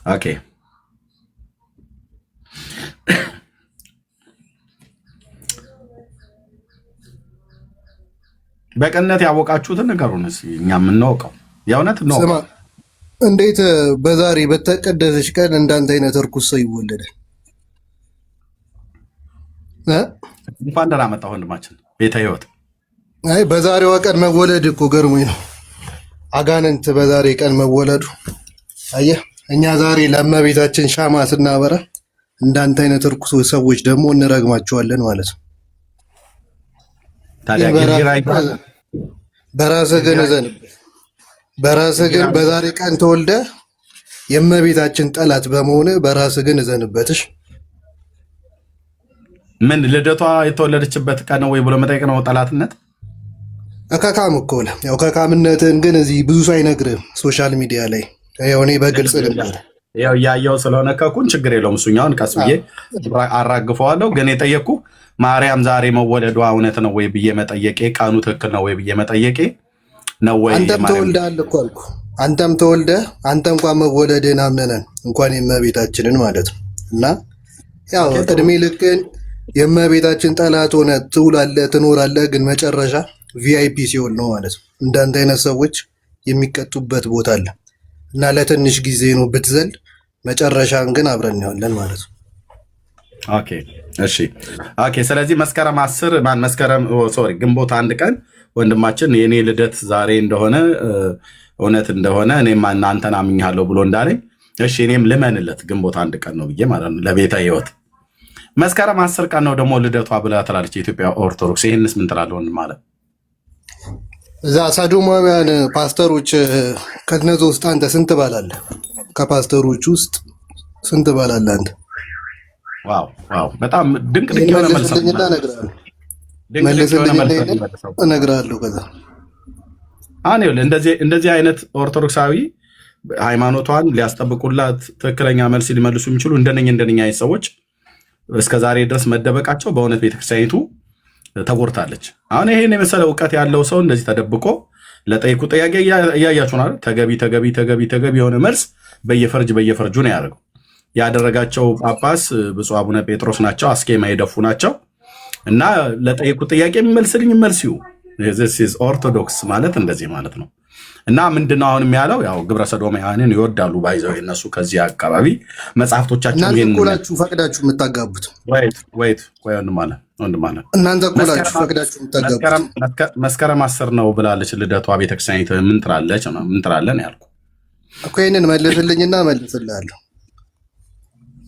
ኦኬ በቀነት ያወቃችሁትን ንገሩን እስኪ እኛ የምናውቀው የእውነት ነው። ስማ እንዴት በዛሬ በተቀደሰች ቀን እንዳንተ አይነት እርኩስ ሰው ይወለዳል? እንኳን ደህና መጣህ ወንድማችን ቤተ ህይወት። አይ በዛሬዋ ቀን መወለድ እኮ ገርሞኝ ነው። አጋንንት በዛሬ ቀን መወለዱ። አየህ እኛ ዛሬ ለእመቤታችን ሻማ ስናበራ እንዳንተ አይነት እርኩስ ሰዎች ደግሞ እንረግማቸዋለን ማለት ነው። ታዲያ በራስህ ግን እዘንበት። በራስህ ግን በዛሬ ቀን ተወልደ የእመቤታችን ጠላት በመሆነ በራስህ ግን እዘንበትሽ። ምን ልደቷ የተወለደችበት ቀን ነው ወይ ብሎ መጠየቅ ነው ጠላትነት? እከካም እኮ ነህ። ያው ከካምነትን ግን እዚህ ብዙ ሰው አይነግርህም ሶሻል ሚዲያ ላይ። ያው እኔ በግልጽ ልንገር ያው እያየው ስለሆነ ከኩን ችግር የለውም። እሱኛውን ቀስ ብዬ አራግፈዋለሁ። ግን የጠየቅኩ ማርያም ዛሬ መወለዷ እውነት ነው ወይ ብዬ መጠየቄ፣ ቀኑ ትክክል ነው ወይ ብዬ መጠየቄ ነው ወይ? አንተም ተወልደሃል እኮ አልኩ። አንተም ተወልደህ አንተ እንኳን መወለድህን አምነናል እንኳን የእመቤታችንን ማለት ነው። እና ያው እድሜ ልክን የእመቤታችን ጠላት ሆነ ትውላለህ ትኖራለህ። ግን መጨረሻ ቪአይፒ ሲሆን ነው ማለት ነው። እንዳንተ አይነት ሰዎች የሚቀጡበት ቦታ አለ እና ለትንሽ ጊዜ ነው ብትዘል፣ መጨረሻን ግን አብረን ያለን ማለት ነው። ኦኬ እሺ ኦኬ። ስለዚህ መስከረም 10 ግንቦት 1 ቀን ወንድማችን የኔ ልደት ዛሬ እንደሆነ እውነት እንደሆነ እኔም እናንተን አምኛለሁ ብሎ እንዳለኝ፣ እሺ እኔም ልመንለት ግንቦት 1 ቀን ነው ብዬ ማለት ነው ለቤተ ህይወት። መስከረም 10 ቀን ነው ደግሞ ልደቷ ብላ ትላለች የኢትዮጵያ ኦርቶዶክስ። ይህንስ ምን ትላለህ ወንድም ማለት? እዛ ሳዶማውያን ፓስተሮች ከነዚ ውስጥ አንተ ስንት ባላለህ? ከፓስተሮች ውስጥ ስንት ባላለህ አንተ? ዋው ዋው! በጣም ድንቅ የሆነ መልስ ነው። እነግርሃለሁ። ከዛ እንደዚህ አይነት ኦርቶዶክሳዊ ሃይማኖቷን ሊያስጠብቁላት ትክክለኛ መልስ ሊመልሱ የሚችሉ እንደነኝ አይነት ሰዎች እስከዛሬ ድረስ መደበቃቸው በእውነት ቤተክርስቲያኒቱ ተጎድታለች። አሁን ይሄን የመሰለ እውቀት ያለው ሰው እንደዚህ ተደብቆ ለጠይቁ ጥያቄ እያያችሁ ነው። ተገቢ የሆነ መልስ በየፈርጁ ነው ያደረገው። ያደረጋቸው ጳጳስ ብፁዕ አቡነ ጴጥሮስ ናቸው። አስኬማ የደፉ ናቸው። እና ለጠይቁ ጥያቄ የሚመልስልኝ መልሲው ኦርቶዶክስ ማለት እንደዚህ ማለት ነው። እና ምንድነው አሁን ያለው? ያው ግብረ ሰዶማውያንን ይወዳሉ ባይዘው እነሱ ከዚህ አካባቢ መጽሐፍቶቻቸው እናንተ ቆላችሁ ፈቅዳችሁ የምታጋቡት ወንድም ማለት እናንተ ቆላችሁ ፈቅዳችሁ የምታጋቡት መስከረም 10 ነው ብላለች ልደቷ ቤተክርስቲያኒት። ምን ትራለን ያልኩ እኮ ይሄንን መልስልኝና መልስልሃለሁ።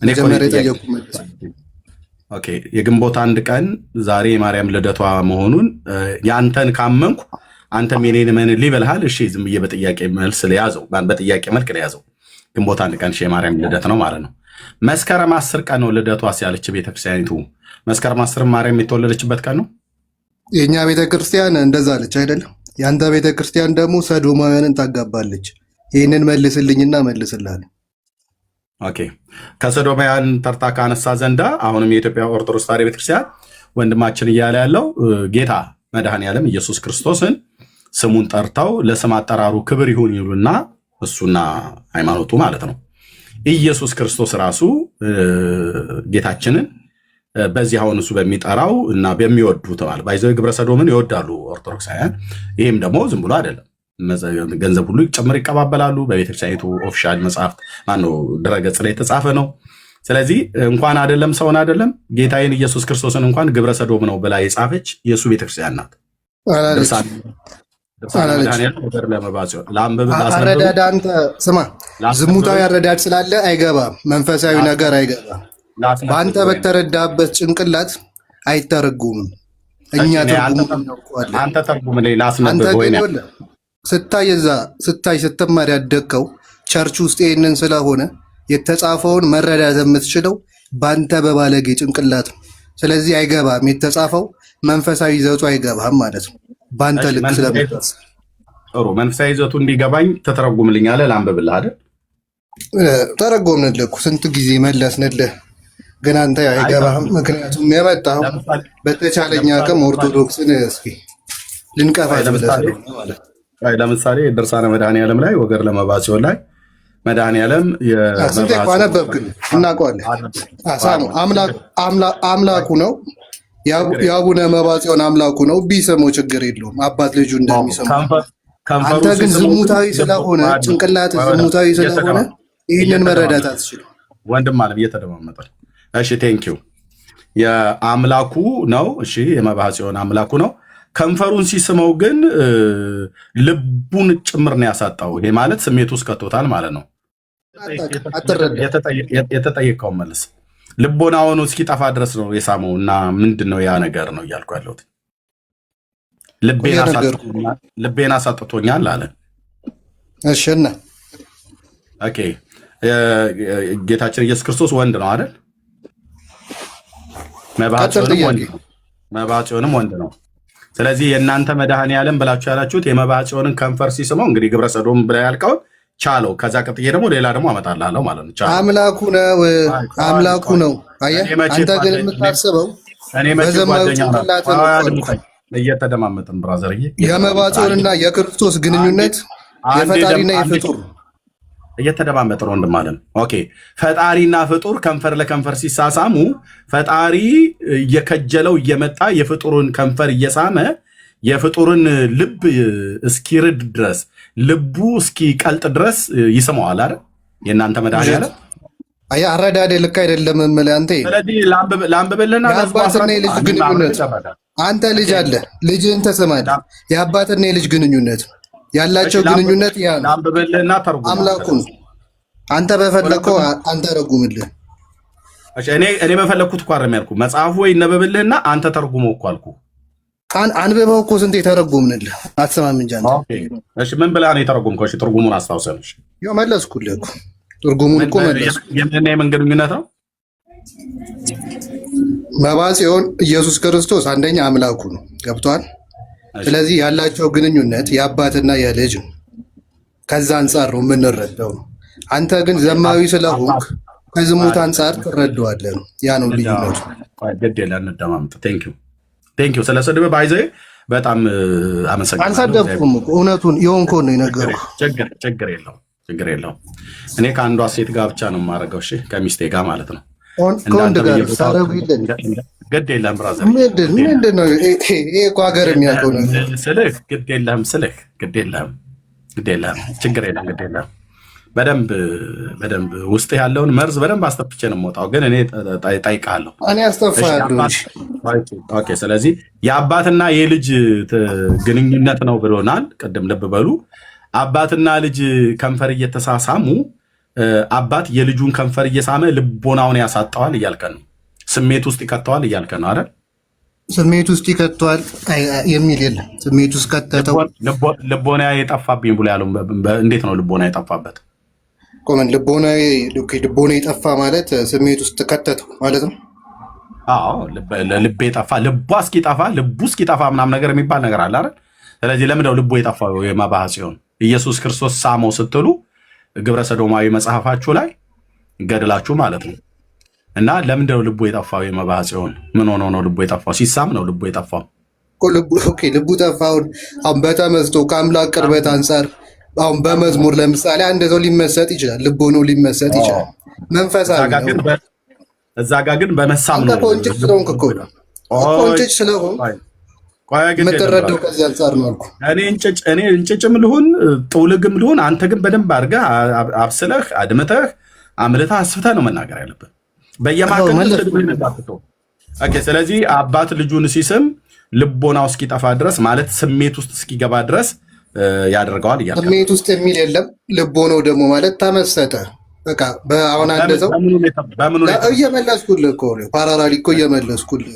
መጀመሪያ የጠየቁ መልስ ኦኬ። የግንቦት 1 ቀን ዛሬ የማርያም ልደቷ መሆኑን ያንተን ካመንኩ አንተም የኔን መን ሊበልሃል። እሺ ዝም ብዬ በጥያቄ መልስ ለያዘው በጥያቄ መልክ ለያዘው። ግንቦት 1 ቀን የማርያም ልደት ነው ማለት ነው። መስከረም 10 ቀን ነው ልደቷ ሲያለች ቤተክርስቲያኒቱ። መስከረም 10 ማርያም የተወለደችበት ቀን ነው። የኛ ቤተክርስቲያን እንደዛ አለች አይደለም? ያንተ ቤተክርስቲያን ደግሞ ሰዶማውያንን ታጋባለች። ይህንን መልስልኝና መልስልሃለሁ። ኦኬ ከሰዶማውያን ተርታ ካነሳ ዘንዳ አሁንም የኢትዮጵያ ኦርቶዶክስ ተዋሕዶ ቤተክርስቲያን ወንድማችን እያለ ያለው ጌታ መድኃኔዓለም ኢየሱስ ክርስቶስን ስሙን ጠርተው ለስም አጠራሩ ክብር ይሁን ይሉና እሱና ሃይማኖቱ ማለት ነው ኢየሱስ ክርስቶስ ራሱ ጌታችንን በዚህ አሁን እሱ በሚጠራው እና በሚወዱት ማለት ባይዘው ግብረ ሰዶምን ይወዳሉ ኦርቶዶክሳውያን። ይህም ደግሞ ዝም ብሎ አይደለም፣ ገንዘብ ሁሉ ጭምር ይቀባበላሉ። በቤተክርስቲያኒቱ ኦፊሻል መጽሐፍት ማነው ድረገጽ ላይ የተጻፈ ነው። ስለዚህ እንኳን አይደለም ሰውን አይደለም ጌታዬን ኢየሱስ ክርስቶስን እንኳን ግብረ ሰዶም ነው ብላ የጻፈች የእሱ ቤተክርስቲያን ናት። አረዳድ አንተ ስማ፣ ዝሙታዊ አረዳድ ስላለ አይገባም፣ መንፈሳዊ ነገር አይገባም። በአንተ በተረዳበት ጭንቅላት አይተረጉምም። እኛ አንተ ተርጉም ላይ ላስነብብ ወይ ስታይ ስትማር ያደግከው ቸርች ውስጥ ይህንን ስለሆነ የተጻፈውን መረዳት የምትችለው በአንተ በባለጌ ጭንቅላት ነው። ስለዚህ አይገባም፣ የተጻፈው መንፈሳዊ ይዘቱ አይገባም ማለት ነው። በአንተ ልክ ስለምታስ ጥሩ መንፈሳዊ ይዘቱ እንዲገባኝ ተተረጉምልኛለህ። ላንብብልህ አይደል? ተረጎምንልህ እኮ ስንት ጊዜ መለስንልህ፣ ግን አንተ አይገባህም። ምክንያቱም የመጣው በተቻለኛ አቅም ኦርቶዶክስን እስኪ ልንቀፋ። ለምሳሌ ድርሳነ መድኃኔዓለም ላይ ወገር ለመባሲዮን ላይ መድኃኔዓለም ስንቴ እኮ አነበብክን እናውቀዋለን። ሳሙ አምላኩ ነው። የአቡነ መባጽዮን አምላኩ ነው። ቢሰማው ችግር የለውም አባት ልጁ እንደሚሰማው። አንተ ግን ዝሙታዊ ስለሆነ ጭንቅላት ዝሙታዊ ስለሆነ ይህንን መረዳት አትችልም። ወንድም አለም እየተደማመጠ እሺ፣ ቴንኪው የአምላኩ ነው። እሺ የመባጽዮን አምላኩ ነው። ከንፈሩን ሲስመው ግን ልቡን ጭምር ነው ያሳጣው። ይሄ ማለት ስሜት ውስጥ ከቶታል ማለት ነው። የተጠየቀውን መልስ። ልቦናውን እስኪጠፋ ድረስ ነው የሳመው እና ምንድን ነው ያ ነገር ነው እያልኩ ያለሁት። ልቤን አሳጥቶኛል አለ። እሺና ኦኬ፣ ጌታችን ኢየሱስ ክርስቶስ ወንድ ነው አይደል? መባጽዮንም ወንድ ነው። ስለዚህ የእናንተ መድኃኔዓለም ብላችሁ ያላችሁት የመባጽዮንን ከንፈር ሲስመው እንግዲህ ግብረ ሰዶም ብላ ያልከውን ቻለው። ከዛ ቀጥዬ ደግሞ ሌላ ደግሞ አመጣልሃለሁ ማለት ነው። አምላኩ ነው፣ አምላኩ ነው። አየህ አንተ ግን የምታስበው በዘማዊ ጭንቅላት ነው። እየተደማመጥን ብራዘርዬ፣ የመባጽዮንና የክርስቶስ ግንኙነት የፈጣሪና የፍጡር እየተደማመጥ ነው ወንድም አለም። ኦኬ፣ ፈጣሪና ፍጡር ከንፈር ለከንፈር ሲሳሳሙ ፈጣሪ እየከጀለው እየመጣ የፍጡርን ከንፈር እየሳመ የፍጡርን ልብ እስኪርድ ድረስ ልቡ እስኪቀልጥ ድረስ ይስመዋል አይደል? የእናንተ መድኃኔዓለም አረዳዴ ልክ አይደለም እምልህ አንተ። ስለዚህ ላንብብልህና የአባትና የልጅ ግንኙነት አንተ ልጅ አለ ልጅህን ተሰማለህ። የአባትና የልጅ ግንኙነት ያላቸው ግንኙነት ያ ነው። ላንብብልህና ተርጉም። አምላኩን አንተ በፈለከው አንተ ተረጉምልህ። እኔ በፈለኩት እኮ አይደለም ያልኩህ። መጽሐፉ ወይ ነበብልህና አንተ ተርጉመው እኮ አልኩህ። አንብበው እኮ ስንት የተረጎምንልህ አትሰማም እንጂ አንተ። እሺ ምን ብለህ ነው የተረጎምከው? እሺ ትርጉሙን አስታውሰን። እሺ ያው መለስኩልህ እኮ ትርጉሙን እኮ መለስኩ። የምን ግንኙነት ነው? መባጽዮን ኢየሱስ ክርስቶስ አንደኛ አምላኩ ነው። ገብቷል? ስለዚህ ያላቸው ግንኙነት የአባትና የልጅ ነው። ከዛ አንጻር ነው የምንረዳው። አንተ ግን ዘማዊ ስለሆንክ ከዝሙት አንጻር ትረዳዋለህ። ያ ነው ልዩነቱ። ግድ የለም እንደማምጥ። ቴንኪው ስለ ስድብ ባይዘ በጣም አመሰግናለሁ። አልሰደብኩም እኮ እውነቱን የሆንከውን ነው የነገርኩህ። ችግር የለውም። እኔ ከአንዷ ሴት ጋር ብቻ ነው የማደርገው። እሺ ከሚስቴ ጋር ማለት ነው። ከወንድ ጋር ሳረጉ ይለን ግድ የለም ብራዘር። ምንድን ነው ይሄ እኮ ሀገር የሚያውቀው ነገር ስልህ ግድ የለም ችግር የለም ግድ የለም። በደንብ ውስጥ ያለውን መርዝ በደንብ አስተፍቼ ነው የምወጣው። ግን እኔ ጠይቃለሁ። እኔ አስተፋለሁ። ኦኬ። ስለዚህ የአባትና የልጅ ግንኙነት ነው ብሎናል። ቅድም ልብ በሉ። አባትና ልጅ ከንፈር እየተሳሳሙ አባት የልጁን ከንፈር እየሳመ ልቦናውን ያሳጠዋል እያልከን ነው። ስሜት ውስጥ ይከተዋል እያልከን ነው አይደል? ስሜት ውስጥ ይከተዋል የሚል የለም። ስሜት ውስጥ ከተተው ልቦና የጠፋብኝ ብሎ ያለው እንዴት ነው? ልቦና የጠፋበት ቆመን ልቦና የጠፋ ማለት ስሜት ውስጥ ከተተው ማለት ነው። አዎ ልቤ ጠፋ፣ ልቡ እስኪጠፋ ምናምን ነገር የሚባል ነገር አለ አይደል? ስለዚህ ለምንድነው ልቡ የጠፋው? የመባጽዮን ኢየሱስ ክርስቶስ ሳመው ስትሉ ግብረ ሰዶማዊ መጽሐፋችሁ ላይ ገድላችሁ ማለት ነው። እና ለምንድነው ልቡ የጠፋው? የመባጽዮን ምን ሆኖ ነው ልቡ የጠፋው? ሲሳም ነው ልቡ የጠፋው። ልቡ ጠፋውን አሁን በተመስጦ ከአምላክ ቅርበት አንጻር አሁን በመዝሙር ለምሳሌ አንድ ሰው ሊመሰጥ ይችላል፣ ልቦ ነው ሊመሰጥ ይችላል። መንፈሳዊ ነው። እዛ ጋ ግን በመሳም ነው። ቆንጭጭ ስለሆንክ እኮ ቆንጭጭ ስለሆንክ የምትረዳው ከዚህ አንጻር ነው አልኩህ። እኔ እንጭጭም ልሁን ጥውልግም ልሁን፣ አንተ ግን በደንብ አድርገህ አብስለህ አድምተህ አምልተህ አስፍተህ ነው መናገር ያለብን። በየማከል ስለዚህ አባት ልጁን ሲስም ልቦናው እስኪጠፋ ድረስ ማለት ስሜት ውስጥ እስኪገባ ድረስ ያደርገዋል እያልከ ስሜት ውስጥ የሚል የለም። ልቦ ነው ደግሞ ማለት ተመሰጠ። በቃ በአሁን አንድ ሰው እየመለስኩልህ እኮ ፓራራሊ እኮ እየመለስኩልህ።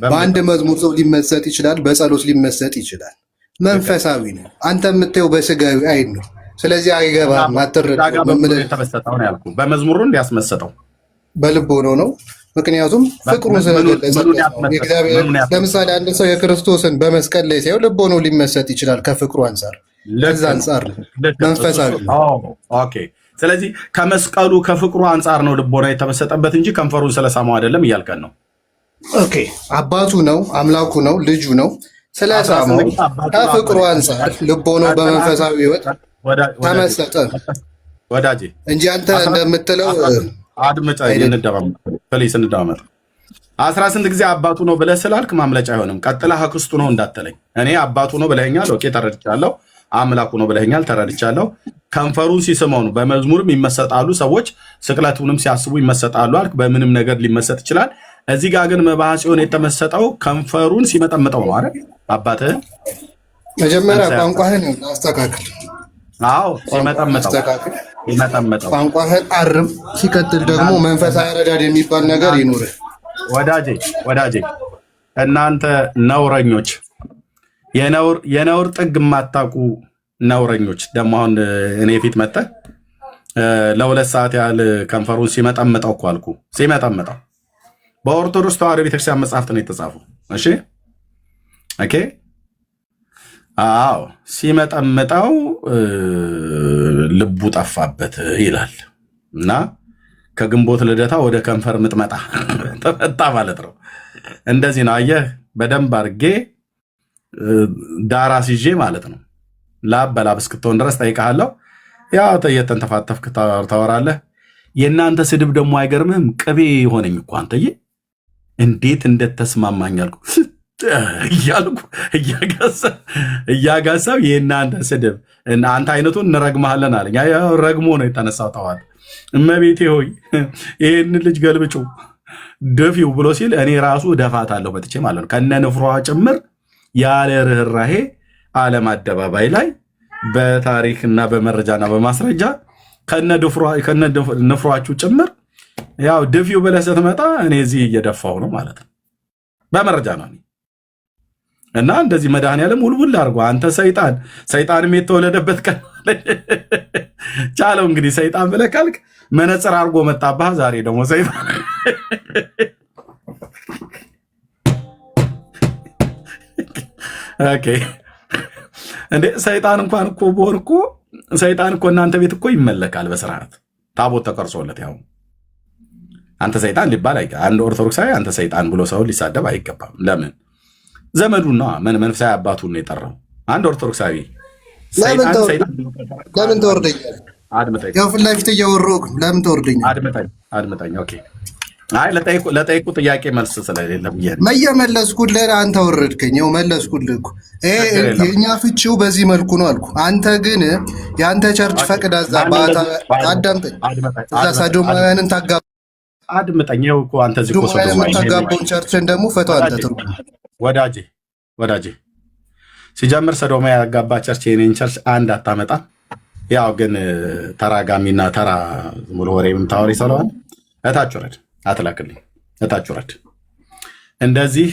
በአንድ መዝሙር ሰው ሊመሰጥ ይችላል፣ በጸሎት ሊመሰጥ ይችላል። መንፈሳዊ ነው። አንተ የምታየው በስጋዊ አይን ነው። ስለዚህ አይገባም፣ አትረዳም። በመዝሙሩ እንዲያስመሰጠው በልቦ ነው። ምክንያቱም ፍቅሩን ስለገለጸ ለምሳሌ አንድ ሰው የክርስቶስን በመስቀል ላይ ሲያየው ልቦ ነው ሊመሰጥ ይችላል። ከፍቅሩ አንጻር ከዛ አንጻር መንፈሳዊ ኦኬ። ስለዚህ ከመስቀሉ ከፍቅሩ አንጻር ነው ልቦና የተመሰጠበት እንጂ ከንፈሩን ስለሳመው አይደለም እያልከን ነው። ኦኬ አባቱ ነው፣ አምላኩ ነው፣ ልጁ ነው። ስለሳመው ከፍቅሩ አንጻር ልቦ ነው በመንፈሳዊ ሕይወት ተመሰጠ። ወዳጄ እንጂ አንተ እንደምትለው አድምጠኝ፣ እንደማመጥ 18 ጊዜ አባቱ ነው ብለህ ስላልክ ማምለጫ አይሆንም። ቀጥለህ አክስቱ ነው እንዳትለኝ። እኔ አባቱ ነው ብለኸኛል፣ ኦኬ ተረድቻለሁ። አምላኩ ነው ብለኸኛል፣ ተረድቻለሁ። ከንፈሩን ሲስመው ነው። በመዝሙርም ይመሰጣሉ ሰዎች፣ ስቅለቱንም ሲያስቡ ይመሰጣሉ አልክ። በምንም ነገር ሊመሰጥ ይችላል። እዚህ ጋር ግን መባህ ሲሆን የተመሰጠው ከንፈሩን ሲመጠምጠው ነው አይደል? አባትህን መጀመሪያ ቋንቋህን አስተካክል። አዎ ሲመጠምጠው ቋንቋህን አርም። ሲቀጥል ደግሞ መንፈሳዊ አረዳድ የሚባል ነገር ይኑርህ። ወዳጄ እናንተ ነውረኞች፣ የነውር ጥግ የማታውቁ ነውረኞች ደግሞ አሁን እኔ ፊት መጥተህ ለ2 ሰዓት ያህል ከንፈሩን ሲመጠምጠው እኮ አልኩ። ሲመጠምጠው በኦርቶዶክስ ተዋሕዶ ቤተክርስቲያን መጽሐፍት ነው የተጻፈው። እሺ ኦኬ። አዎ ሲመጠምጠው ልቡ ጠፋበት ይላል እና ከግንቦት ልደታ ወደ ከንፈር ምጥመጣ ተመጣ ማለት ነው። እንደዚህ ነው። አየህ በደንብ አድርጌ ዳራ ሲዤ ማለት ነው። ላብ በላብ እስክትሆን ድረስ ጠይቃለሁ። ያው እየተንተፋተፍክ ታወራለህ። የእናንተ ስድብ ደግሞ አይገርምህም? ቅቤ የሆነኝ እኮ አንተዬ፣ እንዴት እንደተስማማኝ አልኩ እያልኩ እያጋሳው የእናንተ ስድብ አንተ አይነቱን እንረግመሃለን አለኝ። ረግሞ ነው የተነሳው። ተዋል እመቤቴ ሆይ ይህን ልጅ ገልብጩ ደፊው ብሎ ሲል እኔ ራሱ ደፋታለሁ መጥቼ ማለት ነው። ከነ ንፍሯ ጭምር ያለ ርኅራሄ ዓለም አደባባይ ላይ በታሪክና በመረጃና በማስረጃ ከነ ንፍሯችሁ ጭምር ያው ደፊው ብለህ ስትመጣ እኔ እዚህ እየደፋው ነው ማለት ነው። በመረጃ ነው እና እንደዚህ መድኃኒዓለም ውልውል አድርጎ አንተ ሰይጣንም የተወለደበት ቀን ቻለው እንግዲህ ሰይጣን ብለህ ካልክ መነጽር አድርጎ መጣባህ። ዛሬ ደግሞ ሰይጣን ኦኬ እንዴ ሰይጣን እንኳን እኮ ቦር እኮ ሰይጣን እኮ እናንተ ቤት እኮ ይመለካል በስርዓት ታቦት ተቀርጾለት። ያው አንተ ሰይጣን ሊባል አንድ ኦርቶዶክሳዊ አንተ ሰይጣን ብሎ ሰው ሊሳደብ አይገባም። ለምን ዘመዱና መንፈሳዊ አባቱን ነው የጠራው። አንድ ኦርቶዶክሳዊ ለምን ተወርደኛል? አድምጠኝ። ያው ፊት ለፊት እያወራሁ ለምን ተወርደኛል? አድምጠኝ። ኦኬ አይ ለጠይቁ ጥያቄ መልስ ስለሌለ መለስኩልህ። አንተ ወረድከኝ። ያው መለስኩልህ እኮ የእኛ ፍቺው በዚህ መልኩ ነው አልኩ። አንተ ግን የአንተ ቸርች ፈቅዳ አዳምጠኝ፣ እዛ ሳዶማውያንን ታጋባ አድምጠኝ። ይኸው እኮ አንተ እዚህ እኮ የምታጋባውን ቸርችን ደግሞ ፈተው አንተ ትርጉም ወዳጄ ሲጀምር ሰዶማ ያጋባ ቸርች የኔን ቸርች አንድ አታመጣ። ያው ግን ተራጋሚና ተራ ሙሉ ወሬ የምታወሪ ስለሆነ እታች ወረድ አትላክልኝ። እታች ወረድ። እንደዚህ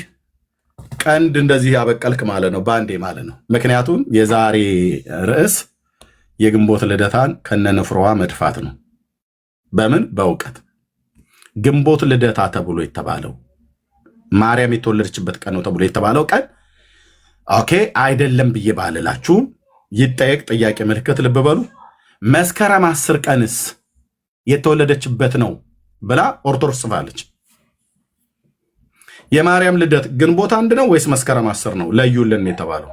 ቀንድ እንደዚህ ያበቀልክ ማለት ነው፣ ባንዴ ማለት ነው። ምክንያቱም የዛሬ ርዕስ የግንቦት ልደታን ከነንፍሯ መድፋት ነው። በምን በእውቀት ግንቦት ልደታ ተብሎ የተባለው ማርያም የተወለደችበት ቀን ነው ተብሎ የተባለው ቀን ኦኬ አይደለም ብዬ ባልላችሁ ይጠየቅ። ጥያቄ ምልክት ልብ በሉ። መስከረም 10 ቀንስ የተወለደችበት ነው ብላ ኦርቶዶክስ ጽፋለች። የማርያም ልደት ግንቦት 1 ነው ወይስ መስከረም 10 ነው? ለዩልን የተባለው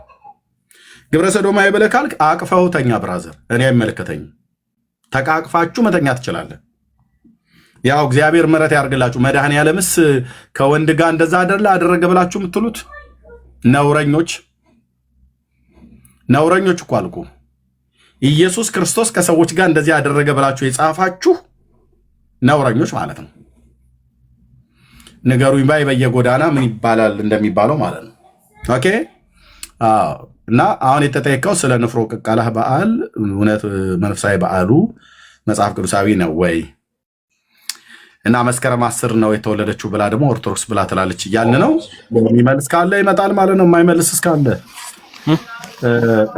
ግብረ ሰዶማዊ ብለህ ካልክ አቅፈው ተኛ ብራዘር፣ እኔ አይመለከተኝም። ተቃቅፋችሁ መተኛ ትችላለህ። ያው እግዚአብሔር ምሕረት ያርግላችሁ። መድኃኒዓለምስ ከወንድ ጋር እንደዛ አደረገ ብላችሁ የምትሉት ነውረኞች እኮ አልኩ። ኢየሱስ ክርስቶስ ከሰዎች ጋር እንደዚህ ያደረገ ብላችሁ የጻፋችሁ ነውረኞች ማለት ነው። ንገሩኝ ባይ በየጎዳና ምን ይባላል እንደሚባለው ማለት ነው። ኦኬ እና አሁን የተጠየቀው ስለ ንፍሮ ቅቀላህ በዓል እውነት መንፈሳዊ በዓሉ መጽሐፍ ቅዱሳዊ ነው ወይ? እና መስከረም 10 ነው የተወለደችው ብላ ደግሞ ኦርቶዶክስ ብላ ትላለች እያልን ነው። የሚመልስ ካለ ይመጣል ማለት ነው። የማይመልስ እስካለ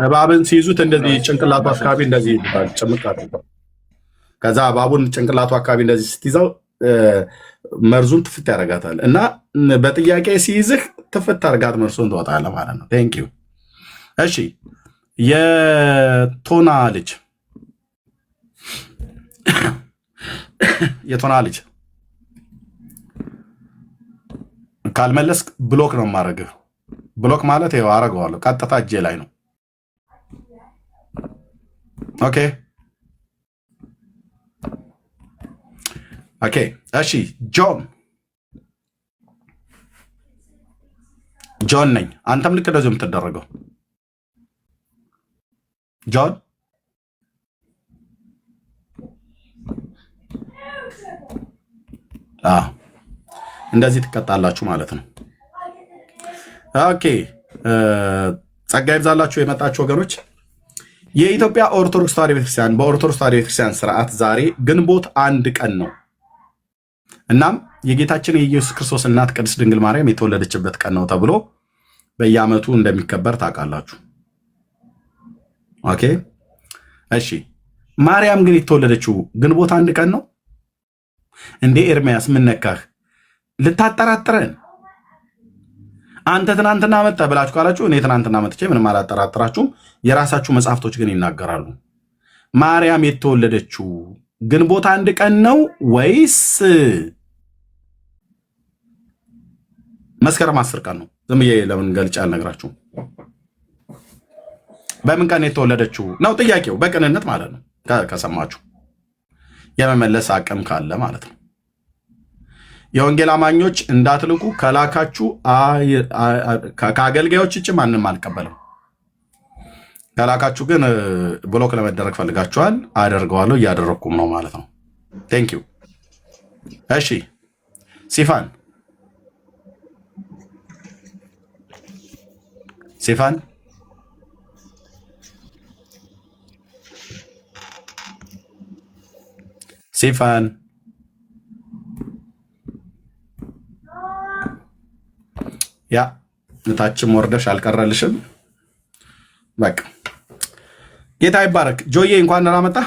እባብን ሲይዙት እንደዚህ ጭንቅላቱ አካባቢ እንደዚህ ይባል ጭምቅ አድርገው ከዛ እባቡን ጭንቅላቱ አካባቢ እንደዚህ ስትይዘው መርዙን ትፍት ያደርጋታል። እና በጥያቄ ሲይዝህ ትፍት አድርጋት መርሱን ትወጣለህ ማለት ነው። ቴንክ ዩ። እሺ የቶና ልጅ ካልመለስክ ብሎክ ነው የማደርግህ። ብሎክ ማለት ይኸው አደርገዋለሁ፣ ቀጥታ እጄ ላይ ነው። ኦኬ ኦኬ እሺ፣ ጆን ነኝ። አንተም ልክ እንደዚሁ የምትደረገው ጆን። እንደዚህ ትቀጣላችሁ ማለት ነው። ኦኬ ጸጋ ይብዛላችሁ የመጣችሁ ወገኖች። የኢትዮጵያ ኦርቶዶክስ ተዋሕዶ ቤተክርስቲያን በኦርቶዶክስ ተዋሕዶ ቤተክርስቲያን ስርዓት ዛሬ ግንቦት 1 ቀን ነው። እናም የጌታችን የኢየሱስ ክርስቶስ እናት ቅድስት ድንግል ማርያም የተወለደችበት ቀን ነው ተብሎ በየዓመቱ እንደሚከበር ታውቃላችሁ። ኦኬ እሺ፣ ማርያም ግን የተወለደችው ግንቦት 1 ቀን ነው እንዴ? ኤርምያስ ምን ነካህ? ልታጠራጥረን? አንተ ትናንትና መጣ ብላችሁ ካላችሁ እኔ ትናንትና መጥቼ ምንም አላጠራጥራችሁም። የራሳችሁ መጽሐፍቶች ግን ይናገራሉ። ማርያም የተወለደችው ግንቦት 1 ቀን ነው ወይስ መስከረም 10 ቀን ነው? ዝም ብዬ ለምን ገልጬ አልነግራችሁም? በምን ቀን የተወለደችው ነው ጥያቄው። በቅንነት ማለት ነው። ከሰማችሁ የመመለስ አቅም ካለ ማለት ነው። የወንጌል አማኞች እንዳትልቁ ከላካችሁ ከአገልጋዮች እጭ ማንም አልቀበልም። ከላካችሁ ግን ብሎክ ለመደረግ ፈልጋችኋል። አደርገዋለሁ፣ እያደረግኩም ነው ማለት ነው። ቴንክ ዩ። እሺ ሲፋን ያ እታችም ወርደሽ አልቀረልሽም። በቃ ጌታ ይባረክ። ጆዬ እንኳን ደህና መጣ።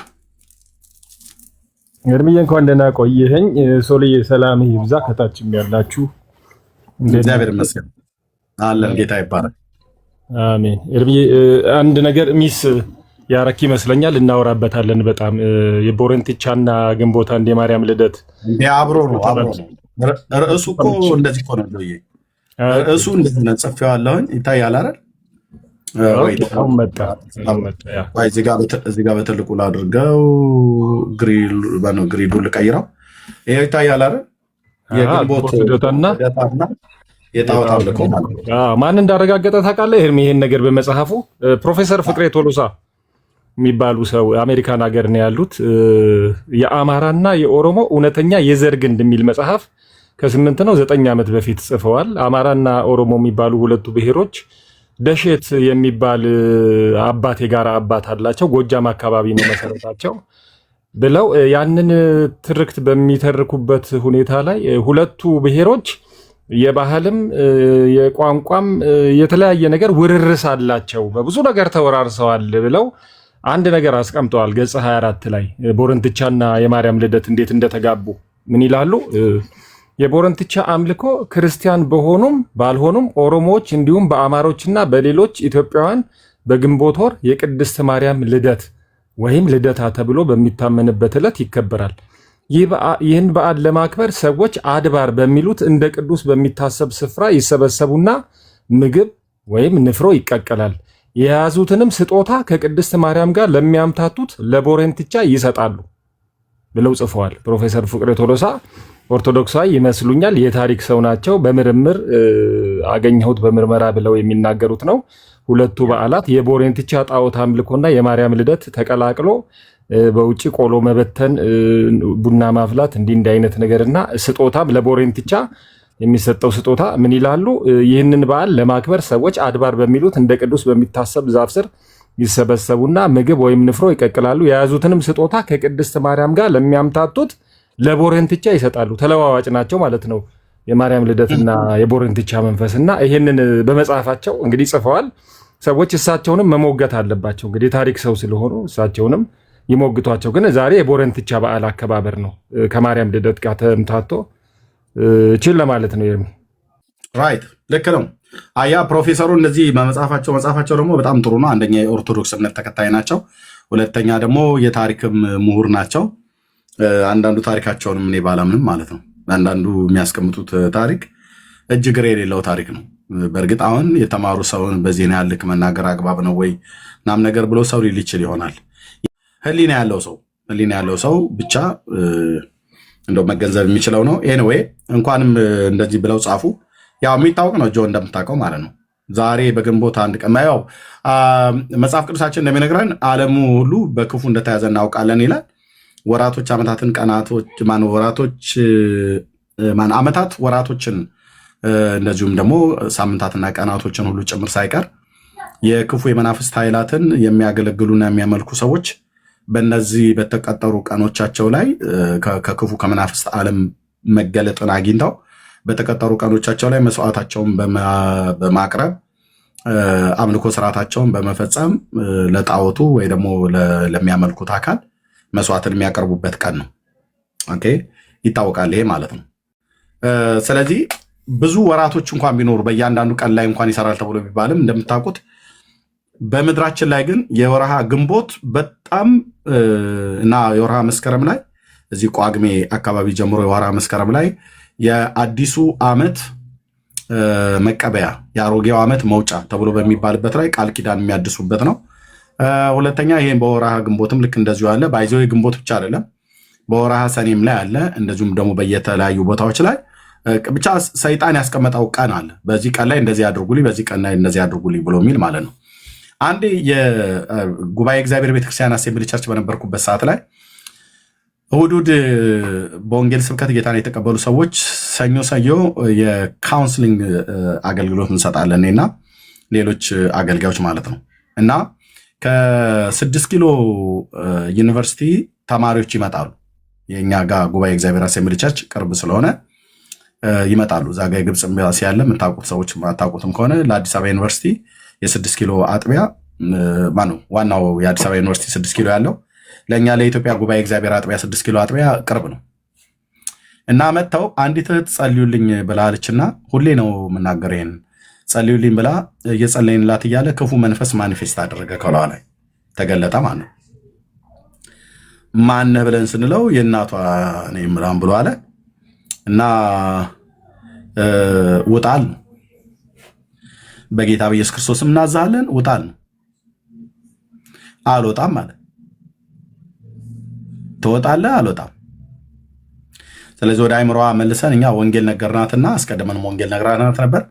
እርምዬ እንኳን ደህና ቆየኸኝ። ሶልዬ ሰላም ይብዛ። ከታችም ያላችሁ እግዚአብሔር ይመስገን አለን። ጌታ ይባረክ። አሜን። እርምዬ አንድ ነገር ሚስ ያረክ ይመስለኛል፣ እናወራበታለን። በጣም የቦረንቲቻና ግንቦት 1 የማርያም ልደት አብሮ ነው። ርዕሱ እኮ እንደዚህ እኮ ነው ጆዬ። ርዕሱ እንደዚህ ነው። ጽፌዋለሁኝ። ይታያል አይደል? እዚህ ጋር በትልቁ ላድርገው። ግሪዱን ልቀይረው። ይኸው ይታያል አይደል? የግንቦት ልደትና የጣዖት አምልኮ ማን እንዳረጋገጠ ታውቃለህ? ይሄን ነገር በመጽሐፉ ፕሮፌሰር ፍቅሬ ቶሎሳ የሚባሉ ሰው አሜሪካን ሀገር ነው ያሉት። የአማራና የኦሮሞ እውነተኛ የዘር ግንድ የሚል መጽሐፍ ከ8 ነው 9 ዓመት በፊት ጽፈዋል። አማራና ኦሮሞ የሚባሉ ሁለቱ ብሔሮች ደሼት የሚባል አባት የጋራ አባት አላቸው። ጎጃም አካባቢ ነው መሰረታቸው ብለው ያንን ትርክት በሚተርኩበት ሁኔታ ላይ ሁለቱ ብሔሮች የባህልም የቋንቋም የተለያየ ነገር ውርርስ አላቸው፣ በብዙ ነገር ተወራርሰዋል ብለው አንድ ነገር አስቀምጠዋል። ገጽ 24 ላይ ቦረንትቻና የማርያም ልደት እንዴት እንደተጋቡ ምን ይላሉ? የቦረንትቻ አምልኮ ክርስቲያን በሆኑም ባልሆኑም ኦሮሞዎች እንዲሁም በአማሮችና በሌሎች ኢትዮጵያውያን በግንቦት ወር የቅድስት ማርያም ልደት ወይም ልደታ ተብሎ በሚታመንበት ዕለት ይከበራል። ይህን በዓል ለማክበር ሰዎች አድባር በሚሉት እንደ ቅዱስ በሚታሰብ ስፍራ ይሰበሰቡና ምግብ ወይም ንፍሮ ይቀቀላል። የያዙትንም ስጦታ ከቅድስት ማርያም ጋር ለሚያምታቱት ለቦረንትቻ ይሰጣሉ ብለው ጽፈዋል። ፕሮፌሰር ፍቅሬ ቶሎሳ ኦርቶዶክሳዊ ይመስሉኛል፣ የታሪክ ሰው ናቸው። በምርምር አገኘሁት በምርመራ ብለው የሚናገሩት ነው። ሁለቱ በዓላት የቦረንትቻ ጣዖት አምልኮና የማርያም ልደት ተቀላቅሎ በውጭ ቆሎ መበተን፣ ቡና ማፍላት እንዲህ አይነት ነገርና ስጦታም ለቦረንትቻ የሚሰጠው ስጦታ ምን ይላሉ? ይህንን በዓል ለማክበር ሰዎች አድባር በሚሉት እንደ ቅዱስ በሚታሰብ ዛፍ ስር ይሰበሰቡና ምግብ ወይም ንፍሮ ይቀቅላሉ። የያዙትንም ስጦታ ከቅድስት ማርያም ጋር ለሚያምታቱት ለቦረንትቻ ይሰጣሉ። ተለዋዋጭ ናቸው ማለት ነው የማርያም ልደትና የቦረንትቻ መንፈስና ይህንን በመጽሐፋቸው እንግዲህ ጽፈዋል። ሰዎች እሳቸውንም መሞገት አለባቸው። እንግዲህ ታሪክ ሰው ስለሆኑ እሳቸውንም ይሞግቷቸው። ግን ዛሬ የቦረንትቻ በዓል አከባበር ነው ከማርያም ልደት ጋር ተምታቶ ችል ለማለት ነው። ራይት ልክ ነው። አያ ፕሮፌሰሩ እንደዚህ መጽሐፋቸው ደግሞ በጣም ጥሩ ነው። አንደኛ የኦርቶዶክስ እምነት ተከታይ ናቸው። ሁለተኛ ደግሞ የታሪክም ምሁር ናቸው። አንዳንዱ ታሪካቸውንም እኔ ባላምንም ማለት ነው። አንዳንዱ የሚያስቀምጡት ታሪክ እጅግር የሌለው ታሪክ ነው። በእርግጥ አሁን የተማሩ ሰውን በዜና ያልክ መናገር አግባብ ነው ወይ ናም ነገር ብሎ ሰው ሊል ይችል ይሆናል። ህሊና ያለው ሰው ብቻ እንደው መገንዘብ የሚችለው ነው። ኤኒዌይ እንኳንም እንደዚህ ብለው ጻፉ። ያው የሚታወቅ ነው ጆ እንደምታውቀው ማለት ነው። ዛሬ በግንቦት አንድ ቀን ያው መጽሐፍ ቅዱሳችን እንደሚነግረን ዓለሙ ሁሉ በክፉ እንደተያዘ እናውቃለን ይላል። ወራቶች ዓመታትን፣ ቀናቶች ወራቶች ዓመታት ወራቶችን እንደዚሁም ደግሞ ሳምንታትና ቀናቶችን ሁሉ ጭምር ሳይቀር የክፉ የመናፍስት ኃይላትን የሚያገለግሉና የሚያመልኩ ሰዎች በእነዚህ በተቀጠሩ ቀኖቻቸው ላይ ከክፉ ከመናፍስት ዓለም መገለጥን አግኝተው በተቀጠሩ ቀኖቻቸው ላይ መስዋዕታቸውን በማቅረብ አምልኮ ስርዓታቸውን በመፈጸም ለጣዖቱ ወይ ደግሞ ለሚያመልኩት አካል መስዋዕትን የሚያቀርቡበት ቀን ነው። ኦኬ፣ ይታወቃል ይሄ ማለት ነው። ስለዚህ ብዙ ወራቶች እንኳን ቢኖሩ በእያንዳንዱ ቀን ላይ እንኳን ይሰራል ተብሎ ቢባልም እንደምታውቁት በምድራችን ላይ ግን የወርሃ ግንቦት በጣም እና የወርሃ መስከረም ላይ እዚህ ቋግሜ አካባቢ ጀምሮ የወርሃ መስከረም ላይ የአዲሱ ዓመት መቀበያ የአሮጌው ዓመት መውጫ ተብሎ በሚባልበት ላይ ቃል ኪዳን የሚያድሱበት ነው። ሁለተኛ ይሄን በወርሃ ግንቦትም ልክ እንደዚሁ አለ። ባይዘው የግንቦት ብቻ አይደለም፣ በወርሃ ሰኔም ላይ አለ። እንደዚሁም ደግሞ በየተለያዩ ቦታዎች ላይ ብቻ ሰይጣን ያስቀመጠው ቀን አለ። በዚህ ቀን ላይ እንደዚህ አድርጉልኝ፣ በዚህ ቀን ላይ እንደዚህ አድርጉልኝ ብሎ የሚል ማለት ነው። አንዴ የጉባኤ እግዚአብሔር ቤተክርስቲያን አሴምብሊ ቸርች በነበርኩበት ሰዓት ላይ እሑድ በወንጌል ስብከት ጌታን የተቀበሉ ሰዎች ሰኞ የካውንስሊንግ አገልግሎት እንሰጣለን እና ሌሎች አገልጋዮች ማለት ነው። እና ከ6 ኪሎ ዩኒቨርሲቲ ተማሪዎች ይመጣሉ። የእኛ ጋር ጉባኤ እግዚአብሔር አሴምብሊ ቸርች ቅርብ ስለሆነ ይመጣሉ። እዛ ጋ የግብፅ ኤምባሲ ያለ የምታውቁት ሰዎች ማታውቁትም ከሆነ ለአዲስ አበባ ዩኒቨርሲቲ የ6 ኪሎ አጥቢያ ማነው ዋናው የአዲስ አበባ ዩኒቨርሲቲ 6 ኪሎ ያለው ለእኛ ለኢትዮጵያ ጉባኤ እግዚአብሔር አጥቢያ 6 ኪሎ አጥቢያ ቅርብ ነው። እና መጥተው አንዲት እህት ጸልዩልኝ ብላለችና ሁሌ ነው የምናገር ይሄን ጸልዩልኝ ብላ እየጸለይንላት እያለ ክፉ መንፈስ ማኒፌስት አደረገ፣ ከኋላ ላይ ተገለጠ ማለት ነው። ማነህ ብለን ስንለው የእናቷ እኔ ምራም ብሎ አለ እና ውጣል ነው በጌታ በኢየሱስ ክርስቶስም እናዛለን ውጣል ነው። አልወጣም ማለት ትወጣለህ አልወጣም። ስለዚህ ወደ አይምሮዋ መልሰን እኛ ወንጌል ነገርናትና አስቀድመን ወንጌል ነግረናት ነበር።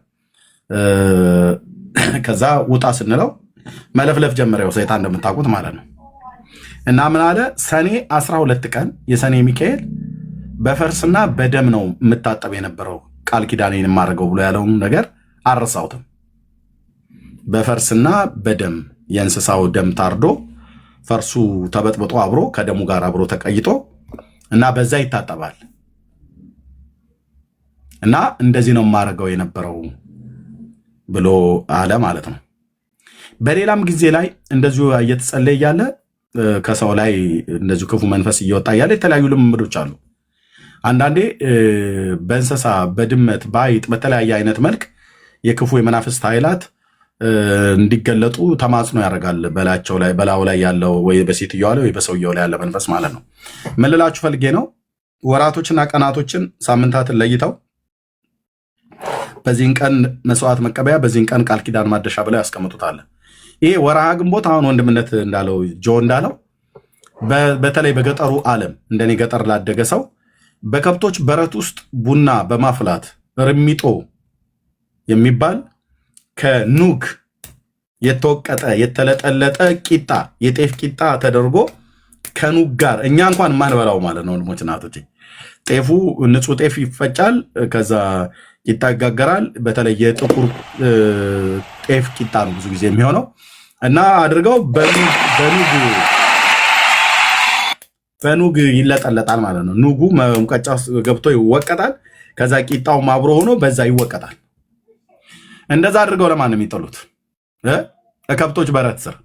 ከዛ ውጣ ስንለው መለፍለፍ ጀመረው ሰይጣን እንደምታውቁት ማለት ነው። እና ምን አለ ሰኔ 12 ቀን የሰኔ ሚካኤል በፈርስና በደም ነው የምታጠብ የነበረው ቃል ኪዳኔን የማደርገው ብሎ ያለውን ነገር አልረሳሁትም። በፈርስና በደም የእንስሳው ደም ታርዶ ፈርሱ ተበጥብጦ አብሮ ከደሙ ጋር አብሮ ተቀይጦ እና በዛ ይታጠባል እና እንደዚህ ነው የማደርገው የነበረው ብሎ አለ ማለት ነው። በሌላም ጊዜ ላይ እንደዚሁ እየተጸለየ ያለ ከሰው ላይ እንደዚሁ ክፉ መንፈስ እየወጣ ያለ የተለያዩ ልምምዶች አሉ። አንዳንዴ በእንስሳ በድመት በአይጥ በተለያየ አይነት መልክ የክፉ የመናፍስት ኃይላት እንዲገለጡ ተማጽኖ ያደርጋል በላዩ ላይ ያለው ወይ በሴትዮዋ ላይ ወይ በሰውየው ላይ ያለ መንፈስ ማለት ነው። ምን ልላችሁ ፈልጌ ነው ወራቶችና ቀናቶችን ሳምንታትን ለይተው በዚህን ቀን መስዋዕት መቀበያ በዚህን ቀን ቃል ኪዳን ማደሻ ብለው ያስቀምጡታል። ይሄ ወርሃ ግንቦት አሁን ወንድምነት እንዳለው ጆ እንዳለው በተለይ በገጠሩ ዓለም እንደኔ ገጠር ላደገ ሰው በከብቶች በረት ውስጥ ቡና በማፍላት ርሚጦ የሚባል ከኑግ የተወቀጠ የተለጠለጠ ቂጣ የጤፍ ቂጣ ተደርጎ ከኑግ ጋር እኛ እንኳን ማንበላው ማለት ነው። ወንድሞች እናቶች ጤፉ ንጹህ ጤፍ ይፈጫል፣ ከዛ ቂጣ ይጋገራል። በተለይ የጥቁር ጤፍ ቂጣ ነው ብዙ ጊዜ የሚሆነው እና አድርገው በኑግ ይለጠለጣል ማለት ነው። ኑጉ ሙቀጫ ገብቶ ይወቀጣል። ከዛ ቂጣው አብሮ ሆኖ በዛ ይወቀጣል። እንደዛ አድርገው ለማን ነው የሚጥሉት? ከከብቶች በረት ስር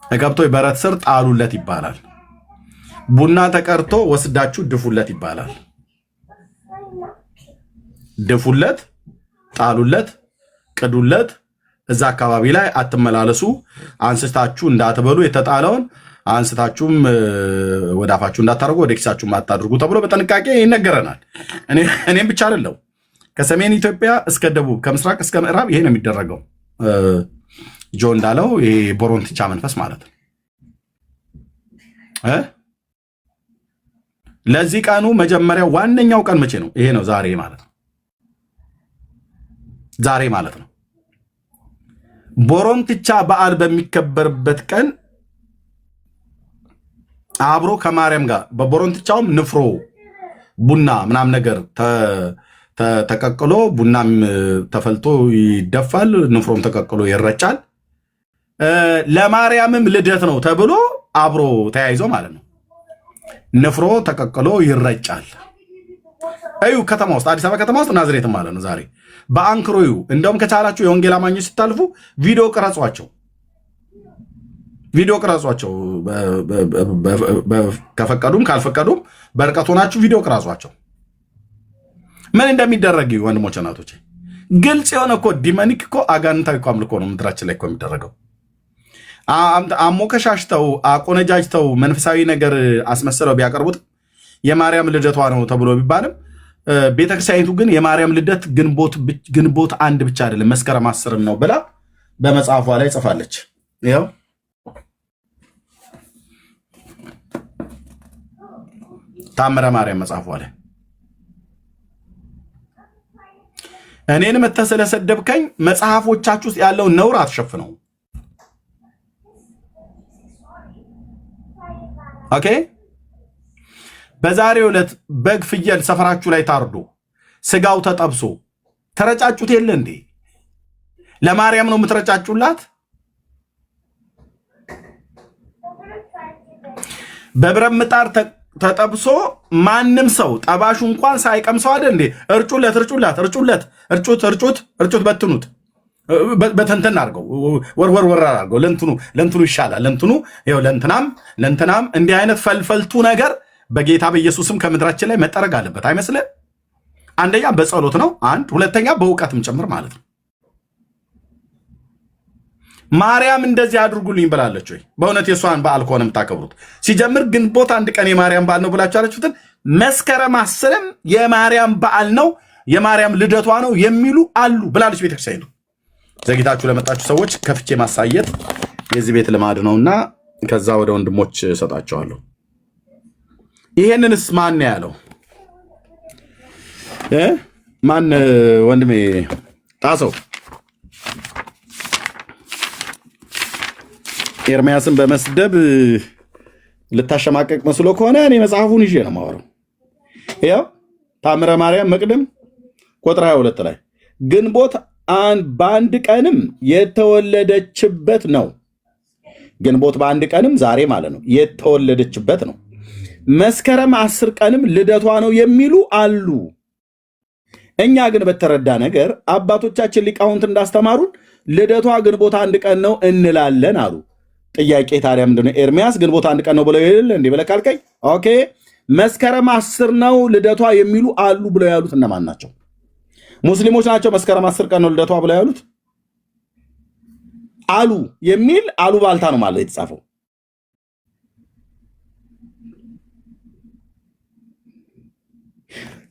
ከከብቶች በረት ስር ጣሉለት ይባላል። ቡና ተቀርቶ ወስዳችሁ ድፉለት ይባላል። ድፉለት፣ ጣሉለት፣ ቅዱለት። እዛ አካባቢ ላይ አትመላለሱ፣ አንስታችሁ እንዳትበሉ፣ የተጣለውን አንስታችሁም ወደ አፋችሁ እንዳታደርጉ፣ ወደ ኪሳችሁም አታድርጉ ተብሎ በጥንቃቄ ይነገረናል። እኔም ብቻ አይደለም ከሰሜን ኢትዮጵያ እስከ ደቡብ ከምስራቅ እስከ ምዕራብ ይሄ ነው የሚደረገው። ጆ እንዳለው ይሄ ቦሮንትቻ መንፈስ ማለት ነው። ለዚህ ቀኑ መጀመሪያው ዋነኛው ቀን መቼ ነው? ይሄ ነው፣ ዛሬ ማለት ነው። ዛሬ ማለት ነው። ቦሮንትቻ በዓል በሚከበርበት ቀን አብሮ ከማርያም ጋር በቦሮንትቻውም ንፍሮ ቡና ምናም ነገር ተቀቅሎ ቡናም ተፈልቶ ይደፋል፣ ንፍሮም ተቀቅሎ ይረጫል። ለማርያምም ልደት ነው ተብሎ አብሮ ተያይዞ ማለት ነው ንፍሮ ተቀቅሎ ይረጫል። እዩ ከተማ ውስጥ አዲስ አበባ ከተማ ውስጥ ናዝሬትም ማለት ነው ዛሬ በአንክሮ እዩ። እንደውም ከቻላችሁ የወንጌል አማኞች ስታልፉ ቪዲዮ ቅረጿቸው፣ ቪዲዮ ቅረጿቸው። ከፈቀዱም ካልፈቀዱም በርቀት ሆናችሁ ቪዲዮ ቅረጿቸው። ምን እንደሚደረግ ወንድሞች እናቶች፣ ግልጽ የሆነ እኮ ዲመኒክ እኮ አጋንንታዊ እኮ አምልኮ ነው ምድራችን ላይ እኮ የሚደረገው። አሞከሻሽተው አቆነጃጅተው መንፈሳዊ ነገር አስመስለው ቢያቀርቡት የማርያም ልደቷ ነው ተብሎ ቢባልም ቤተክርስቲያኒቱ ግን የማርያም ልደት ግንቦት 1 ብቻ አይደለም መስከረም 10 ነው ብላ በመጽሐፏ ላይ ጽፋለች። ይኸው ታምረ ማርያም መጽሐፏ ላይ እኔን መተህ ስለሰደብከኝ መጽሐፎቻችሁ ውስጥ ያለውን ነውር አትሸፍነው። ኦኬ። በዛሬው ዕለት በግ ፍየል ሰፈራችሁ ላይ ታርዶ ስጋው ተጠብሶ ተረጫጩት የለ እንዴ? ለማርያም ነው የምትረጫጩላት? በብረት ምጣድ ተጠብሶ ማንም ሰው ጠባሹ እንኳን ሳይቀምሰው አይደል እንዴ? እርጩለት እርጩት በትኑት በተንተን አድርገው ወርወር አድርገው ለእንትኑ ይሻላል። ለእንትኑ ይኸው ለእንትናም እንዲህ አይነት ፈልፈልቱ ነገር በጌታ በኢየሱስም ከምድራችን ላይ መጠረግ አለበት። አይመስልህ? አንደኛ በጸሎት ነው፣ ሁለተኛ በእውቀትም ጭምር ማለት ነው። ማርያም እንደዚህ አድርጉልኝ ብላለች ወይ? በእውነት የሷን በዓል ከሆነ የምታከብሩት ሲጀምር ግንቦት 1 ቀን የማርያም በዓል ነው ብላችሁ ያላችሁትን መስከረም 10ም የማርያም በዓል ነው የማርያም ልደቷ ነው የሚሉ አሉ ብላለች ቤተክርስቲያኒቱ። ዘግይታችሁ ለመጣችሁ ሰዎች ከፍቼ ማሳየት የዚህ ቤት ልማድ ነውና ከዛ ወደ ወንድሞች ሰጣቸዋለሁ። ይሄንንስ ማን ያለው? ማን ወንድሜ ጣሰው ኤርምያስን በመስደብ ልታሸማቀቅ መስሎ ከሆነ እኔ መጽሐፉን ይዤ ነው የማወራው። ያው ታምረ ማርያም መቅደም ቁጥር 22 ላይ ግንቦት በአንድ ቀንም የተወለደችበት ነው። ግንቦት በአንድ ቀንም ዛሬ ማለት ነው የተወለደችበት ነው። መስከረም 10 ቀንም ልደቷ ነው የሚሉ አሉ። እኛ ግን በተረዳ ነገር አባቶቻችን ሊቃውንት እንዳስተማሩን ልደቷ ግንቦት 1 ቀን ነው እንላለን አሉ። ጥያቄ ታዲያ ምንድነው? ኤርሚያስ ግንቦት 1 ቀን ነው ብለው ይል እንዴ ብለህ ካልከኝ፣ ኦኬ መስከረም 10 ነው ልደቷ የሚሉ አሉ ብለው ያሉት እነማን ናቸው? ሙስሊሞች ናቸው። መስከረም 10 ቀን ነው ልደቷ ብለው ያሉት አሉ የሚል አሉባልታ ነው ማለት የተጻፈው።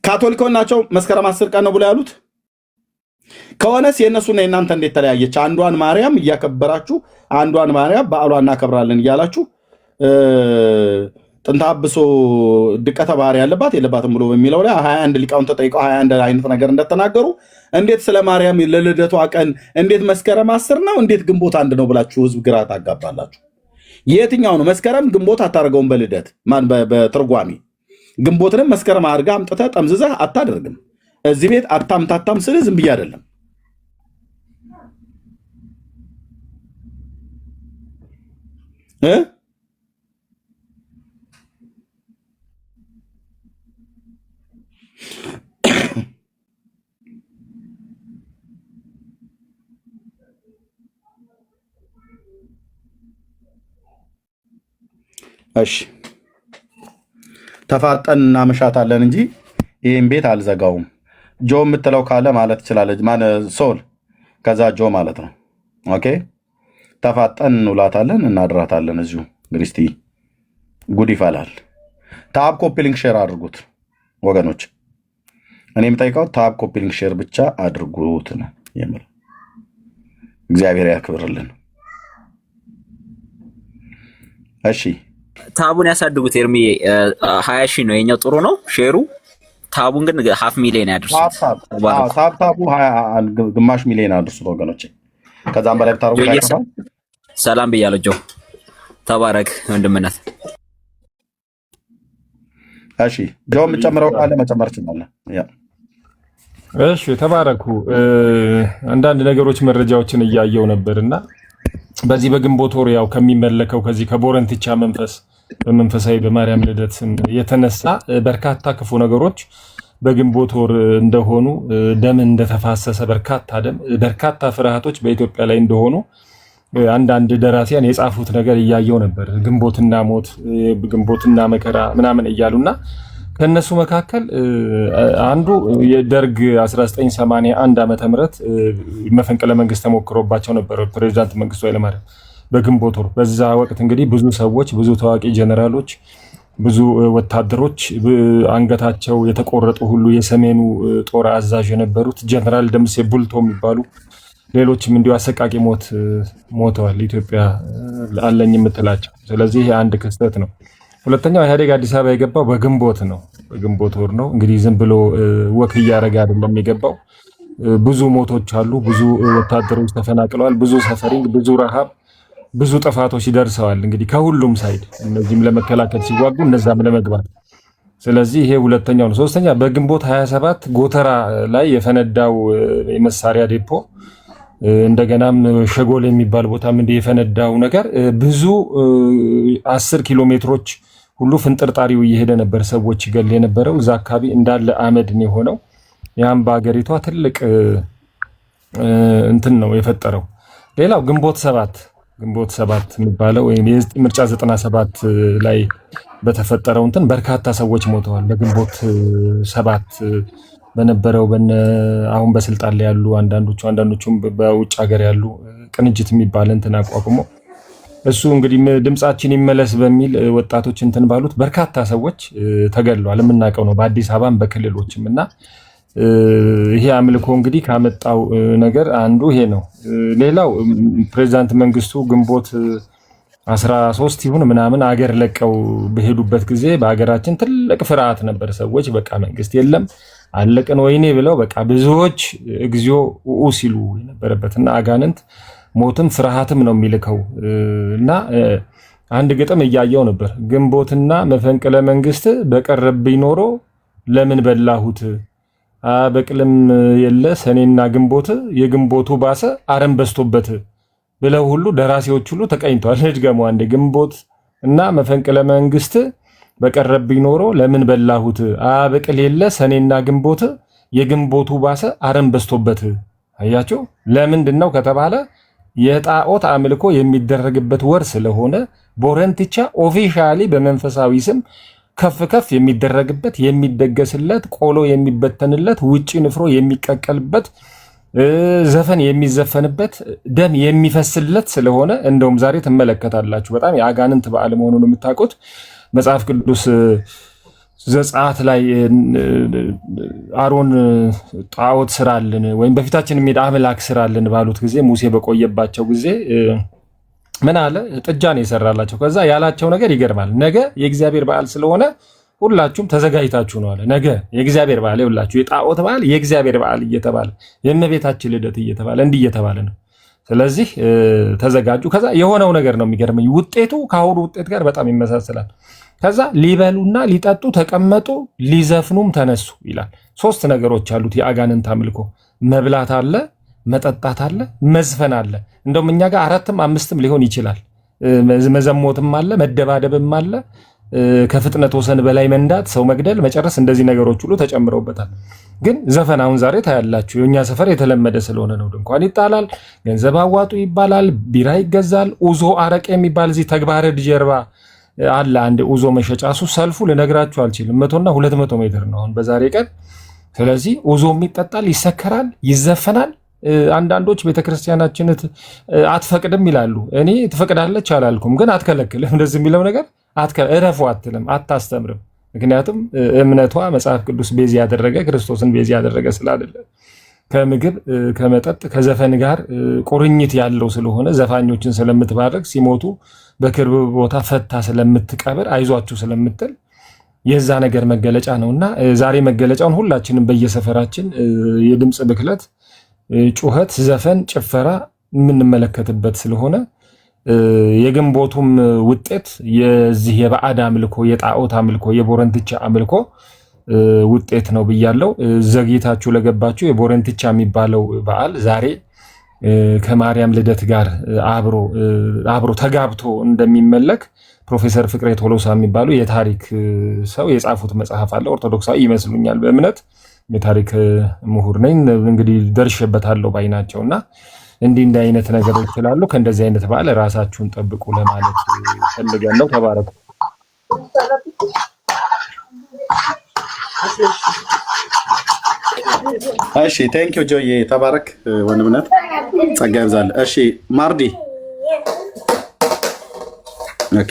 ካቶሊኮች ናቸው መስከረም 10 ቀን ነው ብለው ያሉት ከሆነስ የእነሱና የእናንተ እንዴት ተለያየች? አንዷን ማርያም እያከበራችሁ አንዷን ማርያም በዓሏን እናከብራለን እያላችሁ ጥንተ አብሶ ድቀተ ባህሪ ያለባት የለባትም ብሎ በሚለው ላይ 21 ሊቃውንት ተጠይቀው 21 አይነት ነገር እንደተናገሩ እንዴት ስለ ማርያም ለልደቷ ቀን እንዴት መስከረም 10 ነው እንዴት ግንቦት 1 ነው ብላችሁ ህዝብ ግራ ታጋባላችሁ? የትኛው ነው መስከረም ግንቦት አታደርገውም? በልደት ማን በትርጓሜ ግንቦትንም መስከረም አድርጋ አምጥተህ ጠምዝዘህ አታደርግም። እዚህ ቤት አታምታታም ስል ዝም ብዬ አይደለም። እሺ ተፋጠን እናመሻታለን እንጂ ይህን ቤት አልዘጋውም። ጆ የምትለው ካለ ማለት ትችላለች። ሶል ከዛ ጆ ማለት ነው። ኦኬ ተፋጠን እንውላታለን እናድራታለን። እዚሁ እንግዲህ እስቲ ጉድ ይፈላል። ታብ ኮፒ ሊንክ ሼር አድርጉት ወገኖች። እኔ የምጠይቀው ታብ ኮፒ ሊንክ ሼር ብቻ አድርጉት ነው የምለው። እግዚአብሔር ያክብርልን። እሺ ታቡን ያሳድጉት ኤርሚዬ 20 ሺህ ነው የኛው ጥሩ ነው ሼሩ ታቡን ግን 500,000 ያድርሱት ታቡ ግማሽ ሚሊዮን አድርሱት ወገኖቼ ከዛም በላይ ብታረጉ አይከፋም ሰላም ብያለሁ ጆ ተባረክ ወንድምነት እሺ ጆ የምጨምረው ካለ መጨመር ይችላል ያ እሺ ተባረኩ አንዳንድ ነገሮች መረጃዎችን እያየው ነበርና በዚህ በግንቦት ወር ያው ከሚመለከው ከዚህ ከቦረንትቻ መንፈስ በመንፈሳዊ በማርያም ልደት የተነሳ በርካታ ክፉ ነገሮች በግንቦት ወር እንደሆኑ ደም እንደተፋሰሰ በርካታ ፍርሃቶች በኢትዮጵያ ላይ እንደሆኑ አንዳንድ ደራሲያን የጻፉት ነገር እያየው ነበር ግንቦትና ሞት ግንቦትና መከራ ምናምን እያሉና ከነሱ መካከል አንዱ የደርግ 1981 ዓመተ ምህረት መፈንቅለ መንግስት ተሞክሮባቸው ነበር ፕሬዝዳንት መንግስቱ ኃይለማርያም በግንቦት ወር በዛ ወቅት እንግዲህ ብዙ ሰዎች ብዙ ታዋቂ ጀነራሎች ብዙ ወታደሮች አንገታቸው የተቆረጡ ሁሉ የሰሜኑ ጦር አዛዥ የነበሩት ጀነራል ደምሴ ቡልቶ የሚባሉ ሌሎችም እንዲሁ አሰቃቂ ሞት ሞተዋል ኢትዮጵያ አለኝ የምትላቸው ስለዚህ አንድ ክስተት ነው ሁለተኛው ኢህአዴግ አዲስ አበባ የገባው በግንቦት ነው በግንቦት ወር ነው እንግዲህ ዝም ብሎ ወክ እያደረገ አይደለም የገባው ብዙ ሞቶች አሉ ብዙ ወታደሮች ተፈናቅለዋል ብዙ ሰፈሪንግ ብዙ ረሃብ ብዙ ጥፋቶች ይደርሰዋል እንግዲህ ከሁሉም ሳይድ እነዚህም ለመከላከል ሲዋጉ እነዛም ለመግባት ስለዚህ ይሄ ሁለተኛው ነው ሶስተኛ በግንቦት 27 ጎተራ ላይ የፈነዳው የመሳሪያ ዴፖ እንደገናም ሸጎል የሚባል ቦታም እንደ የፈነዳው ነገር ብዙ 10 ኪሎ ሜትሮች ሁሉ ፍንጥርጣሪው እየሄደ ነበር ሰዎች ይገል የነበረው እዛ አካባቢ እንዳለ አመድ ነው የሆነው ያም በአገሪቷ ትልቅ እንትን ነው የፈጠረው ሌላው ግንቦት 7 የሚባለው ወይም ምርጫ 97 ላይ በተፈጠረው እንትን በርካታ ሰዎች ሞተዋል በግንቦት 7 በነበረው አሁን በስልጣን ላይ ያሉ አንዳንዶቹም በውጭ ሀገር ያሉ ቅንጅት የሚባል እንትን አቋቁሞ እሱ እንግዲህ ድምጻችን ይመለስ በሚል ወጣቶች እንትን ባሉት በርካታ ሰዎች ተገድለዋል የምናውቀው ነው በአዲስ አበባም በክልሎችም እና ይሄ አምልኮ እንግዲህ ካመጣው ነገር አንዱ ይሄ ነው ሌላው ፕሬዝዳንት መንግስቱ ግንቦት 13 ይሁን ምናምን አገር ለቀው በሄዱበት ጊዜ በአገራችን ትልቅ ፍርሃት ነበር ሰዎች በቃ መንግስት የለም አለቀን ወይኔ ብለው በቃ ብዙዎች እግዚኦ ሲሉ የነበረበትና አጋንንት ሞትም ፍርሃትም ነው የሚልከው እና አንድ ግጥም እያየው ነበር ግንቦትና መፈንቅለ መንግስት በቀረብኝ ኖሮ ለምን በላሁት በቅልም የለ ሰኔና ግንቦት የግንቦቱ ባሰ አረም በስቶበት ብለው ሁሉ ደራሲዎች ሁሉ ተቀኝተዋል ድገሙ አንድ ግንቦት እና መፈንቅለ መንግስት በቀረብኝ ኖሮ ለምን በላሁት በቅል የለ ሰኔና ግንቦት የግንቦቱ ባሰ አረም በስቶበት አያችሁ ለምንድነው ከተባለ የጣዖት አምልኮ የሚደረግበት ወር ስለሆነ ቦረንትቻ ኦፊሻሊ በመንፈሳዊ ስም ከፍ የሚደረግበት የሚደገስለት ቆሎ የሚበተንለት ውጪ ንፍሮ የሚቀቀልበት ዘፈን የሚዘፈንበት ደም የሚፈስለት ስለሆነ እንደውም ዛሬ ትመለከታላችሁ በጣም የአጋንንት በዓል መሆኑን የምታውቁት መጽሐፍ ቅዱስ ዘጸአት ላይ አሮን ጣዖት ስራልን ወይም በፊታችን የሚሄድ አምላክ ስራልን ባሉት ጊዜ ሙሴ በቆየባቸው ጊዜ ምን አለ ጥጃ ነው የሰራላቸው ከዛ ያላቸው ነገር ይገርማል ነገ የእግዚአብሔር በዓል ስለሆነ ሁላችሁም ተዘጋጅታችሁ ነው አለ ነገ የእግዚአብሔር በዓል ይውላችሁ የጣዖት በዓል የእግዚአብሔር በዓል እየተባለ የእመቤታችን ልደት እየተባለ እንዲህ እየተባለ ነው ስለዚህ ተዘጋጁ ከዛ የሆነው ነገር ነው የሚገርመኝ ውጤቱ ከአሁኑ ውጤት ጋር በጣም ይመሳሰላል ከዛ ሊበሉና ሊጠጡ ተቀመጡ ሊዘፍኑም ተነሱ ይላል ሶስት ነገሮች አሉት የአጋንንት አምልኮ መብላት አለ መጠጣት አለ መዝፈን አለ እንደውም እኛ ጋር 4ም 5ም ሊሆን ይችላል መዘሞትም አለ መደባደብም አለ ከፍጥነት ወሰን በላይ መንዳት ሰው መግደል መጨረስ እንደዚህ ነገሮች ሁሉ ተጨምረውበታል ግን ዘፈን አሁን ዛሬ ታያላችሁ የኛ ሰፈር የተለመደ ስለሆነ ነው ድንኳን ይጣላል ገንዘብ አዋጡ ይባላል ቢራ ይገዛል ኡዞ አረቄ የሚባል እዚህ ተግባረ ጀርባ አለ አንድ ኡዞ መሸጫ እሱ ሰልፉ ልነግራችሁ አልችልም 100 እና 200 ሜትር ነው አሁን በዛሬ ቀን ስለዚህ ኡዞም ይጠጣል ይሰከራል ይዘፈናል አንዳንዶች ቤተክርስቲያናችን አትፈቅድም ይላሉ እኔ ትፈቅዳለች አላልኩም ግን አትከለክልም እንደዚህ የሚለው ነገር እረፉ አትልም አታስተምርም ምክንያቱም እምነቷ መጽሐፍ ቅዱስ ቤዝ ያደረገ ክርስቶስን ቤዝ ያደረገ ስላደለ ከምግብ ከመጠጥ ከዘፈን ጋር ቁርኝት ያለው ስለሆነ ዘፋኞችን ስለምትባርክ ሲሞቱ በክብር ቦታ ፈታ ስለምትቀብር አይዟችሁ ስለምትል የዛ ነገር መገለጫ ነውና ዛሬ መገለጫውን ሁላችንም በየሰፈራችን የድምጽ ብክለት፣ ጩኸት፣ ዘፈን፣ ጭፈራ የምንመለከትበት ስለሆነ የግንቦቱም ውጤት የዚህ የባዕድ አምልኮ፣ የጣዖት አምልኮ፣ የቦረንትቻ አምልኮ ውጤት ነው ብያለው። ዘግይታችሁ ለገባችሁ የቦረንትቻ የሚባለው በዓል ዛሬ ከማርያም ልደት ጋር አብሮ ተጋብቶ እንደሚመለክ ፕሮፌሰር ፍቅሬ ቶሎሳ የሚባሉ የታሪክ ሰው የጻፉት መጽሐፍ አለ። ኦርቶዶክሳዊ ይመስሉኛል በእምነት የታሪክ ምሁር ነኝ እንግዲህ ደርሼበታለሁ ባይ ናቸውና እንዲህ አይነት ነገሮች ስላሉ ከእንደዚህ አይነት በዓል ራሳችሁን ጠብቁ ለማለት ፈልጋለሁ። ተባረኩ። እሺ ቴንክ ዩ ጆዬ ተባረክ ወንድምነት ጸጋ ይብዛል። እሺ ማርዲ ኦኬ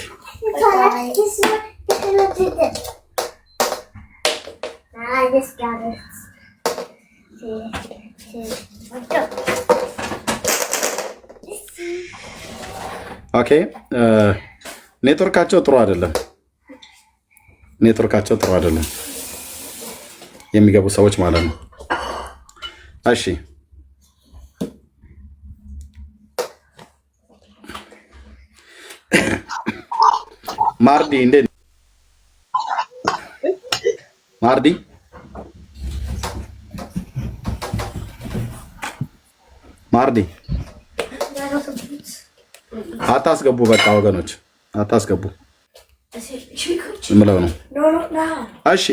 ኦኬ ኔትወርካቸው ጥሩ አይደለም። የሚገቡ ሰዎች ማለት ነው። እሺ ማርዲ እንዴት ማርዲ አታስገቡ። በቃ ወገኖች አታስገቡ ምለው ነው። እሺ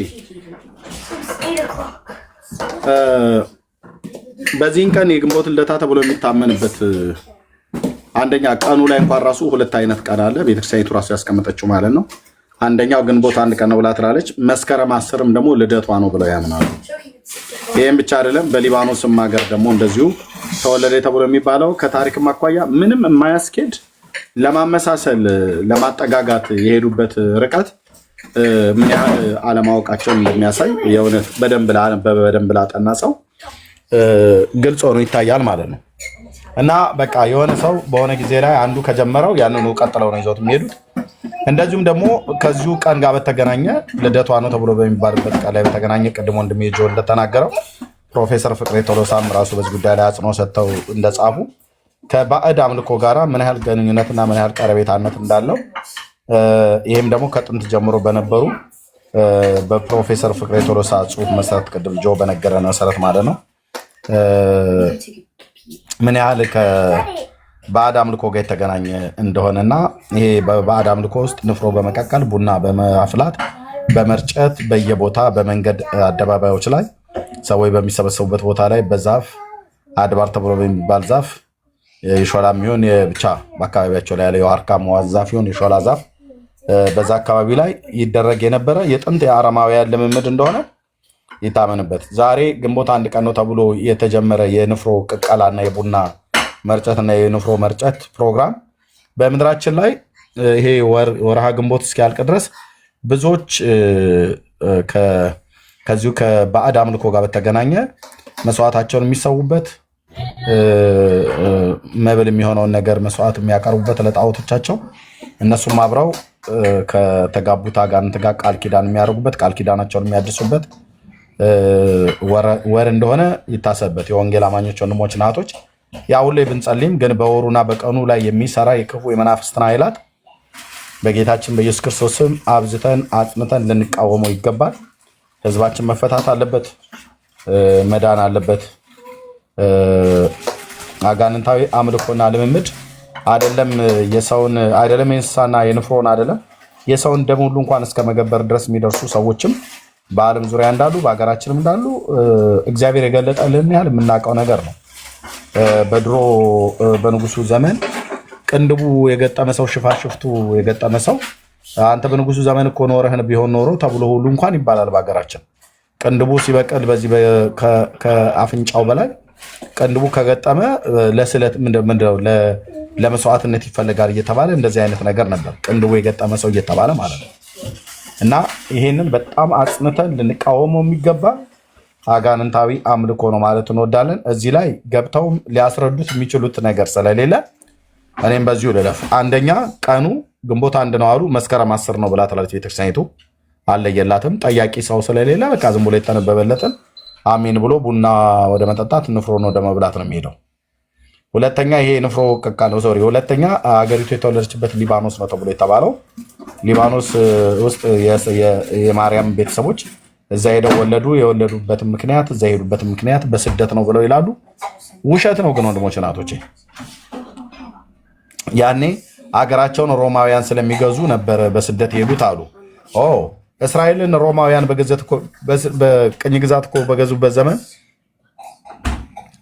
በዚህን ቀን የግንቦት ልደታ ተብሎ የሚታመንበት አንደኛ ቀኑ ላይ እንኳን ራሱ ሁለት አይነት ቀን አለ። ቤተክርስቲያኒቱ ራሱ ያስቀመጠችው ማለት ነው። አንደኛው ግንቦት 1 ቀን ነው ብላ ትላለች። መስከረም 10ም ደግሞ ልደቷ ነው ብለው ያምናሉ። ይሄም ብቻ አይደለም። በሊባኖስም ሀገር ደግሞ እንደዚሁ ተወለደ ተብሎ የሚባለው ከታሪክም አኳያ ምንም የማያስኬድ ለማመሳሰል ለማጠጋጋት የሄዱበት ርቀት ምን ያህል አለማወቃቸውን እንደሚያሳይ የእውነት በደንብ ላጠና ሰው ግልጽ ሆኖ ይታያል ማለት ነው። እና በቃ የሆነ ሰው በሆነ ጊዜ ላይ አንዱ ከጀመረው ያንኑ ቀጥለው ነው ይዘውት የሚሄዱት። እንደዚሁም ደግሞ ከዚሁ ቀን ጋር በተገናኘ ልደቷ ነው ተብሎ በሚባልበት ቀን ላይ በተገናኘ ቅድሞ ወንድሜ ጆ እንደተናገረው ፕሮፌሰር ፍቅሬ ቶሎሳም ራሱ በዚህ ጉዳይ ላይ አጽንኦ ሰጥተው እንደጻፉ ከባዕድ አምልኮ ጋራ ምን ያህል ግንኙነትና ምን ያህል ቀረቤታነት እንዳለው ይህም ደግሞ ከጥንት ጀምሮ በነበሩ በፕሮፌሰር ፍቅሬ ቶሎሳ ጽሑፍ መሰረት ቅድም ጆ በነገረን መሰረት ማለት ነው ምን ያህል ከባዕድ አምልኮ ጋር የተገናኘ እንደሆነና ይሄ በባዕድ አምልኮ ውስጥ ንፍሮ በመቀቀል ቡና በማፍላት በመርጨት በየቦታ በመንገድ አደባባዮች ላይ ሰዎች በሚሰበሰቡበት ቦታ ላይ በዛፍ አድባር ተብሎ በሚባል ዛፍ የሾላ የሚሆን ብቻ በአካባቢያቸው ላይ ያለ የዋርካ ዛፍ ይሁን የሾላ ዛፍ በዛ አካባቢ ላይ ይደረግ የነበረ የጥንት የአረማውያን ልምምድ እንደሆነ ይታመንበት። ዛሬ ግንቦት 1 ቀን ነው ተብሎ የተጀመረ የንፍሮ ቅቀላና የቡና መርጨትና የንፍሮ መርጨት ፕሮግራም በምድራችን ላይ ይሄ ወርሃ ግንቦት እስኪያልቅ ድረስ ብዙዎች ከዚሁ ከባዕድ አምልኮ ጋር በተገናኘ መስዋዕታቸውን የሚሰዉበት መብል የሚሆነውን ነገር መስዋዕት የሚያቀርቡበት ለጣዖቶቻቸው እነሱም አብረው ከተጋቡት አጋንንት ጋር ቃል ኪዳን የሚያደርጉበት ቃል ኪዳናቸውን የሚያድሱበት ወር እንደሆነ ይታሰብበት። የወንጌል አማኞች ወንድሞች እናቶች ያ ሁሌ ብንጸልይም ግን በወሩና በቀኑ ላይ የሚሰራ የክፉ የመናፍስትን ኃይላት በጌታችን በኢየሱስ ክርስቶስ ስም አብዝተን አጽንተን ልንቃወመው ይገባል። ህዝባችን መፈታት አለበት፣ መዳን አለበት። አጋንንታዊ አምልኮና ልምምድ አይደለም የሰውን አይደለም የእንስሳና የንፍሮን አይደለም የሰውን ደም ሁሉ እንኳን እስከ መገበር ድረስ የሚደርሱ ሰዎችም በዓለም ዙሪያ እንዳሉ በሀገራችንም እንዳሉ እግዚአብሔር የገለጠልን ያህል የምናውቀው ነገር ነው። በድሮ በንጉሱ ዘመን ቅንድቡ የገጠመ ሰው ሽፋሽፍቱ የገጠመ ሰው አንተ በንጉሱ ዘመን እኮ ኖረህን ቢሆን ኖሮ ተብሎ ሁሉ እንኳን ይባላል። በሀገራችን ቅንድቡ ሲበቅል በዚህ ከአፍንጫው በላይ ቅንድቡ ከገጠመ ለስለት ምንድነው ለመስዋዕትነት ይፈልጋል እየተባለ እንደዚህ አይነት ነገር ነበር። ቅንድቡ የገጠመ ሰው እየተባለ ማለት ነው። እና ይሄንን በጣም አጽንተን ልንቃወመው የሚገባ አጋንንታዊ አምልኮ ነው ማለት እንወዳለን። እዚህ ላይ ገብተው ሊያስረዱት የሚችሉት ነገር ስለሌለ እኔም በዚሁ ልለፍ። አንደኛ ቀኑ ግንቦት 1 ነው አሉ፣ መስከረም 10 ነው ብላ ትላለች ቤተክርስቲያኒቱ። አለየላትም። ጠያቂ ሰው ስለሌለ በቃ ዝም ብሎ የተነበበለትን አሜን ብሎ ቡና ወደ መጠጣት ንፍሮን ወደ መብላት ነው የሚሄደው። ሁለተኛ ይሄ ንፍሮ ቀቃ ነው ሶሪ። ሁለተኛ አገሪቱ የተወለደችበት ሊባኖስ ነው ተብሎ የተባለው ሊባኖስ ውስጥ የማርያም ቤተሰቦች እዛ ሄደው ወለዱ። የወለዱበትን ምክንያት እዛ የሄዱበትን ምክንያት በስደት ነው ብለው ይላሉ። ውሸት ነው ግን ወንድሞች እናቶቼ፣ ያኔ አገራቸውን ሮማውያን ስለሚገዙ ነበር በስደት የሄዱት አሉ። እስራኤልን ሮማውያን በቅኝ ግዛት እኮ በገዙበት ዘመን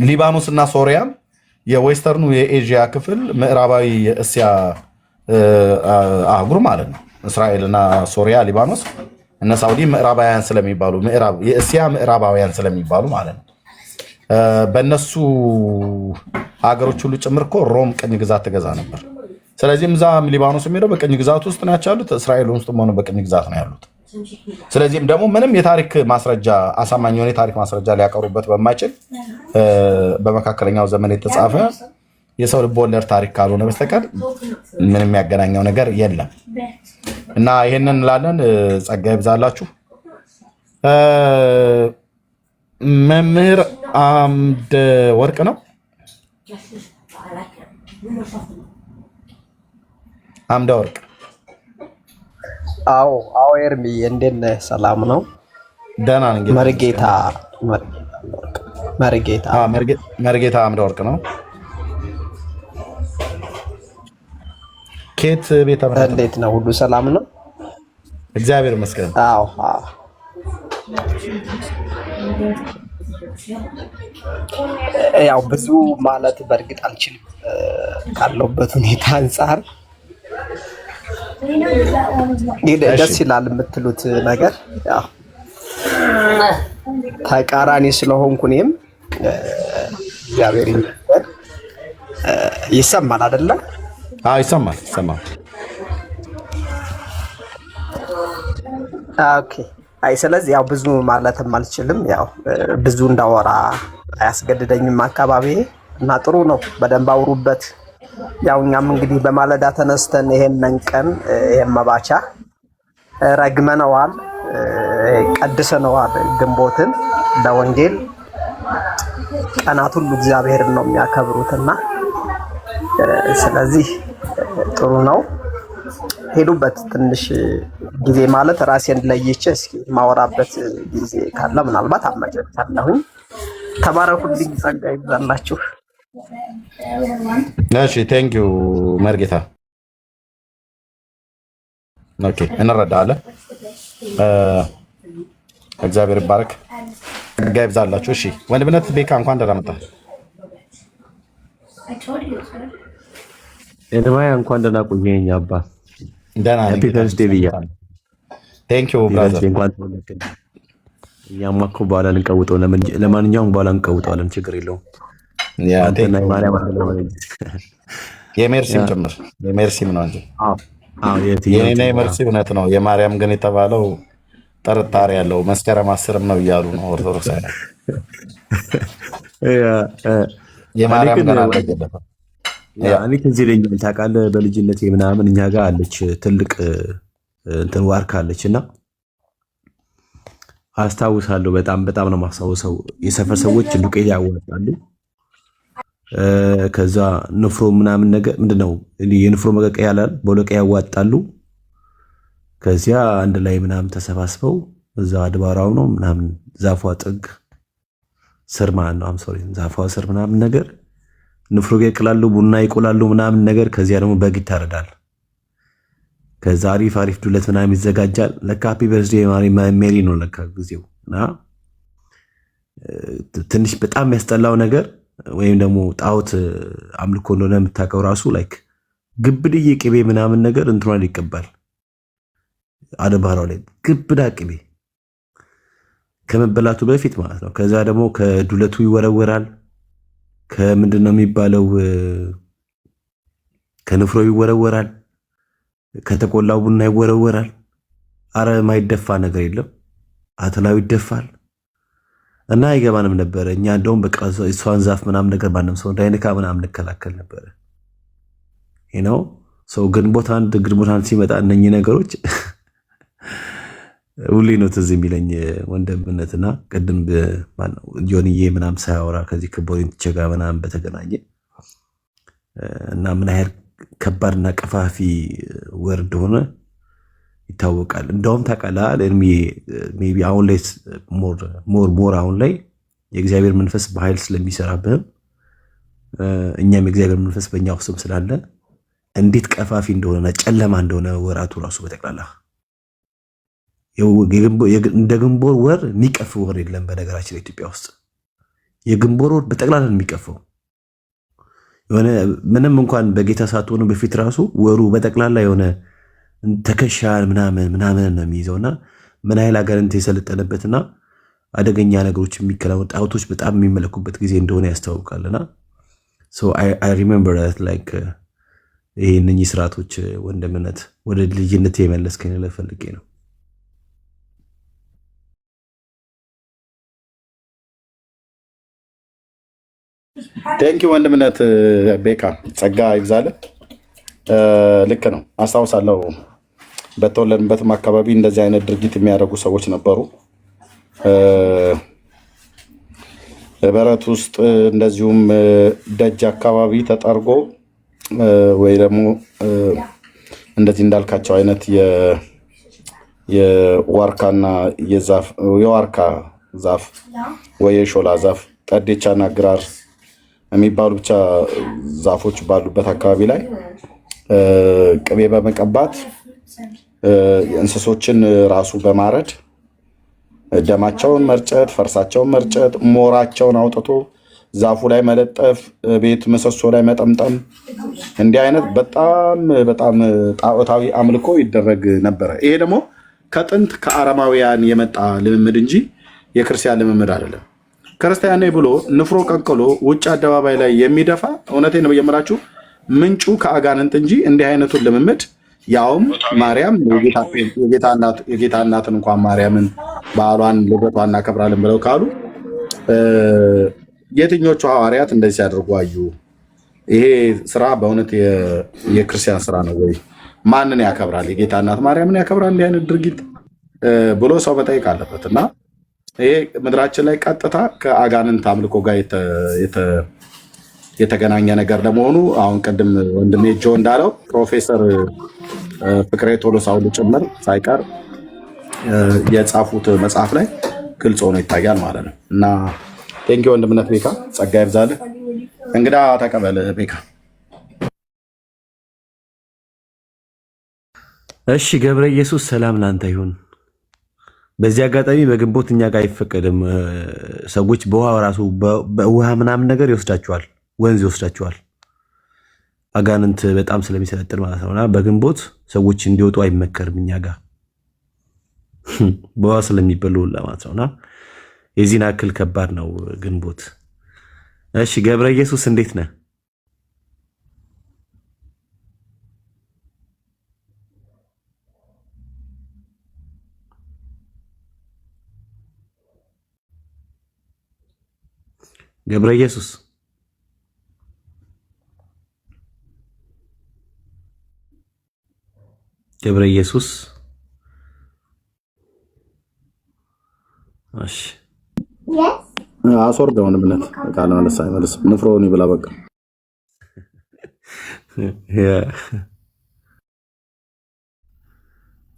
ሊባኖስ እና ሶሪያም የዌስተርኑ የኤዥያ ክፍል ምዕራባዊ የእስያ አህጉር ማለት ነው። እስራኤልና ሶሪያ፣ ሊባኖስ፣ እነ ሳውዲ ምዕራባውያን ስለሚባሉ የእስያ ምዕራባውያን ስለሚባሉ ማለት ነው። በእነሱ ሀገሮች ሁሉ ጭምር እኮ ሮም ቅኝ ግዛት ትገዛ ነበር። ስለዚህም እዛም ሊባኖስ የሚሄደው በቅኝ ግዛት ውስጥ ናቸው ያሉት፣ እስራኤል ውስጥ ሆነ በቅኝ ግዛት ነው ያሉት። ስለዚህም ደግሞ ምንም የታሪክ ማስረጃ አሳማኝ የሆነ የታሪክ ማስረጃ ሊያቀርቡበት በማይችል በመካከለኛው ዘመን የተጻፈ የሰው ልብ ወለድ ታሪክ ካልሆነ በስተቀር ምንም የሚያገናኘው ነገር የለም እና ይሄንን እንላለን። ጸጋ ይብዛላችሁ። መምህር አምደ ወርቅ ነው። አምደ ወርቅ አዎ ኤርሚ እንዴት ነህ? ሰላም ነው? ደህና ነኝ። መርጌታ አምደ ወርቅ ነው። ኬት ቤተ እንዴት ነው? ሁሉ ሰላም ነው? እግዚአብሔር ይመስገን። አዎ ያው ብዙ ማለት በእርግጥ አልችልም ካለውበት ሁኔታ አንጻር ደስ ይላል የምትሉት ነገር ያው ተቃራኒ ስለሆንኩ እኔም እግዚአብሔር ይመስገን። ይሰማል አይደለ? አዎ ይሰማል። ኦኬ። አይ ስለዚህ ያው ብዙ ማለትም አልችልም። ያው ብዙ እንዳወራ አያስገድደኝም አካባቢ እና ጥሩ ነው። በደንብ አውሩበት። ያው እኛም እንግዲህ በማለዳ ተነስተን ይሄንን ቀን ይሄን መባቻ ረግመነዋል፣ ቀድሰነዋል። ግንቦትን ለወንጌል ቀናት ሁሉ እግዚአብሔርን ነው የሚያከብሩትና ስለዚህ ጥሩ ነው። ሄዱበት። ትንሽ ጊዜ ማለት ራሴን ለይቼ እስኪ ማወራበት ጊዜ ካለ ምናልባት አመቻቻለሁኝ። ተባረኩልኝ። ጸጋ ይብዛላችሁ። እሺ ቴንክ ዩ መርጌታ። ኦኬ እንረዳለን። እግዚአብሔር ይባረክ። ጸጋ ይብዛላችሁ። እሺ ወንድምነት ቤካ እንኳን ደህና መጣህ። ኤርማያ እንኳን ደህና ቆየኝ አባ። ደህና ነኝ። ሃፒ በርዝዴይ ብያለሁ። ቴንክ ዩ ብራዘር። እኛማ እኮ በኋላ እንቀውጠው። ለማንኛውም በኋላ እንቀውጠዋለን፣ ችግር የለውም። የሜርሲም ጭምር የሜርሲም ነው እንጂ የኔና የሜርሲ እውነት ነው። የማርያም ግን የተባለው ጥርጣሬ ያለው መስከረም 10 ነው እያሉ ነው ኦርቶዶክስ አይነት የማርያም ግን አልተገለጠም። እኔ ከዚህ ለኛል ታውቃለህ፣ በልጅነቴ ምናምን እኛ ጋር አለች ትልቅ እንትን ዋርካ አለች እና አስታውሳለሁ። በጣም ነው የማስታውሰው። የሰፈር ሰዎች ዱቄት ያዋጣሉ። ከዛ ንፍሮ ምናምን ነገር ምንድነው የንፍሮ መቀቀያ ያላል በለቀ ያዋጣሉ። ከዚያ አንድ ላይ ምናምን ተሰባስበው እዛ አድባራው ነው ምናምን ዛፏ ጥግ ስር ማለት ነው ሶሪ ዛፏ ስር ምናምን ነገር ንፍሮ ይቀላሉ፣ ቡና ይቆላሉ ምናምን ነገር። ከዚያ ደግሞ በግ ይታረዳል። ከዛ አሪፍ ዱለት ምናምን ይዘጋጃል። ለካ ሃፒ በርዝዴይ ሜሪ ነው ለካ ጊዜው እና ትንሽ በጣም የሚያስጠላው ነገር ወይም ደግሞ ጣዖት አምልኮ እንደሆነ የምታውቀው ራሱ ላይክ ግብድዬ ቅቤ ምናምን ነገር እንትኗን ይቀባል አድባራው ላይ ግብዳ ቅቤ ከመበላቱ በፊት ማለት ነው። ከዛ ደግሞ ከዱለቱ ይወረወራል። ከምንድን ነው የሚባለው ከንፍሮ ይወረወራል። ከተቆላው ቡና ይወረወራል። አረ ማይደፋ ነገር የለም። አተላው ይደፋል። እና አይገባንም ነበረ። እኛ እንደውም በቃ እሷን ዛፍ ምናምን ነገር ማንም ሰው እንዳይነካ ምናምን እንከላከል ነበረ ነው ሰው። ግንቦት አንድ ሲመጣ እነኚህ ነገሮች ሁሌ ነው ትዝ የሚለኝ ወንድምነትና ቅድም ጆንዬ ምናምን ሳያወራ ከዚህ ከቦሪንት ጋር ምናምን በተገናኘ እና ምን ያህል ከባድና ቀፋፊ ወር እንደሆነ ይታወቃል። እንደውም ታውቃለህ ሜይ ቢ አሁን ላይ ሞር አሁን ላይ የእግዚአብሔር መንፈስ በኃይል ስለሚሰራብህም እኛም የእግዚአብሔር መንፈስ በእኛ ውስጥም ስላለ እንዴት ቀፋፊ እንደሆነና ጨለማ እንደሆነ ወራቱ ራሱ በጠቅላላ እንደ ግንቦት ወር የሚቀፍ ወር የለም። በነገራችን ኢትዮጵያ ውስጥ የግንቦት ወር በጠቅላላ የሚቀፈው የሆነ ምንም እንኳን በጌታ ሳትሆኑ በፊት ራሱ ወሩ በጠቅላላ የሆነ ተከሻል ምናምን ነው የሚይዘውና ምን ያህል አጋንንት የሰለጠነበትና አደገኛ ነገሮች የሚከናወኑ ጣዖቶች በጣም የሚመለኩበት ጊዜ እንደሆነ ያስታውቃልና አይ ሪሜምበር ላይክ ይሄ እነኚህ ስርዓቶች ወንድምነት ወደ ልጅነት የመለስከኝ ለፈልጌ ነው። ቴንኪ ወንድምነት ቤካ ጸጋ ይብዛልህ። ልክ ነው፣ አስታውሳለሁ። በተወለድንበትም አካባቢ እንደዚህ አይነት ድርጊት የሚያደርጉ ሰዎች ነበሩ። በረት ውስጥ እንደዚሁም ደጅ አካባቢ ተጠርጎ ወይ ደግሞ እንደዚህ እንዳልካቸው አይነት የዋርካና የዋርካ ዛፍ ወይ የሾላ ዛፍ ጠዴቻና ግራር የሚባሉ ብቻ ዛፎች ባሉበት አካባቢ ላይ ቅቤ በመቀባት እንስሶችን ራሱ በማረድ ደማቸውን መርጨት፣ ፈርሳቸውን መርጨት፣ ሞራቸውን አውጥቶ ዛፉ ላይ መለጠፍ፣ ቤት ምሰሶ ላይ መጠምጠም፣ እንዲህ አይነት በጣም ጣዖታዊ አምልኮ ይደረግ ነበረ። ይሄ ደግሞ ከጥንት ከአረማውያን የመጣ ልምምድ እንጂ የክርስቲያን ልምምድ አይደለም። ክርስቲያን ነኝ ብሎ ንፍሮ ቀቅሎ ውጭ አደባባይ ላይ የሚደፋ እውነቴን ነው የምላችሁ ምንጩ ከአጋንንት እንጂ እንዲህ አይነቱን ልምምድ ያውም ማርያም የጌታ እናትን እንኳን ማርያምን በዓሏን ልደቷን እናከብራለን ብለው ካሉ የትኞቹ ሐዋርያት እንደዚህ ሲያደርጉ አዩ? ይሄ ስራ በእውነት የክርስቲያን ስራ ነው ወይ? ማንን ያከብራል? የጌታ እናት ማርያምን ያከብራል? እንዲህ አይነት ድርጊት ብሎ ሰው መጠየቅ አለበት። እና ይሄ ምድራችን ላይ ቀጥታ ከአጋንንት አምልኮ ጋር የተገናኘ ነገር ለመሆኑ አሁን ቅድም ወንድሜ ጆ እንዳለው ፕሮፌሰር ፍቅሬ ቶሎሳ ሁሉ ጭምር ሳይቀር የጻፉት መጽሐፍ ላይ ግልጽ ሆኖ ይታያል ማለት ነው። እና ቴንኪ ወንድምነት ቤካ ጸጋ ይብዛልህ። እንግዳ ተቀበል ቤካ። እሺ ገብረ ኢየሱስ ሰላም ላንተ ይሁን። በዚህ አጋጣሚ በግንቦት እኛ ጋር አይፈቀድም። ሰዎች በውሃ ራሱ በውሃ ምናምን ነገር ይወስዳቸዋል፣ ወንዝ ይወስዳቸዋል። አጋንንት በጣም ስለሚሰለጥን ማለት ነውና በግንቦት ሰዎች እንዲወጡ አይመከርም እኛ ጋር በውሃ ስለሚበሉ ለማለት ነውና የዚህን አክል ከባድ ነው ግንቦት። እሺ ገብረ ኢየሱስ እንዴት ነህ? ገብረ ኢየሱስ ገብረ ኢየሱስ እሺ አስወርደው ወንድምነት ቃል ማለት ሳይመልስ ንፍሮውን ይብላ በቃ።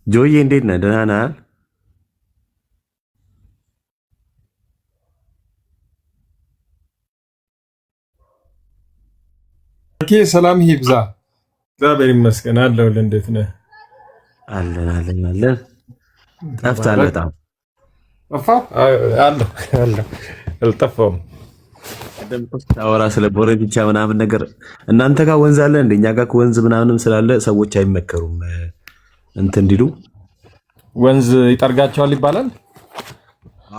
ጆዬ እንዴት ነህ? ደህና ነህ? ሰላም ይብዛ። እግዚአብሔር ይመስገን አለሁልህ። እንዴት ነህ? አለን። ጠፍተሃል በጣም። ጠፋሁ? አለሁ አልጠፋሁም። ታወራ ስለ ቦረንቲቻ ምናምን ነገር እናንተ ጋር ወንዝ አለ እንደ እኛ ጋር ወንዝ ምናምንም ስላለ ሰዎች አይመከሩም እንትን እንዲሉ። ወንዝ ይጠርጋቸዋል ይባላል።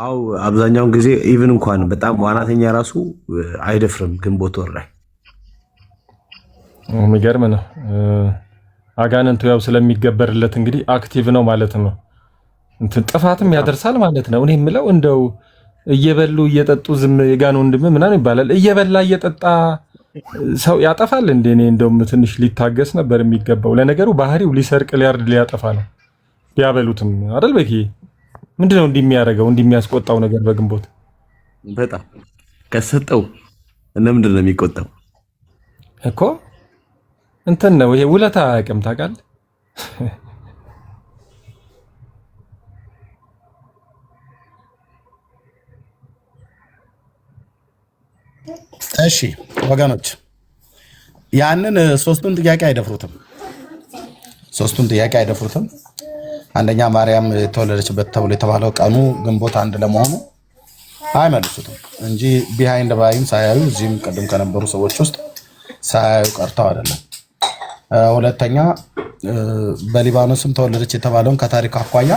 አው አብዛኛውን ጊዜ ኢቭን እንኳን በጣም ዋናተኛ ራሱ አይደፍርም ግንቦት ወር ላይ። የሚገርም ነው። አጋንንቱ ያው ስለሚገበርለት እንግዲህ አክቲቭ ነው ማለት ነው። እንትን ጥፋትም ያደርሳል ማለት ነው። እኔ የምለው እንደው እየበሉ እየጠጡ ዝም የጋን ወንድም ምናምን ይባላል። እየበላ እየጠጣ ሰው ያጠፋል እንዴ? እኔ እንደውም ትንሽ ሊታገስ ነበር የሚገባው። ለነገሩ ባህሪው ሊሰርቅ፣ ሊያርድ፣ ሊያጠፋ ነው። ቢያበሉትም አይደል? በቂ ምንድነው እንደሚያደርገው እንደሚያስቆጣው ነገር በግንቦት በጣም ከሰጠው እና ምንድነው የሚቆጣው እኮ እንትን ነው ይሄ ውለታ አያውቅም ታውቃለህ። እሺ ወገኖች ያንን ሶስቱን ጥያቄ አይደፍሩትም። አንደኛ ማርያም የተወለደችበት ተብሎ የተባለው ቀኑ ግንቦት 1 ለመሆኑ አይመልሱትም እንጂ ቢሃይንድ ባይም ሳያዩ እዚህም ቀደም ከነበሩ ሰዎች ውስጥ ሳያዩ ቀርተው አይደለም። ሁለተኛ በሊባኖስም ተወለደች የተባለውን ከታሪክ አኳያ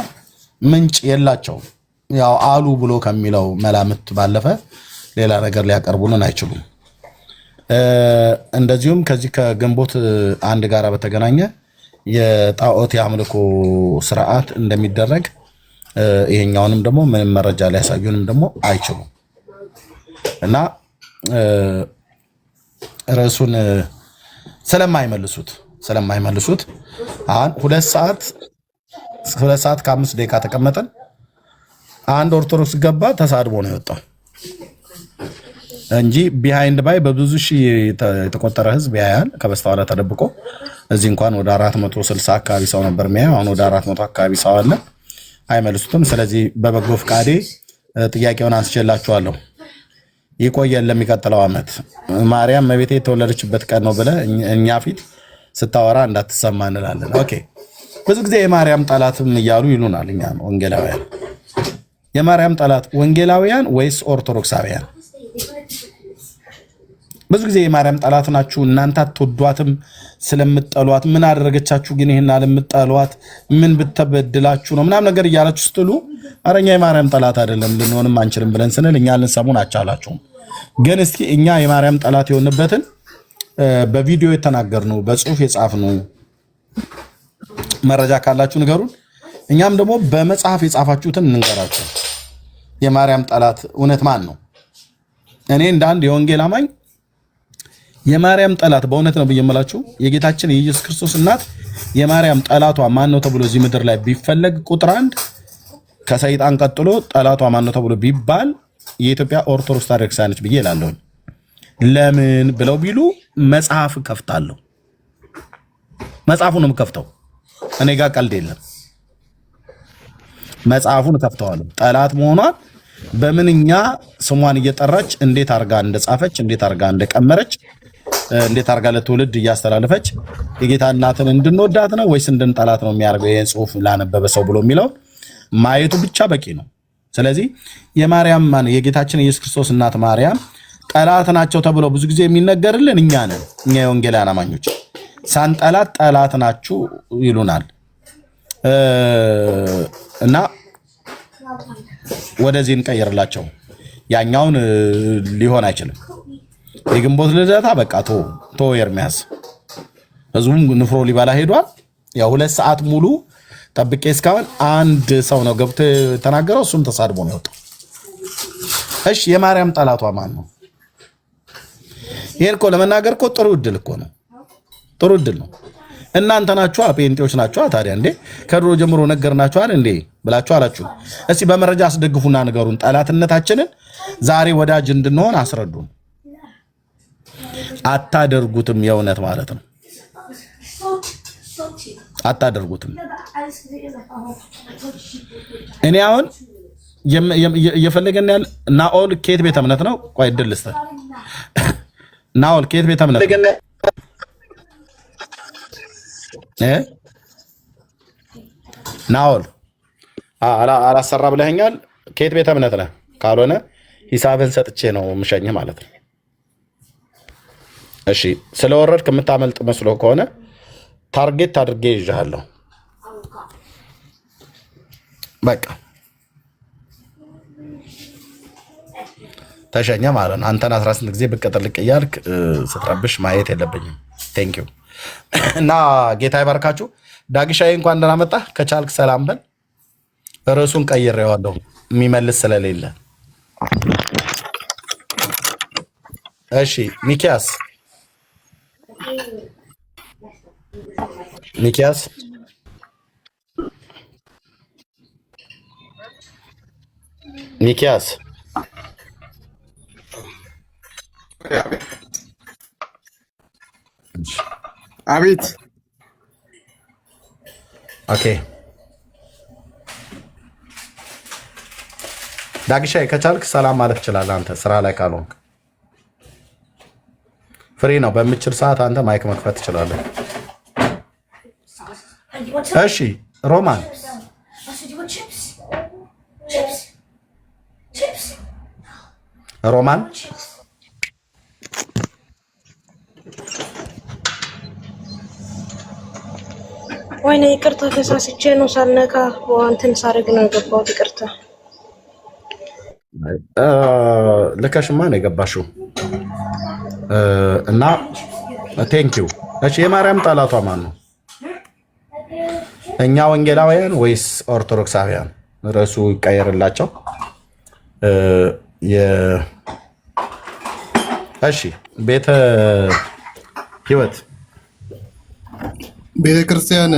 ምንጭ የላቸውም። ያው አሉ ብሎ ከሚለው መላምት ባለፈ ሌላ ነገር ሊያቀርቡልን አይችሉም። እንደዚሁም ከዚህ ከግንቦት 1 ጋር በተገናኘ የጣዖት የአምልኮ ስርዓት እንደሚደረግ ይሄኛውንም ደግሞ ምንም መረጃ ሊያሳዩንም ደግሞ አይችሉም እና ርዕሱን ስለማይመልሱት አሁን 2 ሰዓት ከ5 ደቂቃ ተቀመጠን። አንድ ኦርቶዶክስ ገባ ተሳድቦ ነው የወጣው እንጂ ቢሃይንድ ባይ በብዙ ሺህ የተቆጠረ ህዝብ ያያል ከበስተኋላ ተደብቆ። እዚህ እንኳን ወደ 460 አካባቢ ሰው ነበር የሚያየው። አሁን ወደ 400 አካባቢ ሰው አለ። አይመልሱትም። ስለዚህ በበጎ ፍቃዴ ጥያቄውን አንስቼላችኋለሁ። ይቆየን ለሚቀጥለው ዓመት። ማርያም እመቤቴ የተወለደችበት ቀን ነው ብለህ እኛ ፊት ስታወራ እንዳትሰማ እንላለን። ኦኬ። ብዙ ጊዜ የማርያም ጠላትም እያሉ ይሉናል እኛ ወንጌላውያን። የማርያም ጠላት ወንጌላውያን ወይስ ኦርቶዶክሳውያን? ብዙ ጊዜ የማርያም ጠላት ናችሁ እናንተ አትወዷትም ስለምትጠሏት። ምን አደረገቻችሁ ግን ይሄን አለምትጠሏት? ምን ብትበድላችሁ ነው ምናምን ነገር እያላችሁ ስትሉ አረኛ የማርያም ጠላት አይደለም ልንሆንም አንችልም ብለን ስንል እኛ ልንሰሙን አቻላችሁም። ግን እስኪ እኛ የማርያም ጠላት የሆንበትን በቪዲዮ የተናገርነው በጽሁፍ የጻፍነው መረጃ ካላችሁ ንገሩን። እኛም ደግሞ በመጽሐፍ የጻፋችሁትን እንንገራችሁ። የማርያም ጠላት እውነት ማን ነው? እኔ እንደ አንድ የወንጌል አማኝ የማርያም ጠላት በእውነት ነው ብዬ የምላችሁ የጌታችን የኢየሱስ ክርስቶስ እናት የማርያም ጠላቷ ማን ነው ተብሎ እዚህ ምድር ላይ ቢፈለግ ቁጥር 1 ከሰይጣን ቀጥሎ ጠላቷ ማን ነው ተብሎ ቢባል የኢትዮጵያ ኦርቶዶክስ ተዋሕዶ ክርስቲያኖች ብዬ እላለሁ። ለምን ብለው ቢሉ መጽሐፍ ከፍታለሁ። መጽሐፉንም ከፍተው እኔ ጋር ቀልድ የለም። መጽሐፉን ከፍተዋለሁ። ጠላት መሆኗን በምንኛ ስሟን እየጠራች እንዴት አርጋ እንደጻፈች እንዴት አርጋ እንደቀመረች እንዴት አርጋ ለትውልድ እያስተላለፈች የጌታ እናትን እንድንወዳት ነው ወይስ እንድንጠላት ነው የሚያደርገው ይሄን ጽሁፍ ላነበበ ሰው ብሎ የሚለው ማየቱ ብቻ በቂ ነው። ስለዚህ የማርያም የጌታችን ኢየሱስ ክርስቶስ እናት ማርያም ጠላት ናቸው ተብሎ ብዙ ጊዜ የሚነገርልን እኛ ነን። እኛ የወንጌላውያን አማኞች ሳንጠላት ጠላት ናችሁ ይሉናል እና ወደዚህ እንቀይርላቸው። ያኛውን ሊሆን አይችልም። የግንቦት ልደታ በቃ ቶ ኤርሚያስ ህዝቡም ንፍሮ ሊበላ ሄዷል። ያው 2 ሰዓት ሙሉ ጠብቄ እስካሁን አንድ ሰው ነው ገብቶ ተናገረው፣ እሱም ተሳድቦ ነው የወጣው። እሺ የማርያም ጠላቷ ማን ነው? ይሄን እኮ ለመናገር እኮ ጥሩ እድል እኮ ነው። ጥሩ እድል ነው። እናንተ ናችሁ ጴንጤዎች ናችሁ ታዲያ እንዴ ከድሮ ጀምሮ ነገርናችኋል እንዴ ብላችሁ አላችሁ። እስቲ በመረጃ አስደግፉና ንገሩን። ጠላትነታችንን ዛሬ ወዳጅ እንድንሆን አስረዱን። አታደርጉትም። የእውነት ማለት ነው አታደርጉትም። እኔ አሁን እየፈለገን ያለ ናኦል ከየት ቤተ እምነት ነው? ቆይ እድል ልስጥ። ናኦል ከየት ቤተ እምነት ነው? ናኦል አላሰራ ብለኸኛል። ከየት ቤተ እምነት ነህ? ካልሆነ ሂሳብን ሰጥቼ ነው የምሸኝህ ማለት ነው። እሺ ስለወረድክ የምታመልጥ መስሎ ከሆነ ታርጌት አድርጌ ይዤሃለሁ። በቃ ተሸኘ ማለት ነው። አንተን 18 ጊዜ ብቅ ጥልቅ እያልክ ስትረብሽ ማየት የለብኝም። ቴንኪው እና ጌታ ይባርካችሁ። ዳግሻዬ እንኳን ደህና መጣህ። ከቻልክ ሰላም በል። ርዕሱን ቀይሬዋለሁ የሚመልስ ስለሌለ እሺ ሚኪያስ ሚኪያስ ሚኪያስ አቤት። ኦኬ ዳግሻይ ከቻልክ ሰላም ማለት ትችላለህ። አንተ ስራ ላይ ካልሆንክ ፍሪ ነው። በምችል ሰዓት አንተ ማይክ መክፈት ትችላለህ። እሺ ሮማን ሮማን ወይኔ ይቅርታ፣ ተሳስቼ ነው ሳልነካ እንትን ሳደርግ ነው የገባሁት። ይቅርታ። ልከሽማ ነው የገባሽው እና ቴንኪዩ። እሺ የማርያም ጠላቷ ማን ነው? እኛ ወንጌላውያን ወይስ ኦርቶዶክሳውያን? ርዕሱ ይቀየርላቸው። እሺ ቤተ ህይወት ቤተ ክርስቲያን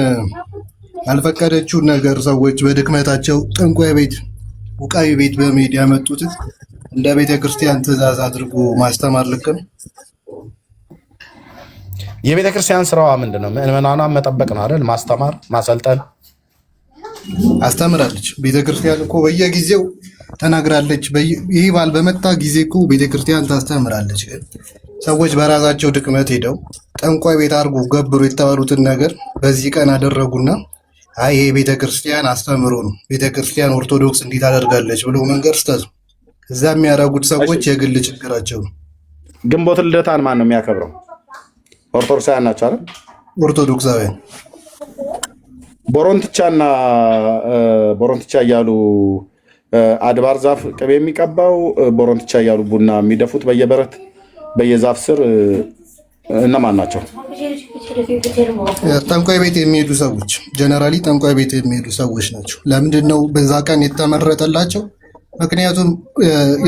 ያልፈቀደችውን ነገር ሰዎች በድክመታቸው ጠንቋይ ቤት፣ ውቃቢ ቤት በመሄድ ያመጡት እንደ ቤተ ክርስቲያን ትእዛዝ አድርጎ ማስተማር ልክ ነው? የቤተ ክርስቲያን ስራዋ ምንድን ነው? ምዕመናኗን መጠበቅ ነው አይደል? ማስተማር፣ ማሰልጠን። አስተምራለች። ቤተ ክርስቲያን እኮ በየጊዜው ተናግራለች። ይህ ባል በመጣ ጊዜ እኮ ቤተ ክርስቲያን ታስተምራለች። ሰዎች በራሳቸው ድክመት ሄደው ጠንቋይ ቤት አድርጎ ገብሩ የተባሉትን ነገር በዚህ ቀን አደረጉና አይ ይሄ ቤተ ክርስቲያን አስተምሮ ነው፣ ቤተ ክርስቲያን ኦርቶዶክስ እንዲህ ታደርጋለች ብሎ መንገድ ስተቱ እዛ የሚያደርጉት ሰዎች የግል ችግራቸው ነው። ግንቦት ልደታን ማን ነው የሚያከብረው? ኦርቶዶክሳውያን ናቸው አይደል? ኦርቶዶክሳውያን ቦሮንትቻና ቦሮንትቻ እያሉ አድባር ዛፍ ቅቤ የሚቀባው ቦሮንትቻ እያሉ ቡና የሚደፉት በየበረት በየዛፍ ስር እነማን ናቸው? ጠንቋይ ቤት የሚሄዱ ሰዎች፣ ጀነራሊ ጠንቋይ ቤት የሚሄዱ ሰዎች ናቸው። ለምንድን ነው በዛ ቀን የተመረጠላቸው? ምክንያቱም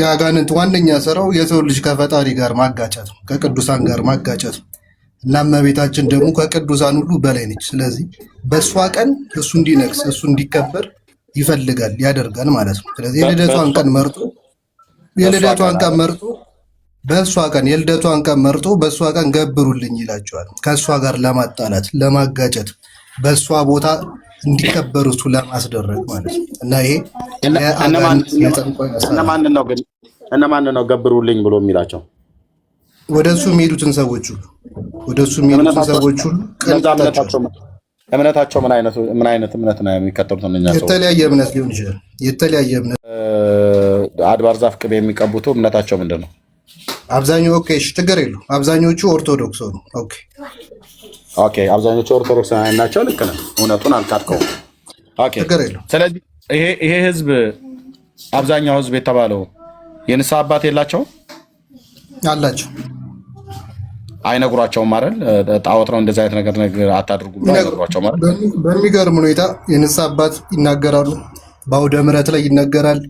የአጋንንት ዋነኛ ስራው የሰው ልጅ ከፈጣሪ ጋር ማጋጨት ነው፣ ከቅዱሳን ጋር ማጋጨት ነው። እና እመቤታችን ደግሞ ከቅዱሳን ሁሉ በላይ ነች። ስለዚህ በእሷ ቀን እሱ እንዲነግስ እሱ እንዲከበር ይፈልጋል፣ ያደርጋል ማለት ነው። ስለዚህ የልደቷን ቀን መርጦ በእሷ ቀን የልደቷን ቀን መርጦ በእሷ ቀን ገብሩልኝ ይላቸዋል። ከእሷ ጋር ለማጣላት ለማጋጨት፣ በእሷ ቦታ እንዲከበሩ እሱ ለማስደረግ ማለት ነው። እና ይሄ እነማንን ነው ገብሩልኝ ብሎ የሚላቸው? ወደ እሱ የሚሄዱትን ሰዎች ሁሉ እምነታቸው ምን አይነት እምነት ነው የሚከተሉት? የተለያየ እምነት ሊሆን ይችላል። የተለያየ እምነት አድባር ዛፍ ቅቤ የሚቀቡት እምነታቸው ምንድን ነው? አብዛኛው ችግር የለውም። አብዛኞቹ ኦርቶዶክስ ነው። አብዛኞቹ ኦርቶዶክስ ናቸው። ልክ ነህ። እውነቱን አልካድከውም። ችግር የለውም። ስለዚህ ይሄ ህዝብ አብዛኛው ህዝብ የተባለው የንስሐ አባት የላቸውም? አላቸው። አይነግሯቸውም አይደል? ጣዖት ነው እንደዚህ አይነት ነገር አታድርጉ ብሎ አይነግሯቸውም አይደል? በሚገርም ሁኔታ የንስሐ አባት ይናገራሉ። በአውደ ምሕረት ላይ ይነገራል።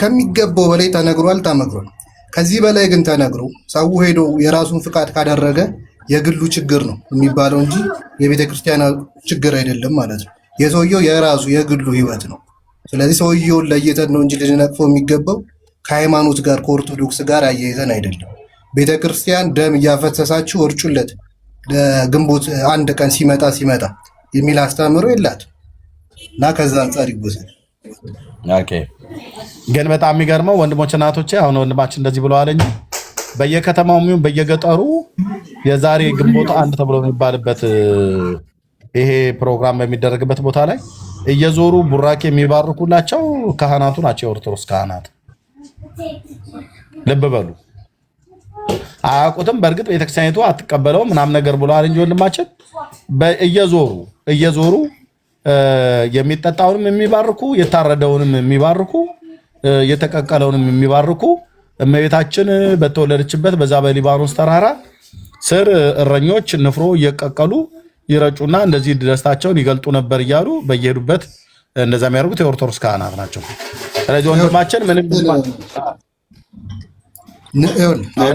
ከሚገባው በላይ ተነግሯል፣ ተመክሯል። ከዚህ በላይ ግን ተነግሮ ሰው ሄዶ የራሱን ፍቃድ ካደረገ የግሉ ችግር ነው የሚባለው እንጂ የቤተ ክርስቲያን ችግር አይደለም ማለት ነው። የሰውየው የራሱ የግሉ ህይወት ነው። ስለዚህ ሰውየውን ለይተን ነው እንጂ ልንነቅፈው የሚገባው ከሃይማኖት ጋር ከኦርቶዶክስ ጋር አያይዘን አይደለም። ቤተ ክርስቲያን ደም እያፈሰሳችሁ እርጩለት ለግንቦት አንድ ቀን ሲመጣ የሚል አስተምሮ የላት እና ከዛ አንጻር ይወሰድ። ግን በጣም የሚገርመው ወንድሞች እናቶቼ፣ አሁን ወንድማችን እንደዚህ ብለዋል እንጂ በየከተማው የሚሆን በየገጠሩ የዛሬ ግንቦት አንድ ተብሎ የሚባልበት ይሄ ፕሮግራም በሚደረግበት ቦታ ላይ እየዞሩ ቡራኬ የሚባርኩላቸው ካህናቱ ናቸው፣ የኦርቶዶክስ ካህናት። ልብ በሉ። አያውቁትም። በእርግጥ ቤተክርስቲያኒቱ አትቀበለው ምናምን ነገር ብለዋል እንጂ ወንድማችን እየዞሩ የሚጠጣውንም የሚባርኩ የታረደውንም የሚባርኩ የተቀቀለውንም የሚባርኩ እመቤታችን በተወለደችበት በዛ በሊባኖስ ተራራ ስር እረኞች ንፍሮ እየቀቀሉ ይረጩና እንደዚህ ደስታቸውን ይገልጡ ነበር እያሉ በየሄዱበት እንደዛ የሚያደርጉት የኦርቶዶክስ ካህናት ናቸው። ስለዚህ ወንድማችን ምንም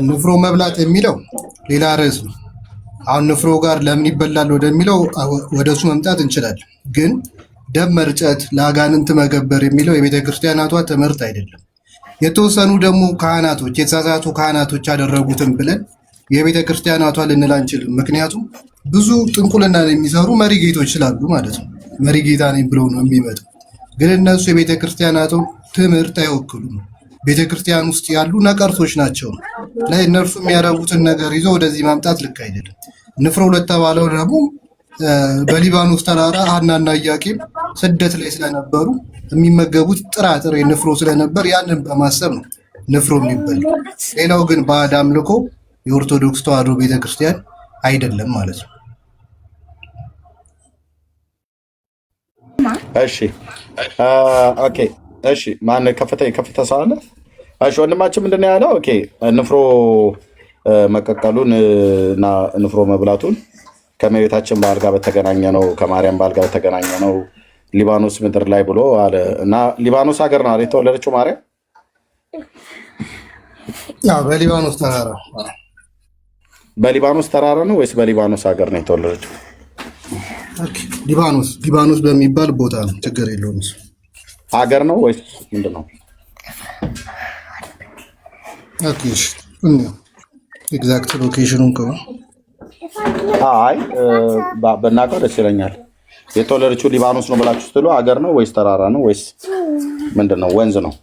ንፍሮ መብላት የሚለው ሌላ ርዕስ ነው። አሁን ንፍሮ ጋር ለምን ይበላል ወደሚለው ወደሱ መምጣት እንችላለን። ግን ደም መርጨት ለአጋንንት መገበር የሚለው የቤተ ክርስቲያናቷ ትምህርት አይደለም። የተወሰኑ ደግሞ ካህናቶች የተሳሳቱ ካህናቶች ያደረጉትን ብለን የቤተ ክርስቲያናቷ ልንል አንችልም። ምክንያቱም ብዙ ጥንቁልና የሚሰሩ መሪጌቶች ስላሉ ማለት ነው። መሪጌታ ነኝ ብለው ነው የሚመጡ። ግን እነሱ የቤተ ክርስቲያናቱን ትምህርት አይወክሉም። ቤተ ክርስቲያን ውስጥ ያሉ ነቀርሶች ናቸው። ላይ እነርሱ የሚያደርጉትን ነገር ይዞ ወደዚህ ማምጣት ልክ አይደለም። ንፍሮ ለተባለው ደግሞ በሊባኖስ ተራራ ሐናና ኢያቄም ስደት ላይ ስለነበሩ የሚመገቡት ጥራጥሬ ንፍሮ ስለነበር ያንን በማሰብ ነው ንፍሮ የሚበላው። ሌላው ግን ባዕድ አምልኮ የኦርቶዶክስ ተዋሕዶ ቤተክርስቲያን አይደለም ማለት ነው። እሺ ኦኬ እሺ ማን ከፍተ ሰው አለ? እሺ ወንድማችን ምንድን ነው ያለው? ኦኬ ንፍሮ መቀቀሉን እና ንፍሮ መብላቱን ከእመቤታችን በዓል ጋር በተገናኘ ነው፣ ከማርያም በዓል ጋር በተገናኘ ነው ሊባኖስ ምድር ላይ ብሎ አለ እና ሊባኖስ ሀገር ነው የተወለደችው ማርያም። ያው በሊባኖስ ተራራ በሊባኖስ ተራራ ነው ወይስ በሊባኖስ ሀገር ነው የተወለደችው? ሊባኖስ በሚባል ቦታ ነው። ችግር የለውም። ሀገር ነው ወይስ ምንድን ነው? ኦኬ እሺ ኤግዛክት ሎኬሽኑን ከሆነ አይ በእናትህ ደስ ይለኛል። የተወለደችው ሊባኖስ ነው ብላችሁ ስትሉ ሀገር ነው ወይስ ተራራ ነው ወይስ ምንድን ነው? ወንዝ ነው?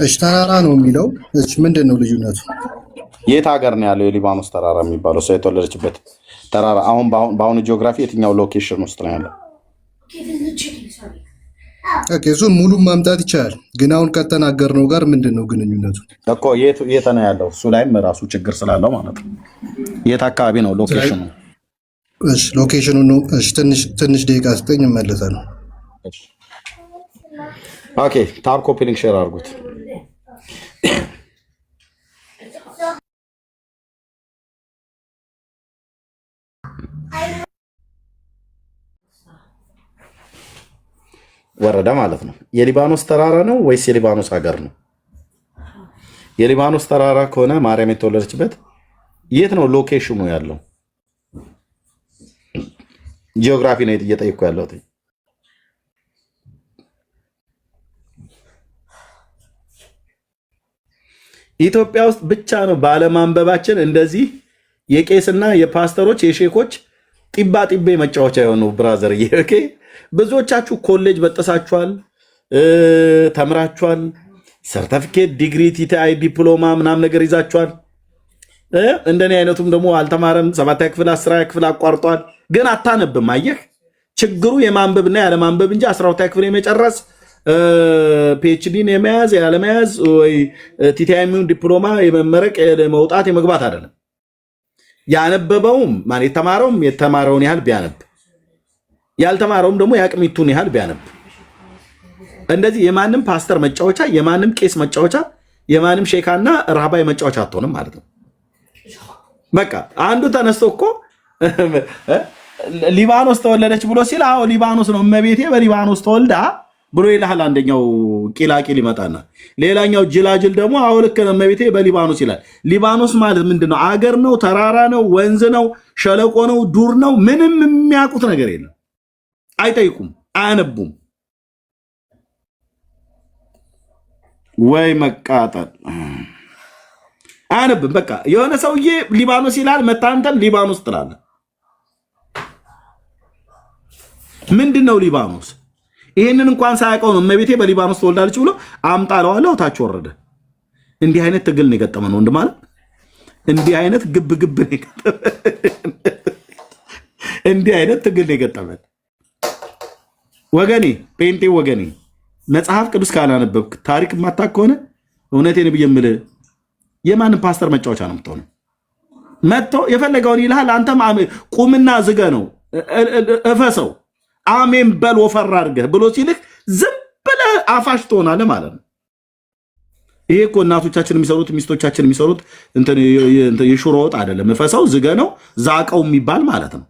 እሺ ተራራ ነው የሚለው። እሺ ምንድን ነው ልዩነቱ? የት ሀገር ነው ያለው የሊባኖስ ተራራ የሚባለው? ሰው የተወለደችበት ተራራ አሁን በአሁኑ ጂኦግራፊ የትኛው ሎኬሽን ውስጥ ነው ያለው? እሱን ሙሉም ማምጣት ይቻላል። ግን አሁን ከተናገርነው ጋር ምንድን ነው ግንኙነቱ እኮ? የት ነው ያለው? እሱ ላይም ራሱ ችግር ስላለው ማለት ነው። የት አካባቢ ነው ሎኬሽኑ? እሺ ሎኬሽኑ ነው። እሺ ትንሽ ደቂቃ ስጠኝ እመለሳለሁ። ኦኬ ታብ ኮፒ ሊንክ ሼር አድርጉት። ወረደ ማለት ነው። የሊባኖስ ተራራ ነው ወይስ የሊባኖስ ሀገር ነው? የሊባኖስ ተራራ ከሆነ ማርያም የተወለደችበት የት ነው ሎኬሽኑ ያለው? ጂኦግራፊ ነው እየጠየኩ ያለሁት። ኢትዮጵያ ውስጥ ብቻ ነው ባለማንበባችን እንደዚህ የቄስና የፓስተሮች የሼኮች ጢባ ጢቤ መጫወቻ የሆኑ ብራዘር። ኦኬ ብዙዎቻችሁ ኮሌጅ በጠሳችኋል፣ ተምራችኋል፣ ሰርተፊኬት፣ ዲግሪ፣ ቲቲአይ፣ ዲፕሎማ ምናምን ነገር ይዛችኋል። እንደኔ አይነቱም ደግሞ አልተማረም፣ 7ኛ ክፍል 10ኛ ክፍል አቋርጧል፣ ግን አታነብም። አየህ ችግሩ የማንበብና ያለማንበብ እንጂ 12ኛ ክፍል የመጨረስ ፒኤችዲን የመያዝ ያለመያዝ ወይ ቲቲአይ ዲፕሎማ የመመረቅ መውጣት የመግባት አይደለም። ያነበበውም የተማረውም የተማረውን ያህል ቢያነብ ያልተማረውም ደግሞ የአቅሚቱን ያህል ቢያነብ። እንደዚህ የማንም ፓስተር መጫወቻ፣ የማንም ቄስ መጫወቻ፣ የማንም ሼካና ራባይ መጫወቻ አትሆንም ማለት ነው። በቃ አንዱ ተነስቶ እኮ ሊባኖስ ተወለደች ብሎ ሲል አዎ ሊባኖስ ነው እመቤቴ በሊባኖስ ተወልዳ ብሎ ይልሃል። አንደኛው ቂላቂል ይመጣና ሌላኛው ጅላጅል ደግሞ አዎ ልክ ነው እመቤቴ በሊባኖስ ይላል። ሊባኖስ ማለት ምንድን ነው? አገር ነው? ተራራ ነው? ወንዝ ነው? ሸለቆ ነው? ዱር ነው? ምንም የሚያውቁት ነገር የለም። አይጠይቁም፣ አያነቡም። ወይ መቃጠል አያነብም። በቃ የሆነ ሰውዬ ሊባኖስ ይላል፣ መታንተን ሊባኖስ ትላለህ። ምንድን ነው ሊባኖስ? ይህንን እንኳን ሳያውቀው ነው እመቤቴ በሊባኖስ ተወልዳለች ብሎ አምጣለዋለሁ ታች ወረደ። እንዲህ አይነት ትግል ነው የገጠመን ወንድ ማለት እንዲህ አይነት ግብ ነው የገጠመን። እንዲህ አይነት ትግል ነው የገጠመን ወገኔ፣ ጴንጤ ወገኔ። መጽሐፍ ቅዱስ ካላነበብክ ታሪክ የማታውቅ ከሆነ እውነቴን ብዬ የምልህ የማንም ፓስተር መጫወቻ ነው የምትሆነው። መጥቶ የፈለገውን ይልሃል። አንተም ቁምና ዝገ ነው እፈሰው አሜን በል ወፈር አድርገህ ብሎ ሲልህ ዝም ብለህ አፋሽ ትሆናለህ ማለት ነው። ይሄ እኮ እናቶቻችን የሚሰሩት ሚስቶቻችን የሚሰሩት የሽሮ ወጥ አይደለም። እፈሰው ዝገ ነው ዛቀው የሚባል ማለት ነው።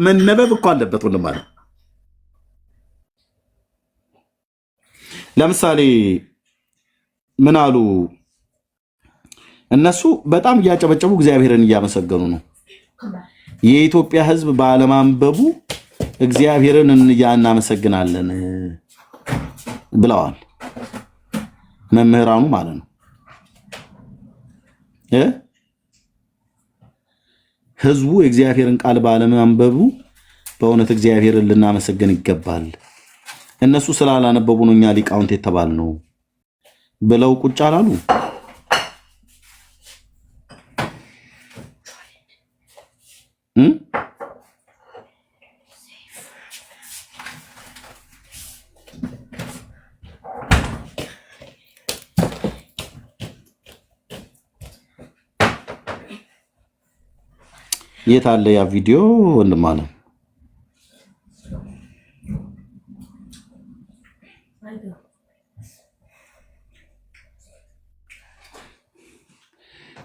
መነበብ እኮ አለበት ወንድም ማለት ለምሳሌ ምን አሉ እነሱ በጣም እያጨበጨቡ እግዚአብሔርን እያመሰገኑ ነው። የኢትዮጵያ ሕዝብ ባለማንበቡ እግዚአብሔርን እናመሰግናለን ብለዋል መምህራኑ ማለት ነው። ሕዝቡ የእግዚአብሔርን ቃል ባለማንበቡ በእውነት እግዚአብሔርን ልናመሰግን ይገባል። እነሱ ስላላነበቡ ነው እኛ ሊቃውንት የተባልነው ብለው ቁጭ አላሉ። የት አለ ያ ቪዲዮ ወንድም አለ?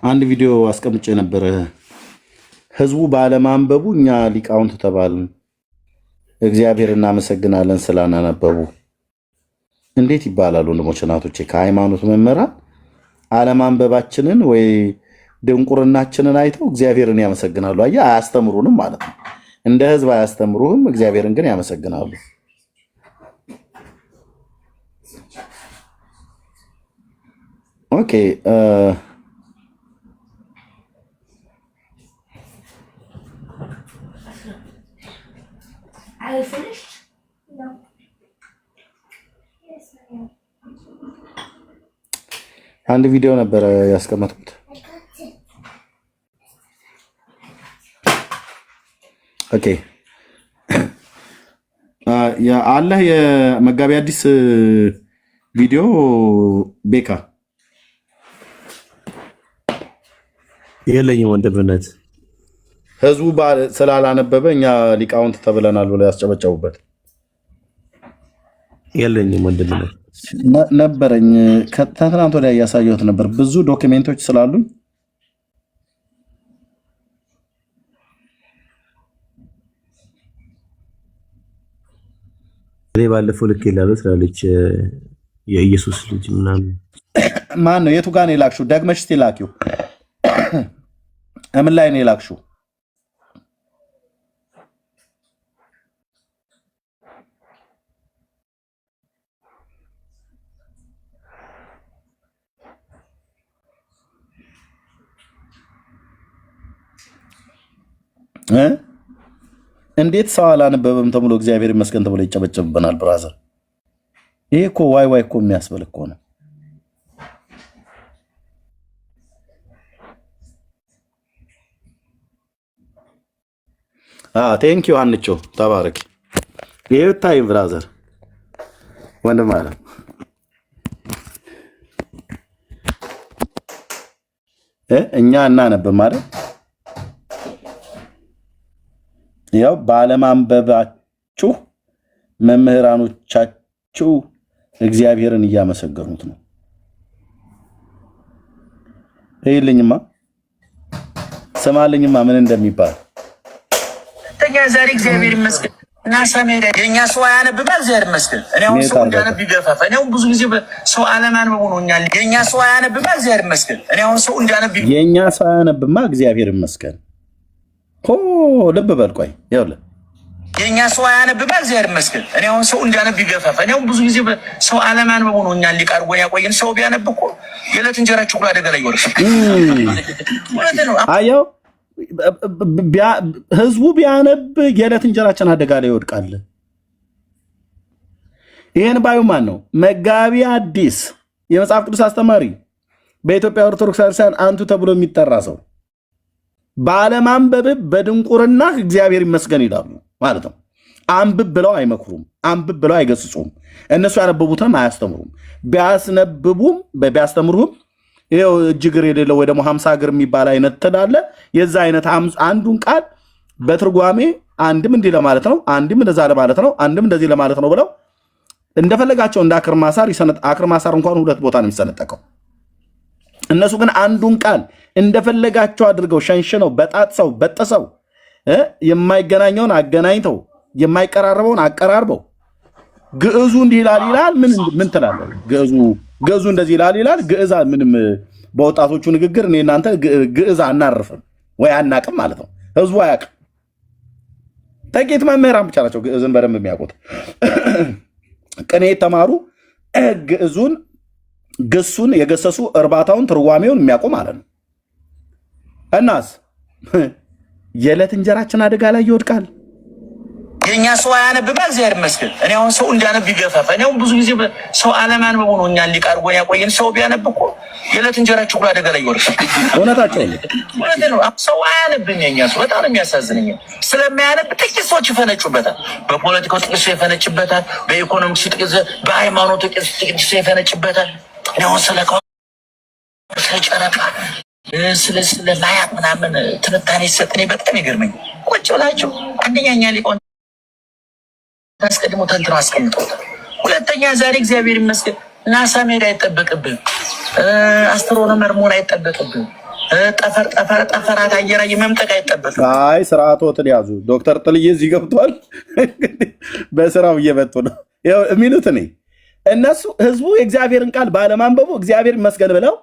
አንድ ቪዲዮ አስቀምጬ ነበረ። ህዝቡ ባለማንበቡ እኛ ሊቃውንት ተባልን፣ እግዚአብሔር እናመሰግናለን ስላናነበቡ። እንዴት ይባላል ወንድሞች እናቶቼ? ከሃይማኖት መምህራን አለማንበባችንን ወይ ድንቁርናችንን አይተው እግዚአብሔርን ያመሰግናሉ። አየህ፣ አያስተምሩንም ማለት ነው። እንደ ህዝብ አያስተምሩህም፣ እግዚአብሔርን ግን ያመሰግናሉ። ኦኬ አንድ ቪዲዮ ነበረ ያስቀመጥኩት። ኦኬ አላህ የመጋቢ አዲስ ቪዲዮ ቤካ የለኝም ወንድምነት። ህዝቡ ስላላነበበ እኛ ሊቃውንት ተብለናል ብለው ያስጨበጨቡበት የለኝም ወንድምነት ነበረኝ። ከትናንት ወዲያ እያሳየሁት ነበር። ብዙ ዶክሜንቶች ስላሉኝ እኔ ባለፈው ልክ ይላሉ ስላለች የኢየሱስ ልጅ ምናምን ማን ነው? የቱ ጋር ነው የላክሽው? ደግመሽ እስቲ ላኪው። እምን ላይ ነው የላክሽው? እንዴት ሰው አላነበበም ተብሎ እግዚአብሔር ይመስገን ተብሎ ይጨበጨብብናል? ብራዘር፣ ይሄ እኮ ዋይ ዋይ እኮ የሚያስብል እኮ ነው። ቴንክ ዩ አንቾ ተባረክ። ይሄ ታይ ብራዘር ወንድም አለ እኛ እናነብም ማለት ያው ባለማንበባችሁ መምህራኖቻችሁ እግዚአብሔርን እያመሰገኑት ነው። ይልኝማ ስማልኝማ ምን እንደሚባል ተኛ ዛሬ እግዚአብሔር ይመስገን እና ሰሜዳ የኛ ሰው አያነብም። እግዚአብሔር ይመስገን እኔ አሁን ሰው እንዳነብ ይገፋፋ። እኔ አሁን ብዙ ጊዜ ሰው አለማንበቡ ነው እኛል። የኛ ሰው አያነብም። እግዚአብሔር ይመስገን እኔ አሁን ሰው እንዳነብ የኛ ሰው አያነብማ እግዚአብሔር ይመስገን። ልብ በል ቆይ፣ ይኸውልህ የኛ ሰው አያነብም። እግዚአብሔር ይመስገን እኔ አሁን ሰው እንዳነብ ይገፋፋ። እኔ አሁን ብዙ ጊዜ ሰው አለማንበቡ ነው እኛን ሊቃርጎን ያቆየን። ሰው ቢያነብ እኮ የዕለት እንጀራችሁ ሁሉ አደጋ ላይ ይወርሳል። አየው ህዝቡ ቢያነብ የዕለት እንጀራችን አደጋ ላይ ይወድቃል። ይሄን ባዩ ማን ነው? መጋቢ አዲስ የመጽሐፍ ቅዱስ አስተማሪ በኢትዮጵያ ኦርቶዶክስ ክርስቲያን አንቱ ተብሎ የሚጠራ ሰው ባለማንበብ በድንቁርና እግዚአብሔር ይመስገን ይላሉ ማለት ነው። አንብብ ብለው አይመክሩም፣ አንብብ ብለው አይገስጹም። እነሱ ያነበቡትንም አያስተምሩም። ቢያስተምሩም ይኸው እጅግር የሌለው ወይ ደግሞ 50 እግር የሚባል አይነት ትላለ። የዛ አይነት አንዱን ቃል በትርጓሜ አንድም እንዲህ ለማለት ነው፣ አንድም እንደዛ ለማለት ነው፣ አንድም እንደዚህ ለማለት ነው ብለው እንደፈለጋቸው እንደ አክርማሳር አክርማሳር እንኳን 2 ቦታ ነው የሚሰነጠቀው። እነሱ ግን አንዱን ቃል እንደፈለጋቸው አድርገው ሸንሽነው በጣጥሰው በጥሰው የማይገናኘውን አገናኝተው የማይቀራረበውን አቀራርበው ግዕዙ እንዲህ ይላል ምን ትላለህ? ግዕዙ እንደዚህ ይላል ግዕዝ ምንም በወጣቶቹ ንግግር እኔ እናንተ ግዕዝ አናርፍም ወይ አናቅም ማለት ነው። ህዝቡ አያውቅም። ጥቂት መምህራን ብቻ ናቸው ግዕዝን በደንብ የሚያውቁት። ቅኔ የተማሩ ግዕዙን ግሱን የገሰሱ እርባታውን ትርጓሜውን የሚያውቁ ማለት ነው። እናስ የዕለት እንጀራችን አደጋ ላይ ይወድቃል። የኛ ሰው አያነብም እግዚአብሔር ይመስገን። እኔ አሁን ሰው እንዲያነብ ይገፋፋ። እኔ አሁን ብዙ ጊዜ ሰው አለማንበቡ ነው እኛን ሊቃርጎን ያቆየን። ሰው ቢያነብ እኮ የዕለት እንጀራችን ሁሉ አደጋ ላይ ይወድቃል። እውነታቸው ነው። ሰው አያነብም። የኛ ሰው በጣም የሚያሳዝነኝ ስለማያነብ ጥቂት ሰዎች ይፈነጩበታል። በፖለቲካው ጥቂት ሰው ይፈነጭበታል። በኢኮኖሚክስ ጥቂት፣ በሃይማኖት ጥቂት ሰው ይፈነጭበታል። እኔ አሁን ስለ ጨረቃ ስለ ማያት ምናምን ትንታኔ ሲሰጥ እኔ በጣም ይገርመኝ። ቁጭ ብላችሁ አንደኛ ሊቆን አስቀድሞ ተንትኖ አስቀምጠውታል። ሁለተኛ ዛሬ እግዚአብሔር ይመስገን ናሳ መሄድ አይጠበቅብን፣ አስትሮኖመር መሆን አይጠበቅብን፣ ጠፈራት አየር መምጠቅ አይጠበቅብን። አይ ስርዓቶትን ያዙ። ዶክተር ጥልዬ እዚህ ገብቷል። በስራው እየመጡ ነው የሚሉት እነሱ ህዝቡ የእግዚአብሔርን ቃል ባለማንበቡ እግዚአብሔር ይመስገን ብለው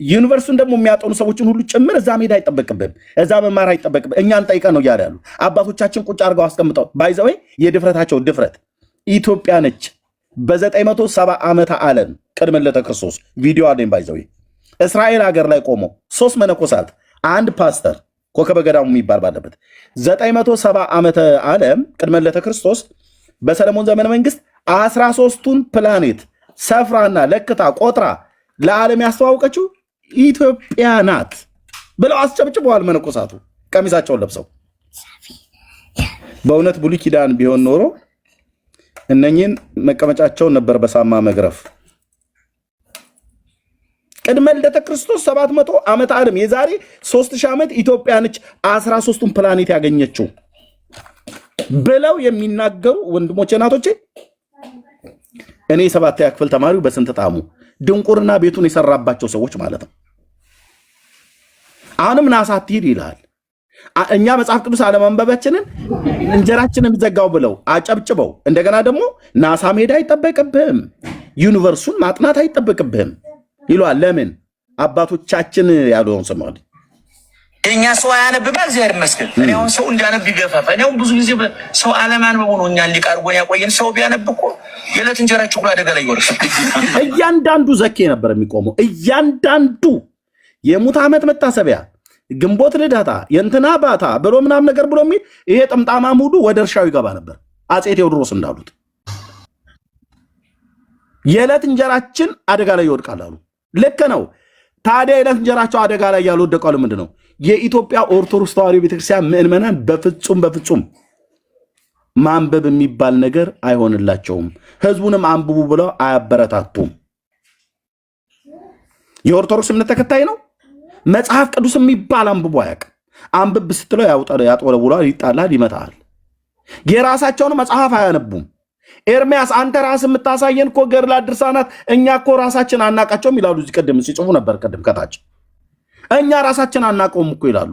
ዩኒቨርሲቲውን ደግሞ የሚያጠኑ ሰዎችን ሁሉ ጭምር እዛ መሄድ አይጠበቅብን፣ እዛ መማር አይጠበቅብን፣ እኛን ጠይቀን ነው እያለ ያሉ አባቶቻችን ቁጭ አድርገው አስቀምጠው ባይዘወይ የድፍረታቸው ድፍረት ኢትዮጵያ ነች። በ970 ዓመተ ዓለም ቅድመ ልደተ ክርስቶስ ቪዲዮ አለኝ ባይዘወይ እስራኤል ሀገር ላይ ቆመው 3 መነኮሳት አንድ ፓስተር ኮከበ ገዳሙ የሚባል ባለበት 970 ዓመተ ዓለም ቅድመ ልደተ ክርስቶስ በሰለሞን ዘመነ መንግስት 13ቱን ፕላኔት ሰፍራና ለክታ ቆጥራ ለዓለም ያስተዋወቀችው ኢትዮጵያ ናት ብለው አስጨብጭበዋል። መነኮሳቱ ቀሚሳቸውን ለብሰው በእውነት ብሉይ ኪዳን ቢሆን ኖሮ እነኚህን መቀመጫቸውን ነበር በሳማ መግረፍ። ቅድመ ልደተ ክርስቶስ 700 ዓመት ዓለም የዛሬ 3000 ዓመት ኢትዮጵያ ነች 13ቱን ፕላኔት ያገኘችው ብለው የሚናገሩ ወንድሞቼ እናቶቼ፣ እኔ 7ኛ ክፍል ተማሪው በስንት ጣሙ ድንቁርና ቤቱን የሰራባቸው ሰዎች ማለት ነው። አሁንም ናሳ አትሂድ ይላል። እኛ መጽሐፍ ቅዱስ አለማንበባችንን እንጀራችንን ዘጋው ብለው አጨብጭበው እንደገና ደግሞ ናሳ መሄድ አይጠበቅብህም፣ ዩኒቨርሱን ማጥናት አይጠበቅብህም ይሏል። ለምን? አባቶቻችን ያሉውን ሰማል። የኛ ሰው አያነብም እግዚአብሔር ይመስገን። እኔ አሁን ሰው እንዲያነብ ይገፋፋ። እኔ አሁን ብዙ ጊዜ ሰው አለማንበቡ ነው እኛን ሊቃርጎን ያቆየን። ሰው ቢያነብ እኮ የዕለት እንጀራችን ሁሉ አደጋ ላይ ይወድቃል። እያንዳንዱ ዘኬ ነበር የሚቆመው። እያንዳንዱ የሙት ዓመት መታሰቢያ፣ ግንቦት ልደታ፣ የእንትና ባታ ብሎ ምናምን ነገር ብሎ የሚል ይሄ ጥምጣማ ሙሉ ወደ እርሻው ይገባ ነበር። አፄ ቴዎድሮስ እንዳሉት የዕለት እንጀራችን አደጋ ላይ ይወድቃል አሉ። ልክ ነው። ታዲያ የዕለት እንጀራቸው አደጋ ላይ ያልወደቀው ምንድን ነው? የኢትዮጵያ ኦርቶዶክስ ተዋሕዶ ቤተክርስቲያን ምዕመናን በፍጹም ማንበብ የሚባል ነገር አይሆንላቸውም። ህዝቡንም አንብቡ ብለው አያበረታቱም። የኦርቶዶክስ እምነት ተከታይ ነው። መጽሐፍ ቅዱስ የሚባል አንብቦ አያውቅም። አንብብ ስትለው ያጦለቡላል፣ ይጣላል፣ ይመታል። የራሳቸውን መጽሐፍ አያነቡም። ኤርሚያስ አንተ ራስ የምታሳየን እኮ ገድላት ድርሳናት እኛ እኮ ራሳችን አናቃቸውም ይላሉ። እዚህ ቅድም ሲጽፉ ነበር። ቅድም ከታች እኛ ራሳችን አናቀውም እኮ ይላሉ።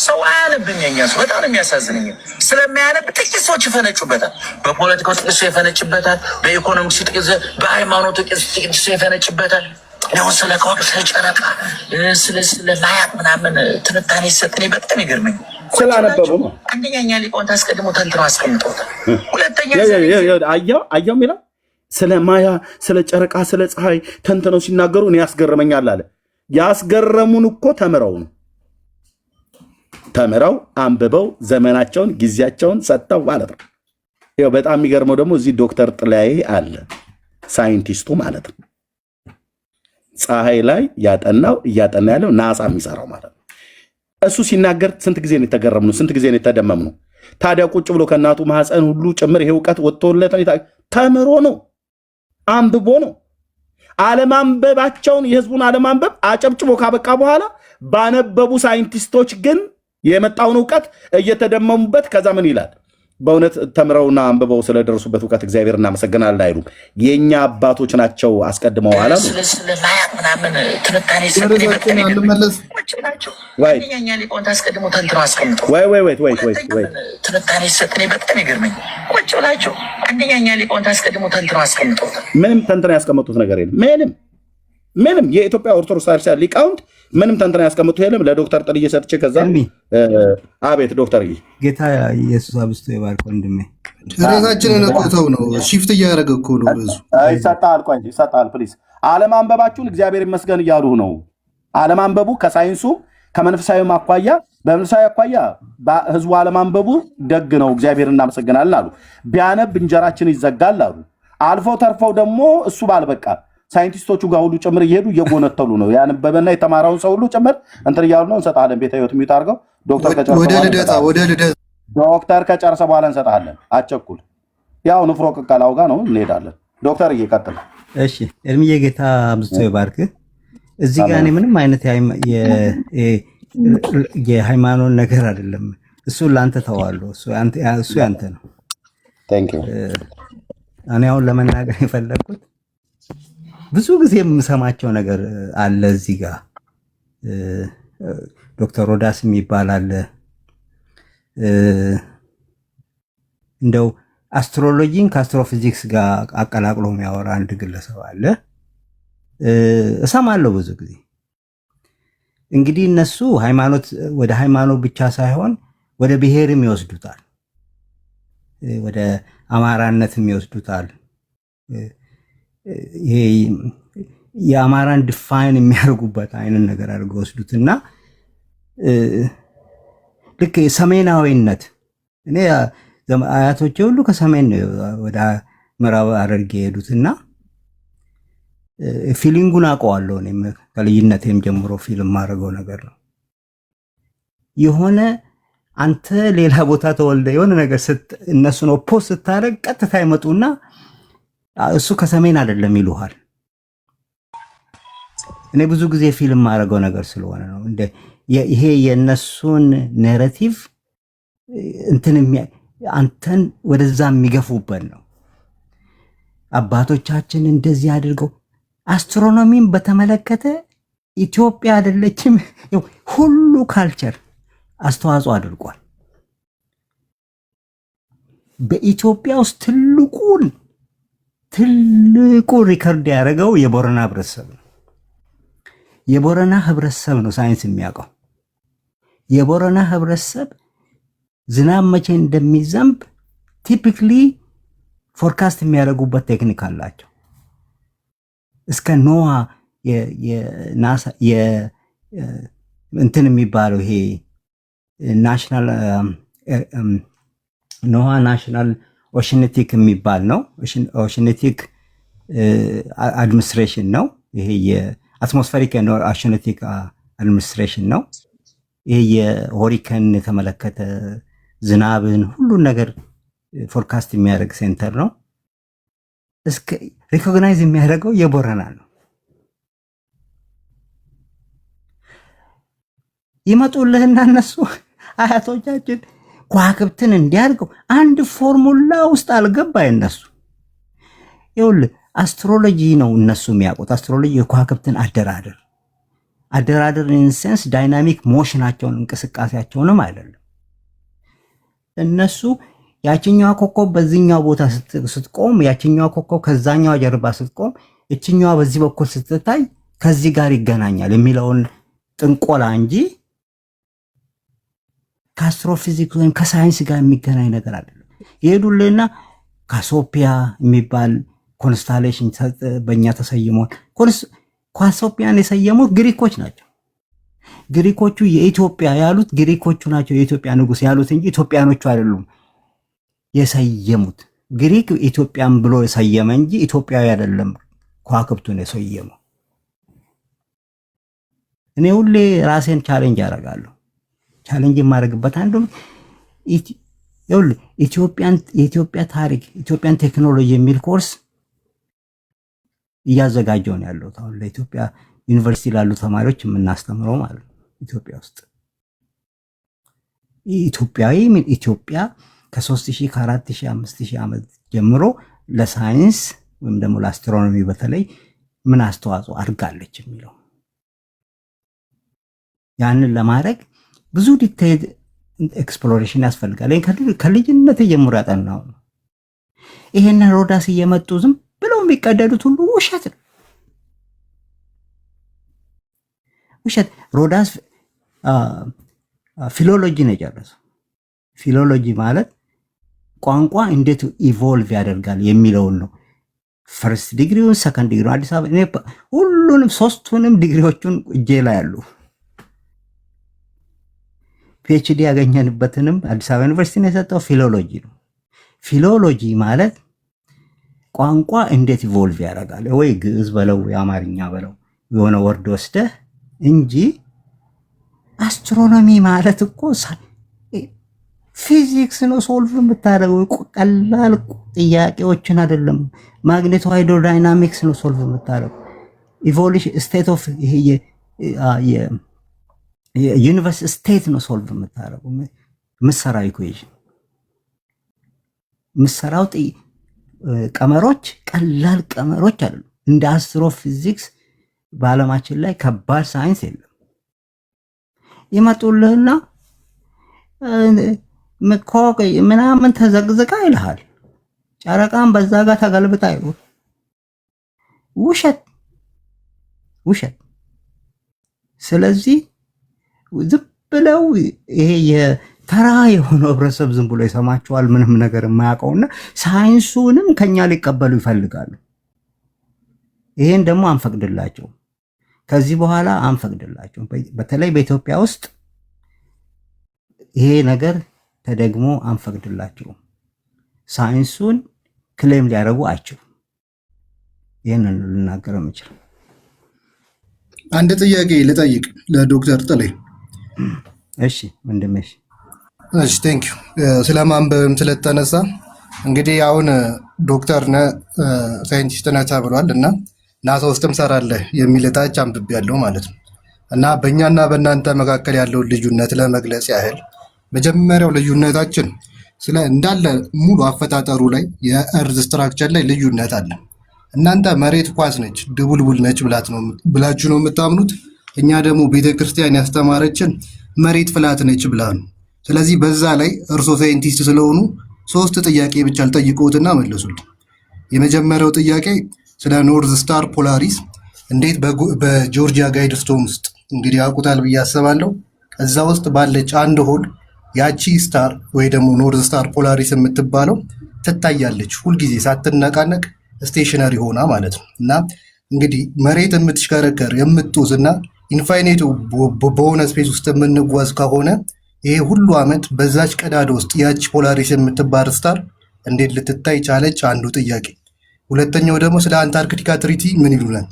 ሰው አያነብም። የኛ ሰው በጣም የሚያሳዝነኝ ስለማያነብ ጥቂት ሰዎች ይፈነጩበታል። በፖለቲካው ጥቂት ሰው ይፈነጭበታል። በኢኮኖሚክስ ጥቂት፣ በሃይማኖት ጥቂት ሰው ይፈነጭበታል። ነው ስለ ከወቅ ስለ ጨረቃ ስለ ማያት ምናምን ትንታኔ ሲሰጥ እኔ በጣም ይገርመኝ። ስላነበቡ ነው። አንደኛ ሊቆን አስቀድሞ ተንትኖ አስቀምጠውታል። ሁለተኛ አየው የሚለው ስለ ማያ፣ ስለ ጨረቃ፣ ስለ ፀሐይ ተንትነው ሲናገሩ እኔ ያስገርመኛል አለ። ያስገረሙን እኮ ተምረው አንብበው ዘመናቸውን ጊዜያቸውን ሰጥተው ማለት ነው። ይኸው በጣም የሚገርመው ደግሞ እዚህ ዶክተር ጥላዬ አለ፣ ሳይንቲስቱ ማለት ነው። ፀሐይ ላይ እያጠና ያለው ናሳ የሚሰራው ማለት ነው። እሱ ሲናገር ስንት ጊዜ ነው የተገረምነው? ስንት ጊዜ ነው የተደመምነው? ታዲያ ቁጭ ብሎ ከእናቱ ማህፀን ሁሉ ጭምር ይሄ እውቀት ወጥቶለት ተምሮ ነው፣ አንብቦ ነው። አለማንበባቸውን የህዝቡን አለማንበብ አጨብጭቦ ካበቃ በኋላ ባነበቡ ሳይንቲስቶች ግን የመጣውን እውቀት እየተደመሙበት ከዛ ምን ይላል? በእውነት ተምረውና አንብበው ስለደረሱበት እውቀት እግዚአብሔር እናመሰግናለን አይሉም። የእኛ አባቶች ናቸው አስቀድመው አላሉ። ስለማያት ምናምን ትንታኔ ትንታኔ ሰጥኔ በጣም ይገርመኝ። ቁጭ ብላቸው አንደኛኛ ሊቃውንት አስቀድሞ ተንትነው አስቀምጠው ምንም ተንትነው ያስቀመጡት ነገር የለም። ምንም የኢትዮጵያ ኦርቶዶክስ ቤተክርስቲያን ሊቃውንት ምንም ተንትነው ያስቀምጡት የለም። ለዶክተር ጥልዬ ሰጥቼ ከዛ አቤት ዶክተር ጌታ ኢየሱስ አብስቶ ይባርክ ወንድሜ። ራሳችንን እቆተው ነው ሺፍት እያደረገ እኮ ነው ብዙ ይሰጣል። ፕሊዝ አለማንበባችሁን እግዚአብሔር ይመስገን እያሉ ነው። አለማንበቡ ከሳይንሱ ከመንፈሳዊም አኳያ በመንፈሳዊ አኳያ ህዝቡ አለማንበቡ ደግ ነው፣ እግዚአብሔር እናመሰግናለን አሉ። ቢያነብ እንጀራችን ይዘጋል አሉ። አልፈው ተርፈው ደግሞ እሱ ባልበቃ ሳይንቲስቶቹ ጋር ሁሉ ጭምር እየሄዱ እየጎነተሉ ነው። ያነበበና የተማረውን ሰው ሁሉ ጭምር እንትን እያሉ ነው። እንሰጣለን። ቤተ ህይወት የሚውጥ አድርገው ዶክተር ከጨረሰ በኋላ እንሰጣለን። አቸኩል ያው ንፍሮ ቅቀላው ጋር ነው እንሄዳለን። ዶክተር እየቀጥል። እሺ እድሜዬ ጌታ አብዝቶ ይባርክ። እዚህ ጋር እኔ ምንም አይነት የሃይማኖት ነገር አይደለም። እሱ ለአንተ ተዋለሁ። እሱ ያንተ ነው። እኔ አሁን ለመናገር የፈለግኩት ብዙ ጊዜ የምሰማቸው ነገር አለ። እዚህ ጋር ዶክተር ሮዳስ የሚባል አለ። እንደው አስትሮሎጂን ከአስትሮፊዚክስ ጋር አቀላቅሎ የሚያወራ አንድ ግለሰብ አለ። እሰማለሁ ብዙ ጊዜ። እንግዲህ እነሱ ወደ ሃይማኖት ብቻ ሳይሆን ወደ ብሔርም ይወስዱታል፣ ወደ አማራነትም ይወስዱታል። ይሄ የአማራን ዲፋይን የሚያደርጉበት አይነት ነገር አድርገው ወስዱትና ልክ ሰሜናዊነት እኔ አያቶቼ ሁሉ ከሰሜን ነው ወደ ምዕራብ ሐረርጌ የሄዱትና ፊሊንጉን አውቀዋለሁ። እኔም ከልጅነቴም ጀምሮ ፊልም ማድረገው ነገር ነው። የሆነ አንተ ሌላ ቦታ ተወልደ የሆነ ነገር እነሱን ኦፖዝ ስታደርግ ቀጥታ ይመጡና እሱ ከሰሜን አይደለም ይሉሃል። እኔ ብዙ ጊዜ ፊልም ማድረገው ነገር ስለሆነ ነው። ይሄ የነሱን ናሬቲቭ አንተን ወደዛ የሚገፉበት ነው። አባቶቻችን እንደዚህ አድርገው አስትሮኖሚን በተመለከተ ኢትዮጵያ አይደለችም ሁሉ ካልቸር አስተዋጽኦ አድርጓል። በኢትዮጵያ ውስጥ ትልቁ ሪከርድ ያደረገው የቦረና ህብረተሰብ ነው። የቦረና ህብረተሰብ ነው ሳይንስ የሚያውቀው። የቦረና ህብረተሰብ ዝናብ መቼ እንደሚዘንብ ቲፒክሊ ፎርካስት የሚያደርጉበት ቴክኒክ አላቸው። እስከ ኖዋ የናሳ እንትን የሚባለው ይሄ ናሽናል ኖዋ ናሽናል ኦሽኔቲክ የሚባል ነው። ኦሽኔቲክ አድሚኒስትሬሽን ነው። ይሄ የአትሞስፌሪክ ኦሽኔቲክ አድሚኒስትሬሽን ነው። ይሄ የሆሪከን የተመለከተ ዝናብን ሁሉን ነገር ፎርካስት የሚያደርግ ሴንተር ነው። እስከ ሪኮግናይዝ የሚያደርገው የቦረና ነው። ይመጡልህና እነሱ አያቶቻችን ከዋክብትን እንዲያርገው አንድ ፎርሙላ ውስጥ አልገባ። የነሱ ይኸውልህ አስትሮሎጂ ነው እነሱ የሚያውቁት። አስትሮሎጂ የከዋክብትን አደራደር ኢንሴንስ ዳይናሚክ ሞሽናቸውን እንቅስቃሴያቸውንም አይደለም። እነሱ ያችኛዋ ኮከብ በዚህኛው ቦታ ስትቆም፣ ያችኛዋ ኮከብ ከዛኛዋ ጀርባ ስትቆም፣ እችኛዋ በዚህ በኩል ስትታይ ከዚህ ጋር ይገናኛል የሚለውን ጥንቆላ እንጂ ከአስትሮፊዚክስ ወይም ከሳይንስ ጋር የሚገናኝ ነገር አይደለም። ይሄዱልና ካሶፒያ የሚባል ኮንስታሌሽን በእኛ ተሰይሟል። ካሶፒያን የሰየሙት ግሪኮች ናቸው። ግሪኮቹ የኢትዮጵያ ያሉት ግሪኮቹ ናቸው። የኢትዮጵያ ንጉሥ ያሉት እንጂ ኢትዮጵያኖቹ አይደሉም የሰየሙት። ግሪክ ኢትዮጵያን ብሎ የሰየመ እንጂ ኢትዮጵያዊ አይደለም ከዋክብቱን የሰየመው። እኔ ሁሌ ራሴን ቻሌንጅ አደርጋለሁ። ቻሌንጅ የማደርግበት አንዱ የኢትዮጵያ ታሪክ ኢትዮጵያን ቴክኖሎጂ የሚል ኮርስ እያዘጋጀው ነው ያለው። አሁን ለኢትዮጵያ ዩኒቨርሲቲ ላሉ ተማሪዎች የምናስተምረው ማለት ነው። ኢትዮጵያ ውስጥ ኢትዮጵያ ከ3000 ከ4000 5000 ዓመት ጀምሮ ለሳይንስ ወይም ደግሞ ለአስትሮኖሚ በተለይ ምን አስተዋጽኦ አድርጋለች የሚለው ያንን ለማድረግ ብዙ ዲቴይል ኤክስፕሎሬሽን ያስፈልጋል። ከልጅነት ጀምሮ ያጠናው ነው። ይሄን ሮዳስ እየመጡ ዝም ብለው የሚቀደዱት ሁሉ ውሸት ነው፣ ውሸት። ሮዳስ ፊሎሎጂ ነው የጨረሰው። ፊሎሎጂ ማለት ቋንቋ እንዴት ኢቮልቭ ያደርጋል የሚለውን ነው። ፈርስት ዲግሪውን፣ ሰከንድ ዲግሪውን አዲስ አበባ እኔ ሁሉንም ሶስቱንም ዲግሪዎቹን እጄ ላይ አሉ። ፒኤችዲ ያገኘንበትንም አዲስ አበባ ዩኒቨርሲቲ ነው የሰጠው። ፊሎሎጂ ነው። ፊሎሎጂ ማለት ቋንቋ እንዴት ኢቮልቭ ያደርጋል ወይ ግዕዝ በለው የአማርኛ በለው የሆነ ወርድ ወስደህ እንጂ አስትሮኖሚ ማለት እኮ ፊዚክስ ነው ሶልቭ የምታደርገው። ቀላል ጥያቄዎችን አይደለም። ማግኔቶ ሃይድሮዳይናሚክስ ነው ሶልቭ የምታደርገው። ኢቮሉሽን ስቴት ኦፍ ይሄ የዩኒቨርስ ስቴት ነው ሶልቭ የምታደርገው። ምሰራው ኢኩዌሽን ምሰራው ቀመሮች ቀላል ቀመሮች አይደሉም። እንደ አስትሮፊዚክስ በዓለማችን ላይ ከባድ ሳይንስ የለም። ይመጡልህና ምኮቅ ምናምን ተዘግዝቃ ይልሃል። ጨረቃን በዛ ጋር ተገልብጣ ይሉት ውሸት ውሸት። ስለዚህ ዝም ብለው ይሄ የተራ የሆነው ህብረተሰብ ዝም ብሎ ይሰማቸዋል፣ ምንም ነገር የማያውቀውና ሳይንሱንም ከኛ ሊቀበሉ ይፈልጋሉ። ይሄን ደግሞ አንፈቅድላቸው፣ ከዚህ በኋላ አንፈቅድላቸው። በተለይ በኢትዮጵያ ውስጥ ይሄ ነገር ተደግሞ አንፈቅድላቸው። ሳይንሱን ክሌም ሊያደርጉ አይችሉም። ይህንን ልናገር የምችል አንድ ጥያቄ ልጠይቅ ለዶክተር ጥሌ። እሺ ወንድሜሽ። እሺ ቴንክ ዩ ስለማንበብም ስለተነሳ እንግዲህ አሁን ዶክተር ነህ ሳይንቲስት ነህ ተብሏል እና ናሳ ውስጥም ሰራለህ የሚል ታች አንብቤያለሁ ማለት ነው። እና በእኛና በእናንተ መካከል ያለውን ልዩነት ለመግለጽ ያህል መጀመሪያው ልዩነታችን ስለ እንዳለ ሙሉ አፈጣጠሩ ላይ የእርዝ ስትራክቸር ላይ ልዩነት አለ። እናንተ መሬት ኳስ ነች ድቡልቡል ነች ብላችሁ ነው የምታምኑት። እኛ ደግሞ ቤተክርስቲያን ያስተማረችን መሬት ፍላት ነች ብላ ነው። ስለዚህ በዛ ላይ እርሶ ሳይንቲስት ስለሆኑ 3 ጥያቄ ብቻ ልጠይቅዎትና መልሱልኝ። የመጀመሪያው ጥያቄ ስለ ኖርዝ ስታር ፖላሪስ እንዴት በጆርጂያ ጋይድስቶን ውስጥ እንግዲህ ያውቁታል ብዬ አስባለሁ። እዛ ውስጥ ባለች አንድ ሆል ያቺ ስታር ወይ ደግሞ ኖርዝ ስታር ፖላሪስ የምትባለው ትታያለች ሁልጊዜ ሳትነቃነቅ ስቴሽነሪ ሆና ማለት ነው። እና እንግዲህ መሬት የምትሽከረከር የምትውዝና ኢንፋይኔቱ በሆነ ስፔስ ውስጥ የምንጓዝ ከሆነ ይሄ ሁሉ ዓመት በዛች ቀዳዳ ውስጥ ያቺ ፖላሪስ የምትባል ስታር እንዴት ልትታይ ቻለች? አንዱ ጥያቄ። ሁለተኛው ደግሞ ስለ አንታርክቲካ ትሪቲ ምን ይሉናል?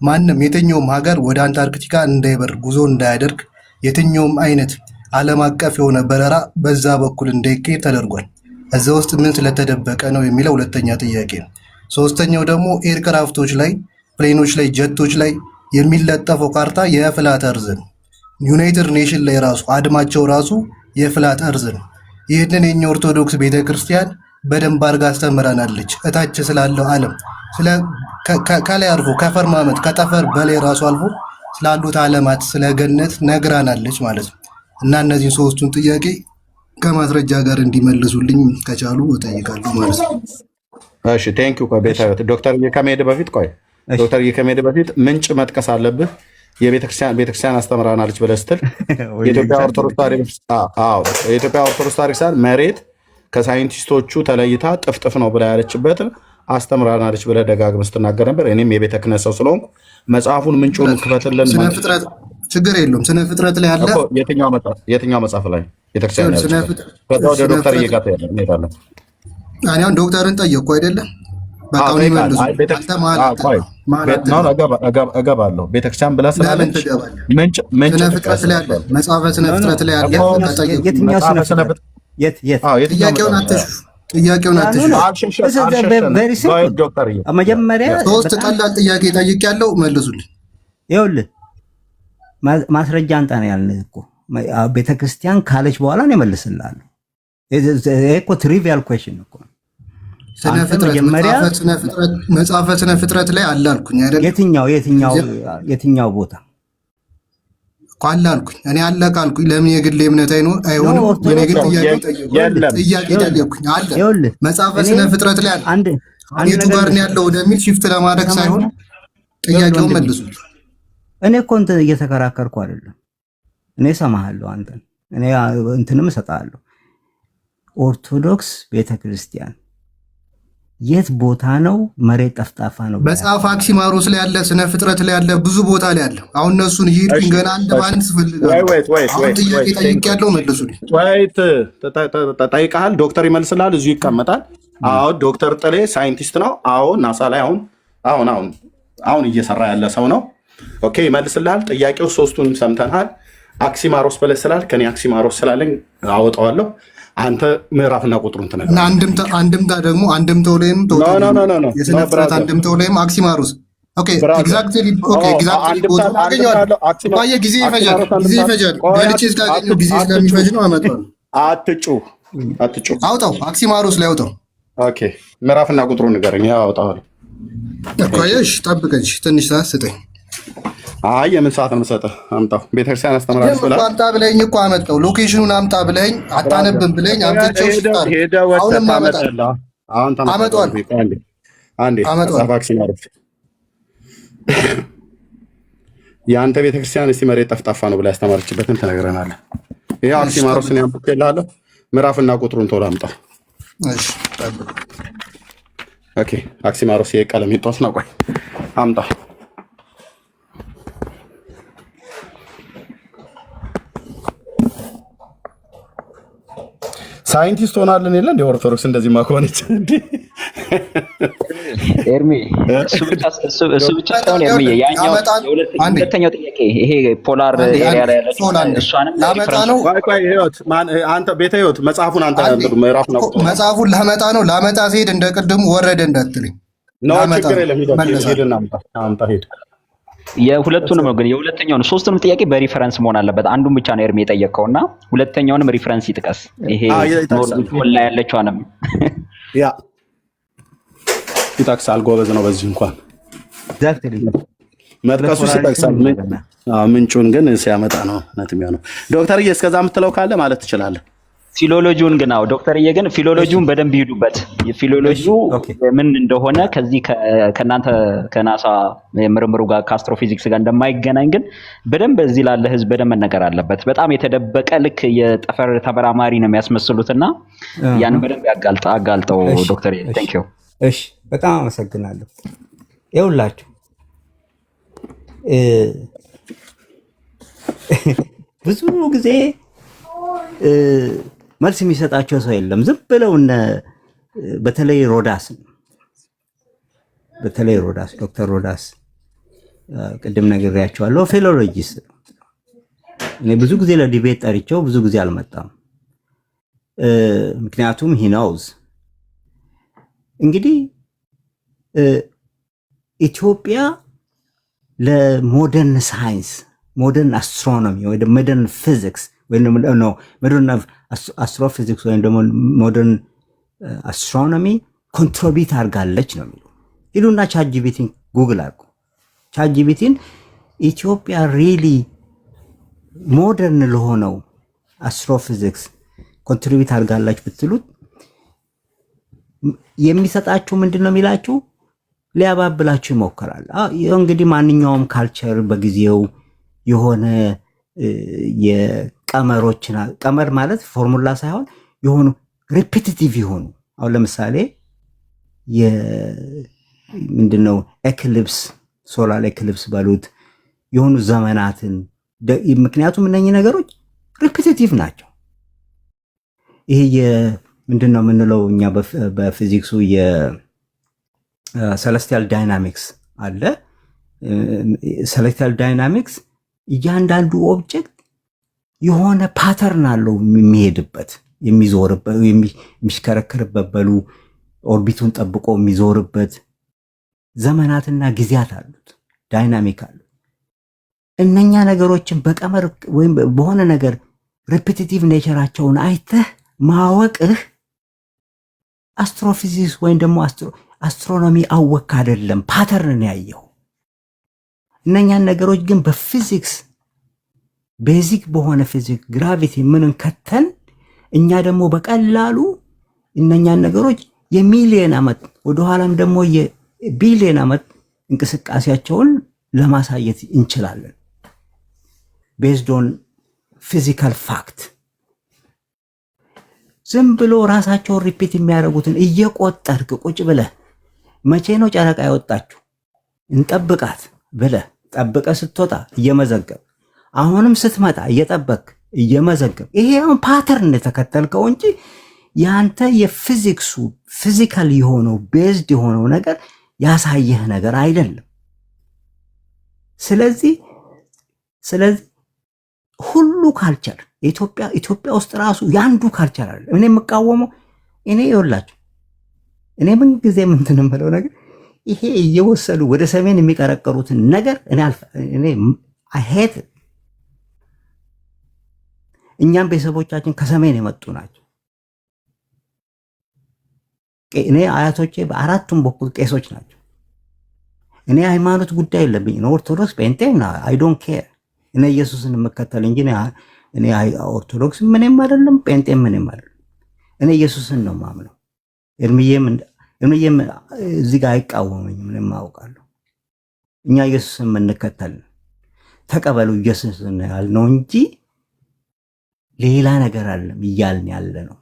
ማንም የትኛውም ሀገር ወደ አንታርክቲካ እንዳይበር ጉዞ እንዳያደርግ የትኛውም አይነት ዓለም አቀፍ የሆነ በረራ በዛ በኩል እንዳይካሄድ ተደርጓል። እዛ ውስጥ ምን ስለተደበቀ ነው የሚለው ሁለተኛ ጥያቄ ነው። ሶስተኛው ደግሞ ኤርክራፍቶች ላይ ፕሌኖች ላይ ጀቶች ላይ የሚለጠፈው ካርታ የፍላት እርዝ ነው። ዩናይትድ ኔሽን ላይ ራሱ አድማቸው ራሱ የፍላት እርዝ ነው። ይህንን የኛ ኦርቶዶክስ ቤተክርስቲያን በደንብ አድርጋ አስተምረናለች። እታች ስላለው ዓለም ከላይ አልፎ ከፈርማመት ከጠፈር በላይ ራሱ አልፎ ስላሉት ዓለማት ስለ ገነት ነግራናለች ማለት ነው። እና እነዚህን 3ቱን ጥያቄ ከማስረጃ ጋር እንዲመልሱልኝ ከቻሉ እጠይቃለሁ ማለት ነው። እሺ ቴንክ ዩ። ዶክተር ከመሄድ በፊት ምንጭ መጥቀስ አለብህ። የቤተክርስቲያን አስተምራናለች ብለህ ስትል የኢትዮጵያ ኦርቶዶክስ ታሪክሳን መሬት ከሳይንቲስቶቹ ተለይታ ጥፍጥፍ ነው ብላ ያለችበት አስተምራናለች ብለህ ደጋግመህ ስትናገር ነበር። እኔም የቤተ ክህነት ሰው ስለሆንኩ መጽሐፉን ምንጩን ክፈትልን። ስነ ፍጥረት ችግር የለውም። ስነ ፍጥረት ላይ አለ። የትኛው መጽሐፍ ላይ ቤተክርስቲያን ያለች? ወደ ዶክተር እየጋተ ያለ እንሄዳለን። እኔ አሁን ዶክተርን ጠየቅኩ አይደለም? በጣም ይመልሱ እገባለሁ። ቤተክርስቲያን ብላ ስላለች ምንጭ ስነ ፍጥረት ላይ አለ። መጽሐፈ ስነ ፍጥረት ላይ አለ። ጥያቄውን አትሹ። መጀመሪያ 3 ቀላል ጥያቄ ጠይቄያለሁ፣ መልሱልኝ። ይኸውልህ ማስረጃ አንጣ ነው ያልንህ እኮ ቤተክርስቲያን ካለች በኋላ ነው እመልስልሃለሁ። ይሄ እኮ ትሪቪያል ኩዌሽን እኮ ስነ ፍጥረት መጽሐፈ ስነ ፍጥረት ላይ አለ አልኩኝ አይደል? የትኛው ቦታ እኮ አለ አልኩኝ። እኔ አለ ካልኩኝ ለምን የግል እምነት አይሆንም? የኔ ግን ጥያቄ ጠየቅኩኝ። አለ መጽሐፈ ስነ ፍጥረት ላይ አለ። የቱ ጋር ነው ያለው ወደሚል ሽፍት ለማድረግ ሳይሆን ጥያቄውን መልሱት። እኔ እኮ እንትን እየተከራከርኩ አይደለም። እኔ እሰማሃለሁ፣ አንተን እኔ እንትንም እሰጥሃለሁ። ኦርቶዶክስ ቤተክርስቲያን የት ቦታ ነው? መሬት ጠፍጣፋ ነው። መጽሐፍ አክሲማሮስ ላይ ያለ፣ ስነ ፍጥረት ላይ ያለ፣ ብዙ ቦታ ላይ ያለ። አሁን እነሱን ይሄድኩኝ ገና አንድ ባንድ ስፈልጋለሁ። አሁን ጥያቄ ጠይቄያለሁ፣ መልሱልኝ። ጠይቀሃል፣ ዶክተር ይመልስልሃል፣ እዚሁ ይቀመጣል። አዎ ዶክተር ጥሌ ሳይንቲስት ነው። አዎ ናሳ ላይ አሁን እየሰራ ያለ ሰው ነው። ኦኬ ይመልስልሃል። ጥያቄው ሶስቱን ሰምተናል። አክሲማሮስ ብለህ ስላልክ እኔ አክሲማሮስ ስላለኝ አወጣዋለሁ። አንተ ምዕራፍና ቁጥሩን ትነግረኛለህ። አንድምታ ደግሞ አንድምታው ላይም የስነ ፍጥረት አንድምታው ላይም አክሲማሮስ ኤግዛክትሊ ጊዜ ይፈጃል። በልቼ እስካገኘው ጊዜ ስለሚፈጅ ነው አመጣው። አትጩህ አውጣው፣ አክሲማሮስ ላይ አውጣው። ኦኬ ምዕራፍና ቁጥሩን ንገረኝ። አወጣዋለሁ እኮ እሺ፣ ጠብቀኝ ትንሽ ሰዓት ስጠኝ። አይ የምን ሰዓት ነው የምሰጥህ? አምጣው። ቤተክርስቲያን አስተምራለች ብለህ አምጣ ብለኸኝ እኮ አመጣው። ሎኬሽኑን አምጣ ብለኸኝ አታነብም ብለኸኝ አምጥቼው ሽጣል። አሁንም አመጣለሁ። አንዴ አክሲማሮስ የአንተ ቤተክርስቲያን እስቲ መሬት ጠፍጣፋ ነው ብላ ያስተማረችበትን ትነግረናለህ። ይሄ አክሲማሮስን ያምጥልሃለሁ። ምዕራፍና ቁጥሩን ቶሎ አምጣው። እሺ ኦኬ አክሲማሮስ የቀለም ይጦስ ነው። ቆይ አምጣ። ሳይንቲስት ሆናለን የለ እንደ ኦርቶዶክስ እንደዚህ ማኮነች ኤርሚ እሱ ብቻ ሳይሆን ኤርሚ ያኛው ሁለተኛው ጥያቄ ይሄ ፖላር ኤሪያ ላይ ያለችው እሷንም ላመጣ ነው። ቆይ ህይወት አንተ ቤተ ህይወት መጽሐፉን አንተ ምዕራፍ ነው መጽሐፉን ላመጣ ሲሄድ እንደ ቅድሙ ወረደ እንዳትልኝ ነው። ችግር የለም ሄድና አምጣ ሄድ። የሁለቱንም ነው ግን የሁለተኛውን ሶስቱንም ጥያቄ በሪፈረንስ መሆን አለበት። አንዱን ብቻ ነው ኤርሚ የጠየቀውና ሁለተኛውንም ሪፈረንስ ይጥቀስ። ይሄ ኖርዌይ ላይ ያለችዋንም ያ ይጠቅሳል። ጎበዝ ነው በዚህ እንኳን መጥቀሱ ይጠቅሳል። ምንጩን ግን ሲያመጣ ነው ነጥብ ነው። ዶክተርዬ እስከዛ የምትለው ካለ ማለት ትችላለህ። ፊሎሎጂውን ግን ዶክተርዬ ግን ፊሎሎጂውን በደንብ ይሄዱበት። ፊሎሎጂው ምን እንደሆነ ከዚህ ከናንተ ከናሳ ምርምሩ ጋር ከአስትሮፊዚክስ ጋር እንደማይገናኝ ግን በደንብ እዚህ ላለ ህዝብ በደንብ መነገር አለበት። በጣም የተደበቀ ልክ የጠፈር ተመራማሪ ነው የሚያስመስሉትና ያን በደንብ አጋልጠው ዶክተርዬ። ቴንክ ዩ። እሺ በጣም አመሰግናለሁ። ይኸውላችሁ ብዙ ጊዜ መልስ የሚሰጣቸው ሰው የለም። ዝም ብለው በተለይ ዶክተር ሮዳስ ቅድም ነግሬያቸዋለሁ፣ ፊሎሎጂስት ነው። እኔ ብዙ ጊዜ ለዲቤት ጠርቼው ብዙ ጊዜ አልመጣም። ምክንያቱም ሂ ኖውዝ እንግዲህ ኢትዮጵያ ለሞደርን ሳይንስ ሞደርን አስትሮኖሚ ወይ ሞደርን ፊዚክስ ወይ ነው ሞደርን አስትሮፊዚክስ ወይ ደግሞ ሞደርን አስትሮኖሚ ኮንትሪቢዩት አድርጋለች ነው የሚለው። ሂዱና ቻትጂፒቲን ጉግል አድርጉ። ቻትጂፒቲን ኢትዮጵያ ሪሊ ሞደርን ለሆነው አስትሮፊዚክስ ኮንትሪቢዩት አድርጋለች ብትሉት የሚሰጣችሁ ምንድን ነው የሚላችሁ? ሊያባብላችሁ ይሞክራል። እንግዲህ ማንኛውም ካልቸር በጊዜው የሆነ የቀመሮችን ቀመር ማለት ፎርሙላ ሳይሆን የሆኑ ሪፒቲቲቭ የሆኑ አሁን ለምሳሌ ምንድነው ኤክሊፕስ ሶላር ኤክሊፕስ በሉት የሆኑ ዘመናትን ምክንያቱም እነኚህ ነገሮች ሪፒቲቲቭ ናቸው። ይሄ ምንድነው የምንለው እኛ በፊዚክሱ የሰለስቲያል ዳይናሚክስ አለ። ሰለስቲያል ዳይናሚክስ እያንዳንዱ ኦብጀክት የሆነ ፓተርን አለው የሚሄድበት፣ የሚዞርበት፣ የሚሽከረከርበት በሉ ኦርቢቱን ጠብቆ የሚዞርበት ዘመናትና ጊዜያት አሉት፣ ዳይናሚክ አሉት። እነኛ ነገሮችን በቀመር ወይም በሆነ ነገር ሪፒቲቲቭ ኔቸራቸውን አይተህ ማወቅህ አስትሮፊዚክስ ወይም ደግሞ አስትሮኖሚ አወክ አይደለም፣ ፓተርን ያየው። እነኛን ነገሮች ግን በፊዚክስ ቤዚክ በሆነ ፊዚክስ ግራቪቲ ምንን ከተን እኛ ደግሞ በቀላሉ እነኛን ነገሮች የሚሊየን ዓመት ወደኋላም ደግሞ የቢሊየን ዓመት እንቅስቃሴያቸውን ለማሳየት እንችላለን። ቤዝድ ኦን ፊዚካል ፋክት። ዝም ብሎ ራሳቸውን ሪፒት የሚያደርጉትን እየቆጠርክ ቁጭ ብለህ መቼ ነው ጨረቃ ያወጣችሁ እንጠብቃት ብለህ ጠብቀ ስትወጣ እየመዘገብ አሁንም ስትመጣ እየጠበቅ እየመዘገብ ይሄ አሁን ፓተርን የተከተልከው እንጂ ያንተ የፊዚክሱ ፊዚካል የሆነው ቤዝድ የሆነው ነገር ያሳየህ ነገር አይደለም። ስለዚህ ሁሉ ካልቸር ኢትዮጵያ ውስጥ ራሱ ያንዱ ካልቸር አለ። እኔ የምቃወመው እኔ ይኸውላችሁ እኔ ምን ጊዜ ምንትን የምለው ነገር ይሄ እየወሰዱ ወደ ሰሜን የሚቀረቀሩትን ነገር እኔ አሄት እኛም ቤተሰቦቻችን ከሰሜን የመጡ ናቸው። እኔ አያቶቼ በአራቱም በኩል ቄሶች ናቸው። እኔ ሃይማኖት ጉዳይ የለብኝ ነው። ኦርቶዶክስ ጴንጤ አይ ዶንት ኬር። እኔ ኢየሱስን የምከተል እንጂ እኔ ኦርቶዶክስ ምንም አይደለም፣ ጴንጤ ምንም አይደለም። እኔ ኢየሱስን ነው ማምነው። እርምዬም እዚህ ጋር አይቃወመኝም። ምንም አውቃለሁ። እኛ ኢየሱስን የምንከተል ተቀበሉ ኢየሱስን ያልነው እንጂ ሌላ ነገር አይደለም እያልን ያለ ነው።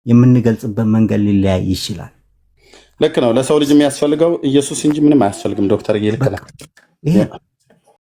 የምንገልጽበት መንገድ ሊለያይ ይችላል። ልክ ነው። ለሰው ልጅ የሚያስፈልገው ኢየሱስ እንጂ ምንም አያስፈልግም። ዶክተር ልክ ነው።